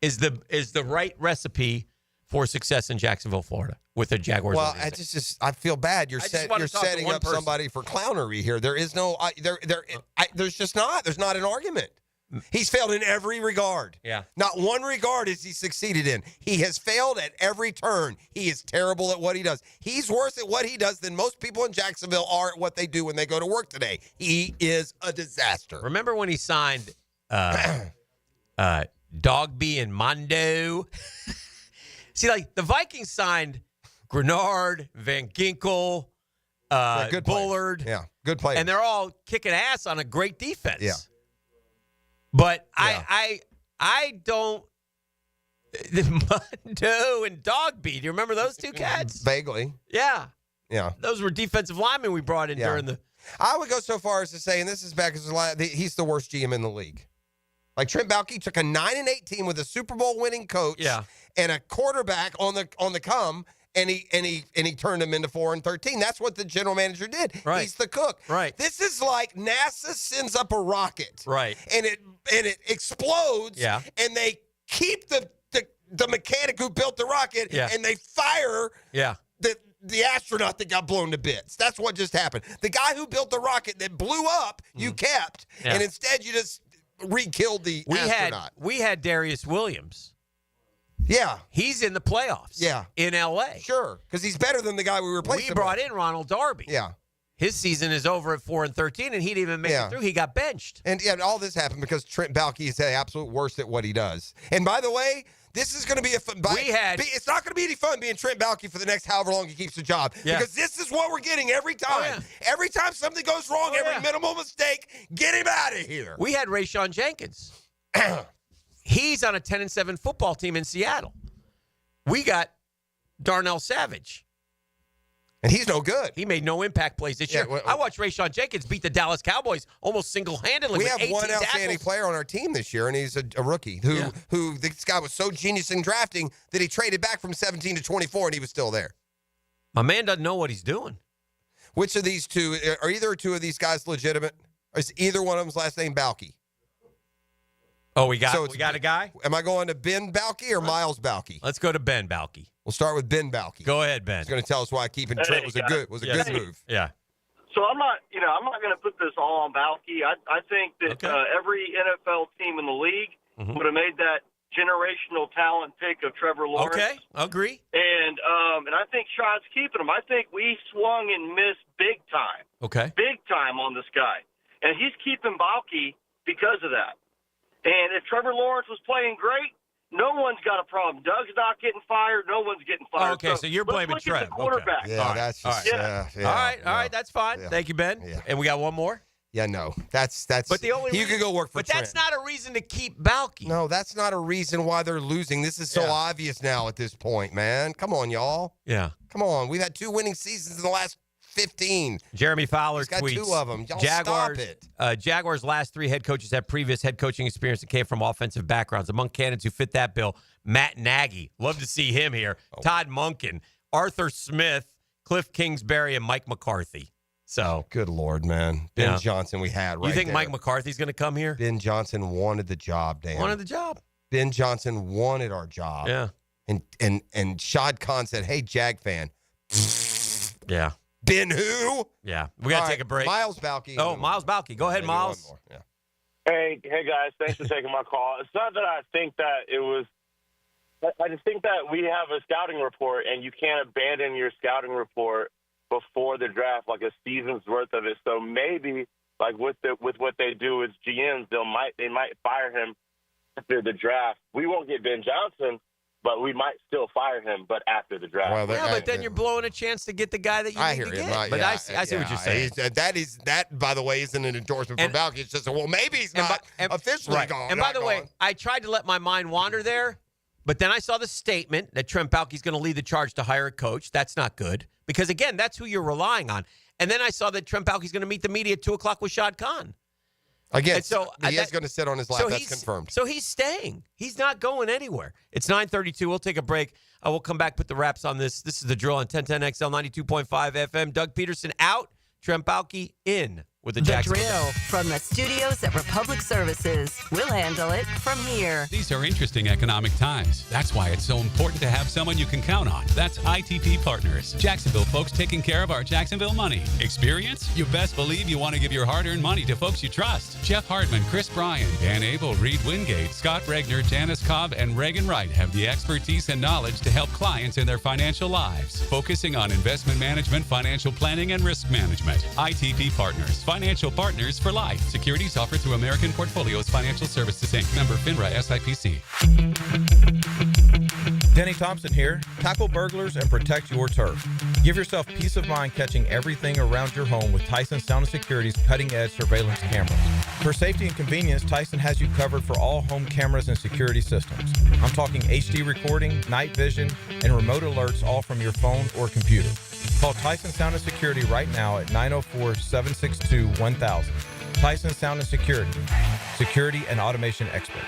is the right recipe for success in Jacksonville, Florida, with the Jaguars. Well, I feel bad. You're setting up somebody for clownery here. There is no there's just not. There's not an argument. He's failed in every regard. Yeah. Not one regard has he succeeded in. He has failed at every turn. He is terrible at what he does. He's worse at what he does than most people in Jacksonville are at what they do when they go to work today. He is a disaster. Remember when he signed Dogby and Mondo? See, the Vikings signed Grenard, Van Ginkel, Bullard. Yeah, good players. And they're all kicking ass on a great defense. Yeah. But I don't. Mondo and Dogby. Do you remember those two cats? Vaguely. Yeah. Yeah. Those were defensive linemen we brought in during the. I would go so far as to say, and this is back because he's the worst GM in the league. Like Trent Baalke took a 9-8 team with a Super Bowl winning coach, and a quarterback on the come, and he turned them into 4-13. That's what the general manager did. Right. He's the cook. Right. This is like NASA sends up a rocket. Right. And it explodes. Yeah. And they keep the mechanic who built the rocket. Yeah. And they fire. Yeah. The astronaut that got blown to bits. That's what just happened. The guy who built the rocket that blew up, you kept, and instead you just re-killed the astronaut. We had Darius Williams. Yeah. He's in the playoffs. Yeah. In L.A. Sure, because he's better than the guy we replaced. We brought in Ronald Darby. Yeah. His season is over at 4-13, and he didn't even make it through. He got benched. And all this happened because Trent Baalke is the absolute worst at what he does. And by the way, this is going to be it's not going to be any fun being Trent Baalke for the next however long he keeps the job. Yeah. Because this is what we're getting every time. Oh, yeah. Every time something goes wrong, every minimal mistake, get him out of here. We had Rayshawn Jenkins. He's on a 10-7 football team in Seattle. We got Darnell Savage. And he's no good. He made no impact plays this year. I watched Rayshawn Jenkins beat the Dallas Cowboys almost single-handedly. We have one outstanding player on our team this year, and he's a rookie who this guy was so genius in drafting that he traded back from 17 to 24, and he was still there. My man doesn't know what he's doing. Which of these two, are either two of these guys legitimate? Or is either one of them's last name Baalke? Oh, we got a guy? Am I going to Ben Baalke or Miles Baalke? Let's go to Ben Baalke. We'll start with Ben Baalke. Go ahead, Ben. He's going to tell us why keeping Trent was a good move. Yeah. So I'm not going to put this all on Baalke. I think that every NFL team in the league would have made that generational talent pick of Trevor Lawrence. Okay, agree. And I think Sean's keeping him. I think we swung and missed big time. Okay. Big time on this guy. And he's keeping Baalke because of that. And if Trevor Lawrence was playing great, no one's got a problem. Doug's not getting fired. No one's getting fired. Okay, so you're blaming Trev. At the quarterback. Okay. Yeah, that's just all right, that's fine. Yeah. Thank you, Ben. Yeah. And we got one more. Yeah, no, that's. But the only you could go work for. But Trent. that's not a reason to keep Baalke. No, that's not a reason why they're losing. This is so obvious now at this point, man. Come on, y'all. Yeah. Come on. We've had 2 winning seasons in the last 15. Jeremy Fowler He's got tweets. 2 of them. Y'all Jaguars, stop it. Jaguars' last 3 head coaches have previous head coaching experience that came from offensive backgrounds. Among candidates who fit that bill, Matt Nagy. Love to see him here. Todd Monken, Arthur Smith, Cliff Kingsbury, and Mike McCarthy. So good Lord, man. Ben Johnson we had right You think there. Mike McCarthy's going to come here? Ben Johnson wanted the job, Dan. Wanted the job. Ben Johnson wanted our job. Yeah. And Shad Khan said, "Hey, Jag fan." Yeah. Ben who? Yeah. We got to take a break. Miles Baalke. Oh, Miles Baalke. Go ahead, Miles. Yeah. Hey, guys. Thanks for taking my call. It's not that I think that it was – I just think that we have a scouting report, and you can't abandon your scouting report before the draft, like a season's worth of it. So maybe, like with what they do as GMs, they might fire him after the draft. We won't get Ben Johnson, but we might still fire him, but after the draft. Well, but then you're blowing a chance to get the guy that you need to get. But I see what you're saying. That, by the way, isn't an endorsement for Baalke. It's just, maybe he's not officially gone. And by the way, I tried to let my mind wander there, but then I saw the statement that Trent Baalke's going to lead the charge to hire a coach. That's not good because, again, that's who you're relying on. And then I saw that Trent Baalke's going to meet the media at 2 o'clock with Shad Khan. Again, so he is going to sit on his lap. That's confirmed. So he's staying. He's not going anywhere. It's 9:32. We'll take a break. We'll come back, put the wraps on this. This is The Drill on 1010XL 92.5 FM. Doug Pederson out. Trent Baalke in with the Jacksonville. The Drill from the studios at Republic Services. We'll handle it from here. These are interesting economic times. That's why it's so important to have someone you can count on. That's ITP Partners. Jacksonville folks taking care of our Jacksonville money. Experience? You best believe you want to give your hard-earned money to folks you trust. Jeff Hartman, Chris Bryan, Dan Abel, Reed Wingate, Scott Regner, Janice Cobb, and Reagan Wright have the expertise and knowledge to help clients in their financial lives, focusing on investment management, financial planning, and risk management. ITP Partners. Financial partners for life. Securities offered through American Portfolios Financial Services, Inc. Member FINRA SIPC. Denny Thompson here. Tackle burglars and protect your turf. Give yourself peace of mind catching everything around your home with Tyson Sound & Security's cutting-edge surveillance cameras. For safety and convenience, Tyson has you covered for all home cameras and security systems. I'm talking HD recording, night vision, and remote alerts all from your phone or computer. Call Tyson Sound & Security right now at 904-762-1000. Tyson Sound & Security. Security and automation experts.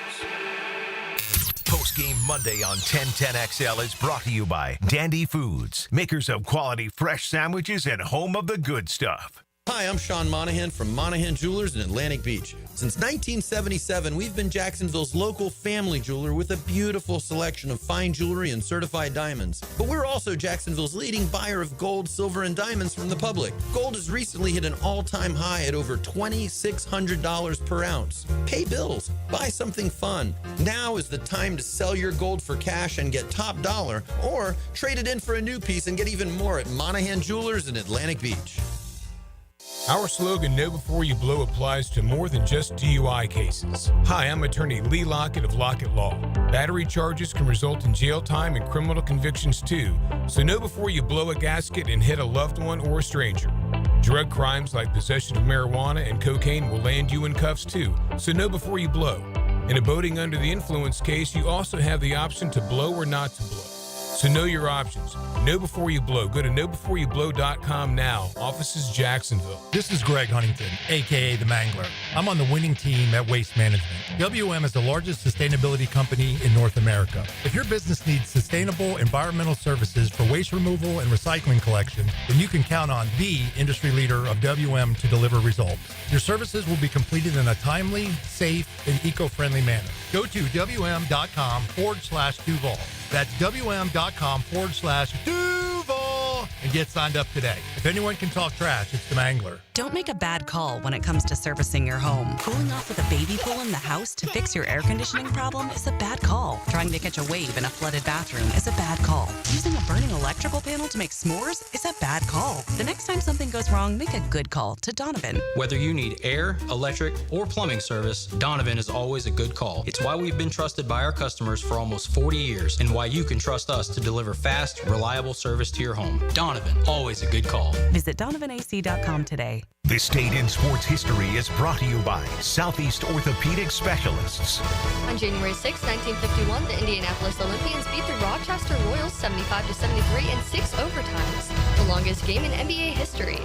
Post Game Monday on 1010XL is brought to you by Dandy Foods, makers of quality fresh sandwiches and home of the good stuff. Hi, I'm Sean Monahan from Monahan Jewelers in Atlantic Beach. Since 1977, we've been Jacksonville's local family jeweler with a beautiful selection of fine jewelry and certified diamonds. But we're also Jacksonville's leading buyer of gold, silver, and diamonds from the public. Gold has recently hit an all-time high at over $2,600 per ounce. Pay bills. Buy something fun. Now is the time to sell your gold for cash and get top dollar, or trade it in for a new piece and get even more at Monahan Jewelers in Atlantic Beach. Our slogan, Know Before You Blow, applies to more than just DUI cases. Hi, I'm attorney Lee Lockett of Lockett Law. Battery charges can result in jail time and criminal convictions too, so know before you blow a gasket and hit a loved one or a stranger. Drug crimes like possession of marijuana and cocaine will land you in cuffs too, so know before you blow. In a boating under the influence case, you also have the option to blow or not to blow. So know your options. Know before you blow. Go to knowbeforeyouBlow.com now. Offices Jacksonville. This is Greg Huntington, a.k.a. The Mangler. I'm on the winning team at Waste Management. WM is the largest sustainability company in North America. If your business needs sustainable environmental services for waste removal and recycling collection, then you can count on the industry leader of WM to deliver results. Your services will be completed in a timely, safe, and eco-friendly manner. Go to WM.com/Duval. That's WM.com/Duval and get signed up today. If anyone can talk trash, it's the Mangler. Don't make a bad call when it comes to servicing your home. Cooling off with a baby pool in the house to fix your air conditioning problem is a bad call. Trying to catch a wave in a flooded bathroom is a bad call. Using a burning electrical panel to make s'mores is a bad call. The next time something goes wrong, make a good call to Donovan. Whether you need air, electric, or plumbing service, Donovan is always a good call. It's why we've been trusted by our customers for almost 40 years and why you can trust us to deliver fast, reliable service to your home. Donovan, always a good call. Visit DonovanAC.com today. This Date in Sports History is brought to you by Southeast Orthopedic Specialists. On January 6, 1951, the Indianapolis Olympians beat the Rochester Royals 75-73 in 6 overtimes, the longest game in NBA history.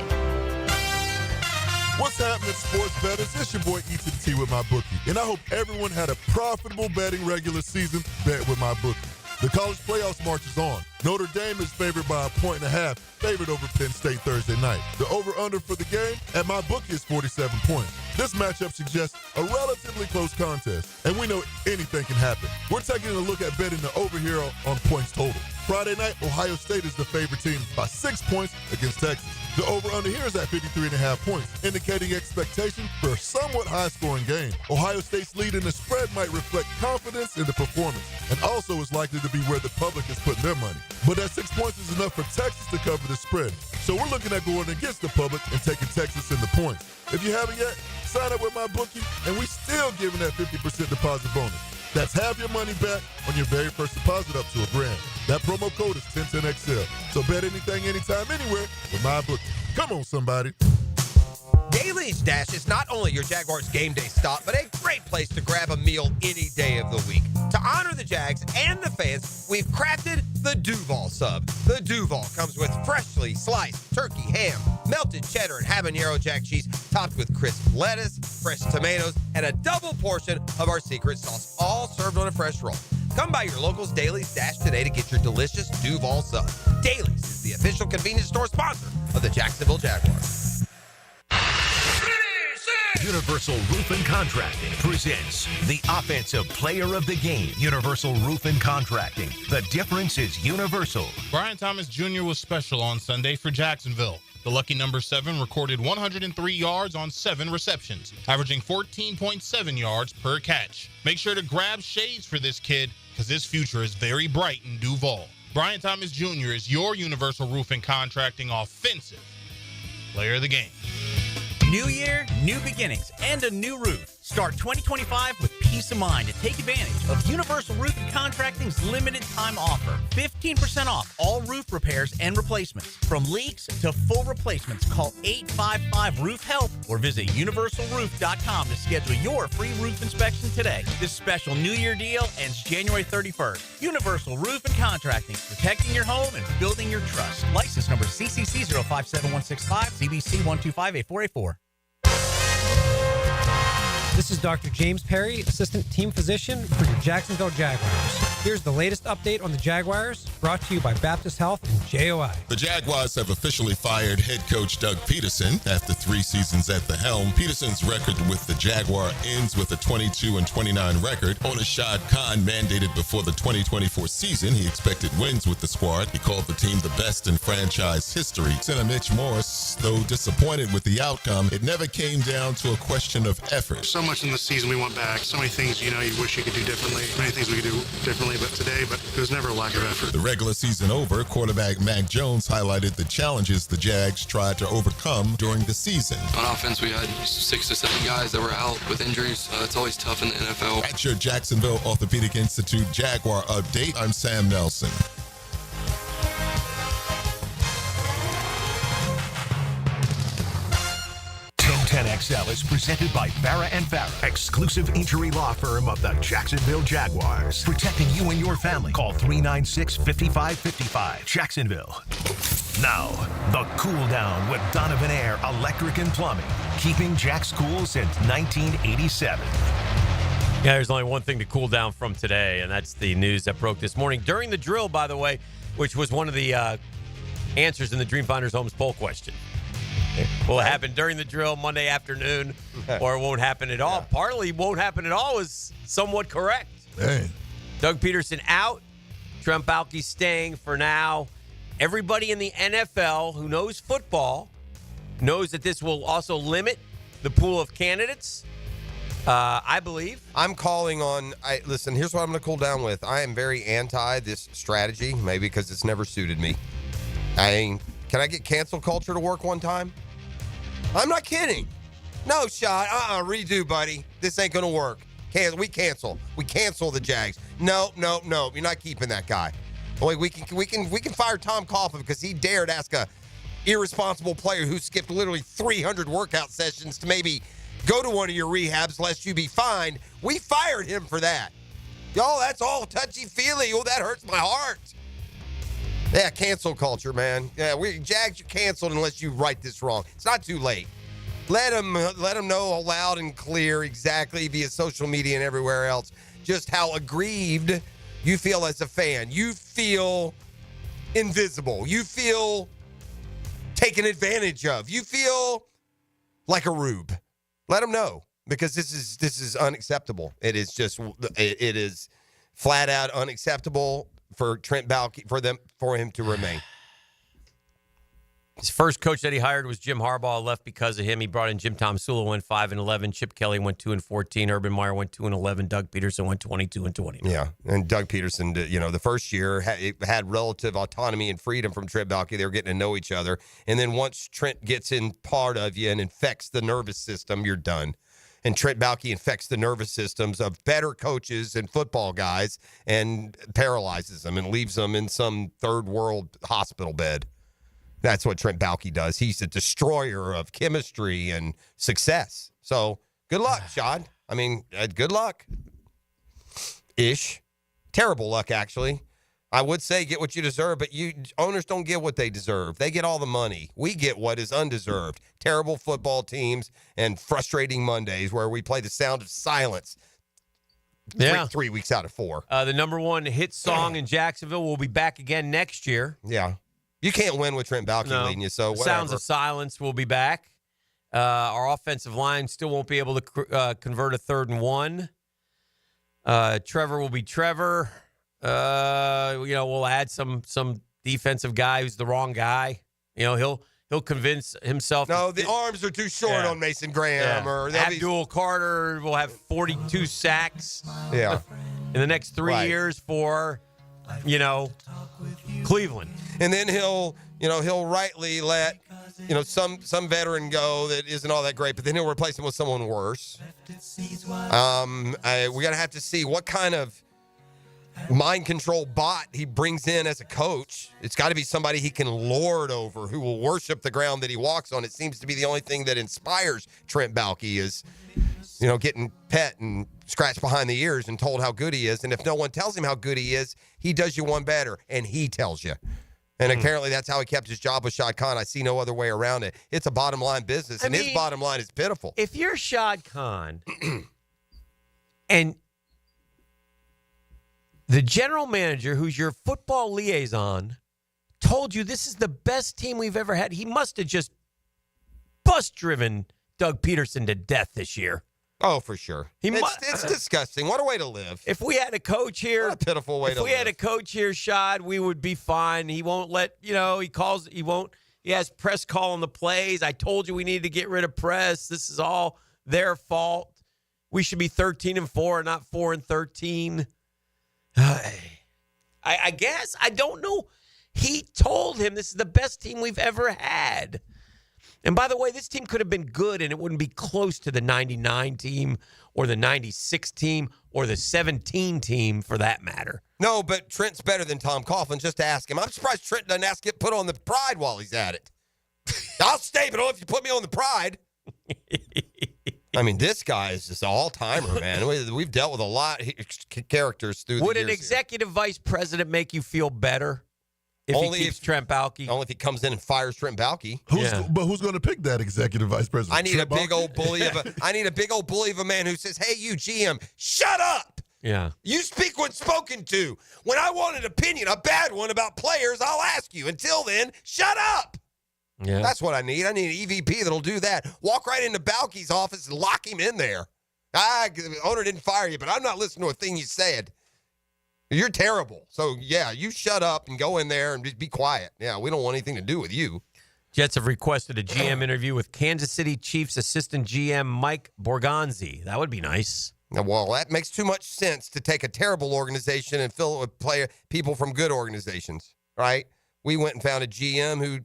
What's happening, sports bettors? It's your boy E to the T with my bookie, and I hope everyone had a profitable betting regular season bet with my bookie. The college playoffs march is on. Notre Dame is favored by 1.5, favored over Penn State Thursday night. The over-under for the game at my bookie is 47 points. This matchup suggests a relatively close contest, and we know anything can happen. We're taking a look at betting the over here on points total. Friday night, Ohio State is the favorite team by 6 points against Texas. The over-under here is at 53.5 points, indicating expectation for a somewhat high-scoring game. Ohio State's lead in the spread might reflect confidence in the performance, and also is likely to be where the public is putting their money. But that 6 points is enough for Texas to cover the spread. So we're looking at going against the public and taking Texas in the points. If you haven't yet, sign up with my bookie, and we still giving that 50% deposit bonus. That's half your money back on your very first deposit up to $1,000. That promo code is 1010XL. So bet anything, anytime, anywhere with my bookie. Come on, somebody. Daly's Dash is not only your Jaguars game day stop, but a great place to grab a meal any day of the week. To honor the Jags and the fans, we've crafted the Duval sub. The Duval comes with freshly sliced turkey, ham, melted cheddar, and habanero jack cheese, topped with crisp lettuce, fresh tomatoes, and a double portion of our secret sauce, all served on a fresh roll. Come by your local's Daly's Dash today to get your delicious Duval sub. Daly's is the official convenience store sponsor of the Jacksonville Jaguars. Universal Roof and Contracting presents the Offensive Player of the Game. Universal Roof and Contracting. The difference is universal. Brian Thomas Jr. was special on Sunday for Jacksonville. The lucky number 7 recorded 103 yards on 7 receptions, averaging 14.7 yards per catch. Make sure to grab shades for this kid, because his future is very bright in Duval. Brian Thomas Jr. is your Universal Roof and Contracting Offensive Player of the Game. New year, new beginnings, and a new roof. Start 2025 with peace of mind and take advantage of Universal Roof and Contracting's limited time offer. 15% off all roof repairs and replacements. From leaks to full replacements, call 855-ROOF-HELP or visit universalroof.com to schedule your free roof inspection today. This special New Year deal ends January 31st. Universal Roof and Contracting, protecting your home and building your trust. License number CCC 057165, CBC 1258484. This is Dr. James Perry, Assistant Team Physician for your Jacksonville Jaguars. Here's the latest update on the Jaguars, brought to you by Baptist Health and JOI. The Jaguars have officially fired head coach Doug Pederson after 3 seasons at the helm. Pederson's record with the Jaguar ends with a 22-29 record. Owner Shad Khan mandated before the 2024 season he expected wins with the squad. He called the team the best in franchise history. Center Mitch Morse, though disappointed with the outcome, it never came down to a question of effort. So much in the season we went back. So many things, you wish you could do differently. Many things we could do differently, but it was never a lack of effort. The regular season over, quarterback Mac Jones highlighted the challenges the Jags tried to overcome during the season. On offense, we had 6 to 7 guys that were out with injuries. It's always tough in the NFL. That's your Jacksonville Orthopedic Institute Jaguar update. I'm Sam Nelson. 10XL is presented by Farah & Farah, exclusive injury law firm of the Jacksonville Jaguars. Protecting you and your family. Call 396-5555. Jacksonville. Now, the cool down with Donovan Air Electric and Plumbing. Keeping Jack's cool since 1987. Yeah, there's only one thing to cool down from today, and that's the news that broke this morning during the drill, by the way, which was one of the answers in the Dreamfinders Homes poll question. Will it happen during the drill Monday afternoon, or it won't happen at all? Partly won't happen at all is somewhat correct. Dang. Doug Pederson out. Trent Baalke staying for now. Everybody in the NFL who knows football knows that this will also limit the pool of candidates, I believe. I'm calling on, listen, here's what I'm going to cool down with. I am very anti this strategy, maybe because it's never suited me. Can I get cancel culture to work one time? I'm not kidding. No shot. Redo, buddy. This ain't going to work. We cancel. We cancel the Jags. No. You're not keeping that guy. Boy, we can fire Tom Coughlin because he dared ask a irresponsible player who skipped literally 300 workout sessions to maybe go to one of your rehabs lest you be fined. We fired him for that. Y'all, that's all touchy-feely. Oh, that hurts my heart. Yeah, cancel culture, man. Yeah, Jags, you're canceled unless you write this wrong. It's not too late. Let them know loud and clear exactly via social media and everywhere else just how aggrieved you feel as a fan. You feel invisible. You feel taken advantage of. You feel like a rube. Let them know, because this is unacceptable. It is flat out unacceptable for Trent Baalke, for him to remain. His first coach that he hired was Jim Harbaugh. Left because of him. He brought in Jim Tomsula, went 5-11. Chip Kelly went 2-14. Urban Meyer went 2-11. Doug Pederson went 22-20. Yeah, and Doug Pederson, the first year had relative autonomy and freedom from Trent Baalke. They were getting to know each other, and then once Trent gets in part of you and infects the nervous system, you're done. And Trent Baalke infects the nervous systems of better coaches and football guys and paralyzes them and leaves them in some third world hospital bed. That's what Trent Baalke does. He's a destroyer of chemistry and success. So good luck, Shad. I mean, good luck. Ish. Terrible luck, actually. I would say get what you deserve, but owners don't get what they deserve. They get all the money. We get what is undeserved. Terrible football teams and frustrating Mondays where we play the sound of silence. Yeah. 3 weeks out of 4. The number one hit song in Jacksonville will be back again next year. Yeah. You can't win with Trent Baalke leading you, so whatever. Sounds of Silence will be back. Our offensive line still won't be able to convert a 3rd and 1. Trevor will be Trevor. We'll add some defensive guy who's the wrong guy. He'll convince himself. No, the arms are too short on Mason Graham. Or Abdul Carter will have 42 sacks. Yeah, in the next 3 years for, Cleveland. And then he'll rightly let some veteran go that isn't all that great, but then he'll replace him with someone worse. We're gonna have to see what kind of mind control bot he brings in as a coach. It's got to be somebody he can lord over, who will worship the ground that he walks on. It seems to be the only thing that inspires Trent Baalke is, getting pet and scratched behind the ears and told how good he is. And if no one tells him how good he is, he does you one better, and he tells you. And apparently that's how he kept his job with Shad Khan. I see no other way around it. It's a bottom line business, and his bottom line is pitiful. If you're Shad Khan and The general manager, who's your football liaison, told you this is the best team we've ever had. He must have just bus-driven Doug Pederson to death this year. Oh, for sure. It's disgusting. What a way to live. If we had a coach here, what a pitiful way to live. If we had a coach here, Shad, we would be fine. He won't let, he has press call on the plays. I told you we needed to get rid of press. This is all their fault. We should be 13-4, not 4-13. I guess. I don't know. He told him this is the best team we've ever had. And by the way, this team could have been good, and it wouldn't be close to the 99 team or the 96 team or the 17 team for that matter. No, but Trent's better than Tom Coughlin. Just ask him. I'm surprised Trent doesn't ask to get put on the pride while he's at it. I'll stay, but if you put me on the pride. I mean, this guy is just an all-timer, man. We've dealt with a lot of characters through the years. Would an executive vice president make you feel better? If he keeps Trent Baalke. Only if he comes in and fires Trent Baalke. But who's going to pick that executive vice president? I need a big old bully of a man who says, "Hey, you GM, shut up. Yeah. You speak when spoken to. When I want an opinion, a bad one about players, I'll ask you. Until then, shut up." Yeah. That's what I need. I need an EVP that'll do that. Walk right into Baalke's office and lock him in there. The owner didn't fire you, but I'm not listening to a thing you said. You're terrible. So, yeah, you shut up and go in there and just be quiet. Yeah, we don't want anything to do with you. Jets have requested a GM interview with Kansas City Chiefs assistant GM Mike Borgonzi. That would be nice. Well, that makes too much sense to take a terrible organization and fill it with people from good organizations, right? We went and found a GM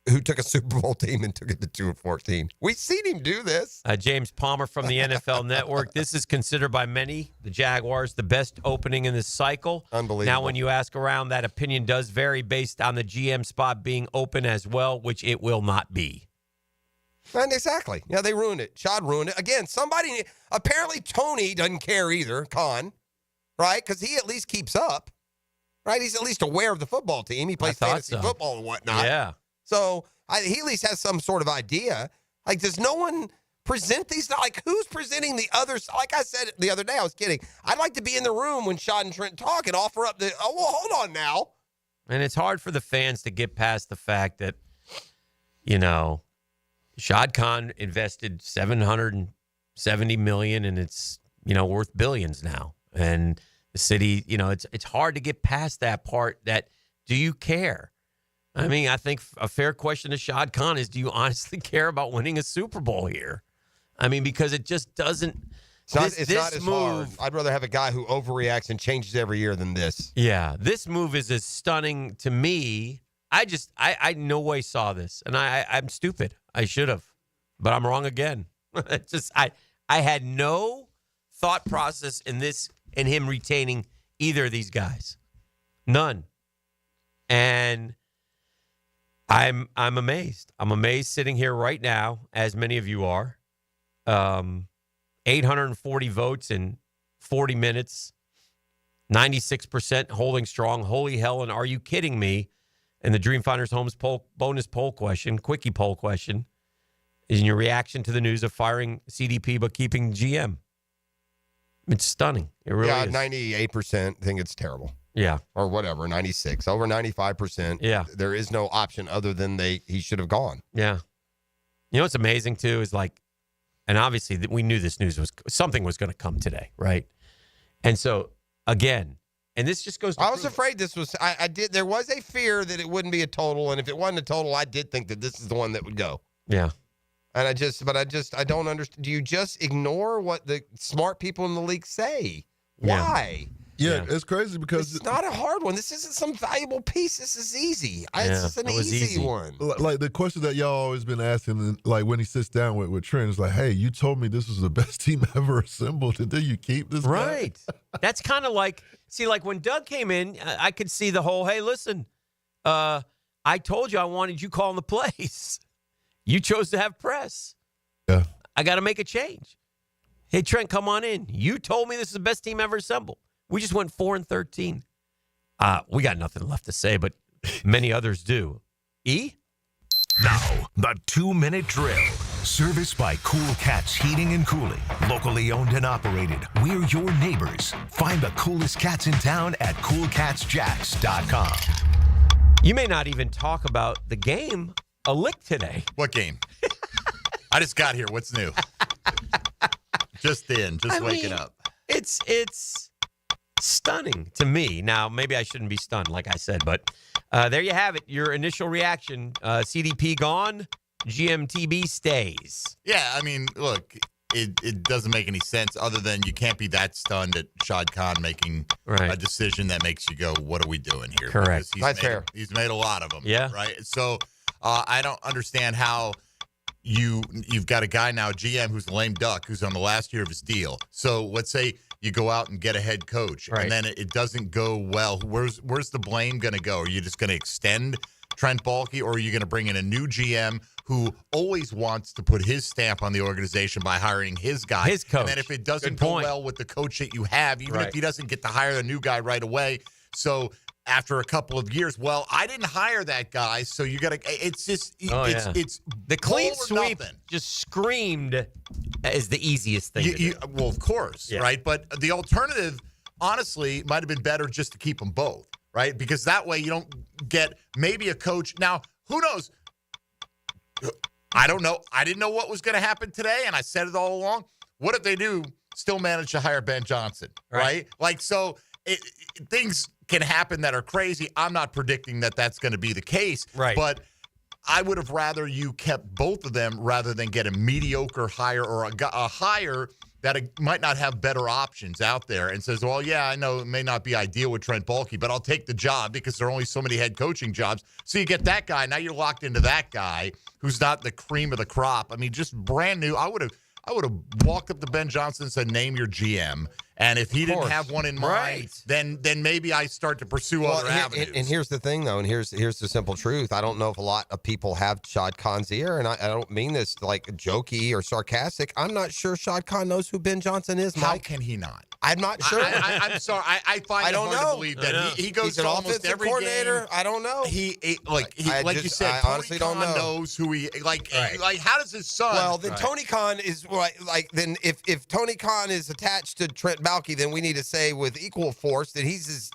who took a Super Bowl team and took it to 2-14. We've seen him do this. James Palmer from the NFL Network. This is considered by many, the Jaguars, the best opening in this cycle. Unbelievable. Now, when you ask around, that opinion does vary based on the GM spot being open as well, which it will not be. And exactly. Yeah, they ruined it. Shad ruined it. Again, apparently Tony doesn't care either, Khan, right? Because he at least keeps up, right? He's at least aware of the football team. He plays fantasy football and whatnot. Yeah. So he at least has some sort of idea. Like, does no one present these? Like, who's presenting the others? Like I said the other day, I was kidding. I'd like to be in the room when Shad and Trent talk and offer up hold on now. And it's hard for the fans to get past the fact that, Shad Khan invested $770 million and it's, worth billions now. And the city, it's hard to get past that part that, do you care? I mean, I think a fair question to Shad Khan is, do you honestly care about winning a Super Bowl here? I mean, because it just doesn't. It's not as hard. I'd rather have a guy who overreacts and changes every year than this. Yeah, this move is as stunning to me. I no way saw this, and I'm stupid. I should have, but I'm wrong again. I had no thought process in him retaining either of these guys, none, and. I'm amazed. I'm amazed sitting here right now, as many of you are. 840 votes in 40 minutes, 96% holding strong. Holy hell, and are you kidding me? And the Dreamfinders Homes bonus poll question, quickie poll question, is in your reaction to the news of firing CDP but keeping GM. It's stunning. It really is. 98% think it's terrible. Yeah. Or whatever, 96. Over 95%. Yeah. There is no option other than he should have gone. Yeah. You know what's amazing, too, is and obviously we knew this news something was going to come today, right? And so, again, and this just goes to I was afraid this was, there was a fear that it wouldn't be a total, and if it wasn't a total, I did think that this is the one that would go. Yeah. And I don't understand. Do you just ignore what the smart people in the league say? Why? Yeah, it's crazy because it's not a hard one. This isn't some valuable piece. This is easy. It's just an easy one. Like the question that y'all always been asking, like when he sits down with Trent, is like, "Hey, you told me this was the best team ever assembled, and then you keep this right?" That's kind of like when Doug came in, I could see the whole. Hey, listen, I told you I wanted you calling the plays. You chose to have press. Yeah, I got to make a change. Hey, Trent, come on in. You told me this is the best team ever assembled. We just went 4-13. We got nothing left to say, but many others do. Now, the 2-minute drill. Serviced by Cool Cats Heating and Cooling. Locally owned and operated. We're your neighbors. Find the coolest cats in town at coolcatsjacks.com. You may not even talk about the game a lick today. What game? I just got here. What's new? Just waking up. It's stunning to me. Now, maybe I shouldn't be stunned, like I said, but there you have it. Your initial reaction. CDP gone. GMTB stays. Yeah, I mean, look, it doesn't make any sense other than you can't be that stunned at Shad Khan making a decision that makes you go, what are we doing here? Correct. That's fair. He's made a lot of them. Yeah. Right? So I don't understand how you've got a guy now, GM, who's a lame duck, who's on the last year of his deal. So let's say you go out and get a head coach, and then it doesn't go well. Where's the blame going to go? Are you just going to extend Trent Baalke, or are you going to bring in a new GM who always wants to put his stamp on the organization by hiring his guy? His coach. And then if it doesn't go well with the coach that you have, even if he doesn't get to hire a new guy right away, so after a couple of years, well, I didn't hire that guy, so you got to. It's just it's the clean all or sweep nothing. just screamed as the easiest thing. to do. Well, of course, right? But the alternative, honestly, might have been better just to keep them both, right? Because that way you don't get maybe a coach. Now, who knows? I don't know. I didn't know what was going to happen today, and I said it all along. What if they do still manage to hire Ben Johnson, right? Like, so things can happen that are crazy. I'm not predicting that that's going to be the case, but I would have rather you kept both of them rather than get a mediocre hire or a hire that might not have better options out there and says, well, yeah, I know it may not be ideal with Trent Baalke, but I'll take the job because there are only so many head coaching jobs. So you get that guy. Now you're locked into that guy who's not the cream of the crop. I mean, just brand new. I would have walked up to Ben Johnson and said, name your GM. And if he didn't have one in mind, then maybe I start to pursue other avenues. And here's the thing, though, and here's the simple truth. I don't know if a lot of people have Shad Khan's ear, and I don't mean this like jokey or sarcastic. I'm not sure Shad Khan knows who Ben Johnson is, Mike. How can he not? I'm not sure. I'm sorry. I find it hard to believe that he goes He's an to almost offensive every coordinator. game. I don't know. Like you said, I Tony honestly Khan don't know. knows who he like. How does his son? Well, then Tony Khan is like then if Tony Khan is attached to Trent Baalke, then we need to say with equal force that he's as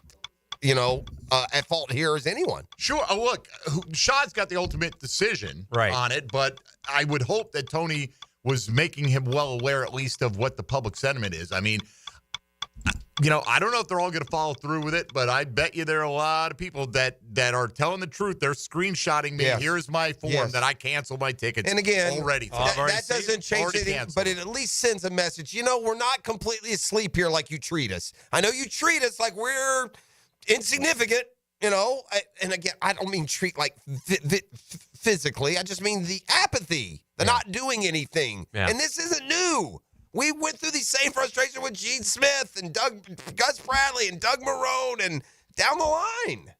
at fault here as anyone. Sure. Oh, look, Shad's got the ultimate decision on it, but I would hope that Tony was making him well aware at least of what the public sentiment is. I mean, I don't know if they're all going to follow through with it, but I bet you there are a lot of people that are telling the truth. They're screenshotting me. Yes. Here's my form that I canceled my tickets. And again, already. That doesn't change anything, but it at least sends a message. We're not completely asleep here like you treat us. I know you treat us like we're insignificant, and again, I don't mean treat like physically. I just mean the apathy, the not doing anything. Yeah. And this isn't new. We went through the same frustration with Gene Smith and Gus Bradley and Doug Marrone and down the line.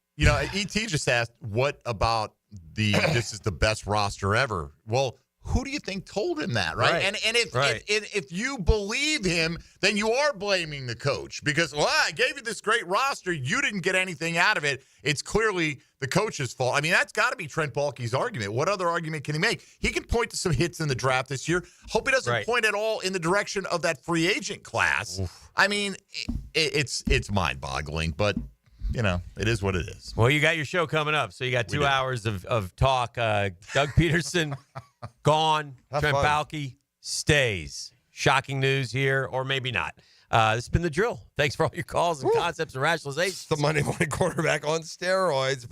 ET just asked, what about this is the best roster ever? Well, who do you think told him that, right? And if you believe him, then you are blaming the coach because, I gave you this great roster. You didn't get anything out of it. It's clearly the coach's fault. I mean, that's got to be Trent Baalke's argument. What other argument can he make? He can point to some hits in the draft this year. Hope he doesn't point at all in the direction of that free agent class. Oof. I mean, it's mind-boggling, but it is what it is. Well, you got your show coming up, so you got 2 hours of talk. Doug Pederson gone. Trent Baalke stays. Shocking news here, or maybe not. This has been The Drill. Thanks for all your calls and concepts and rationalizations. The Monday Morning Quarterback on steroids.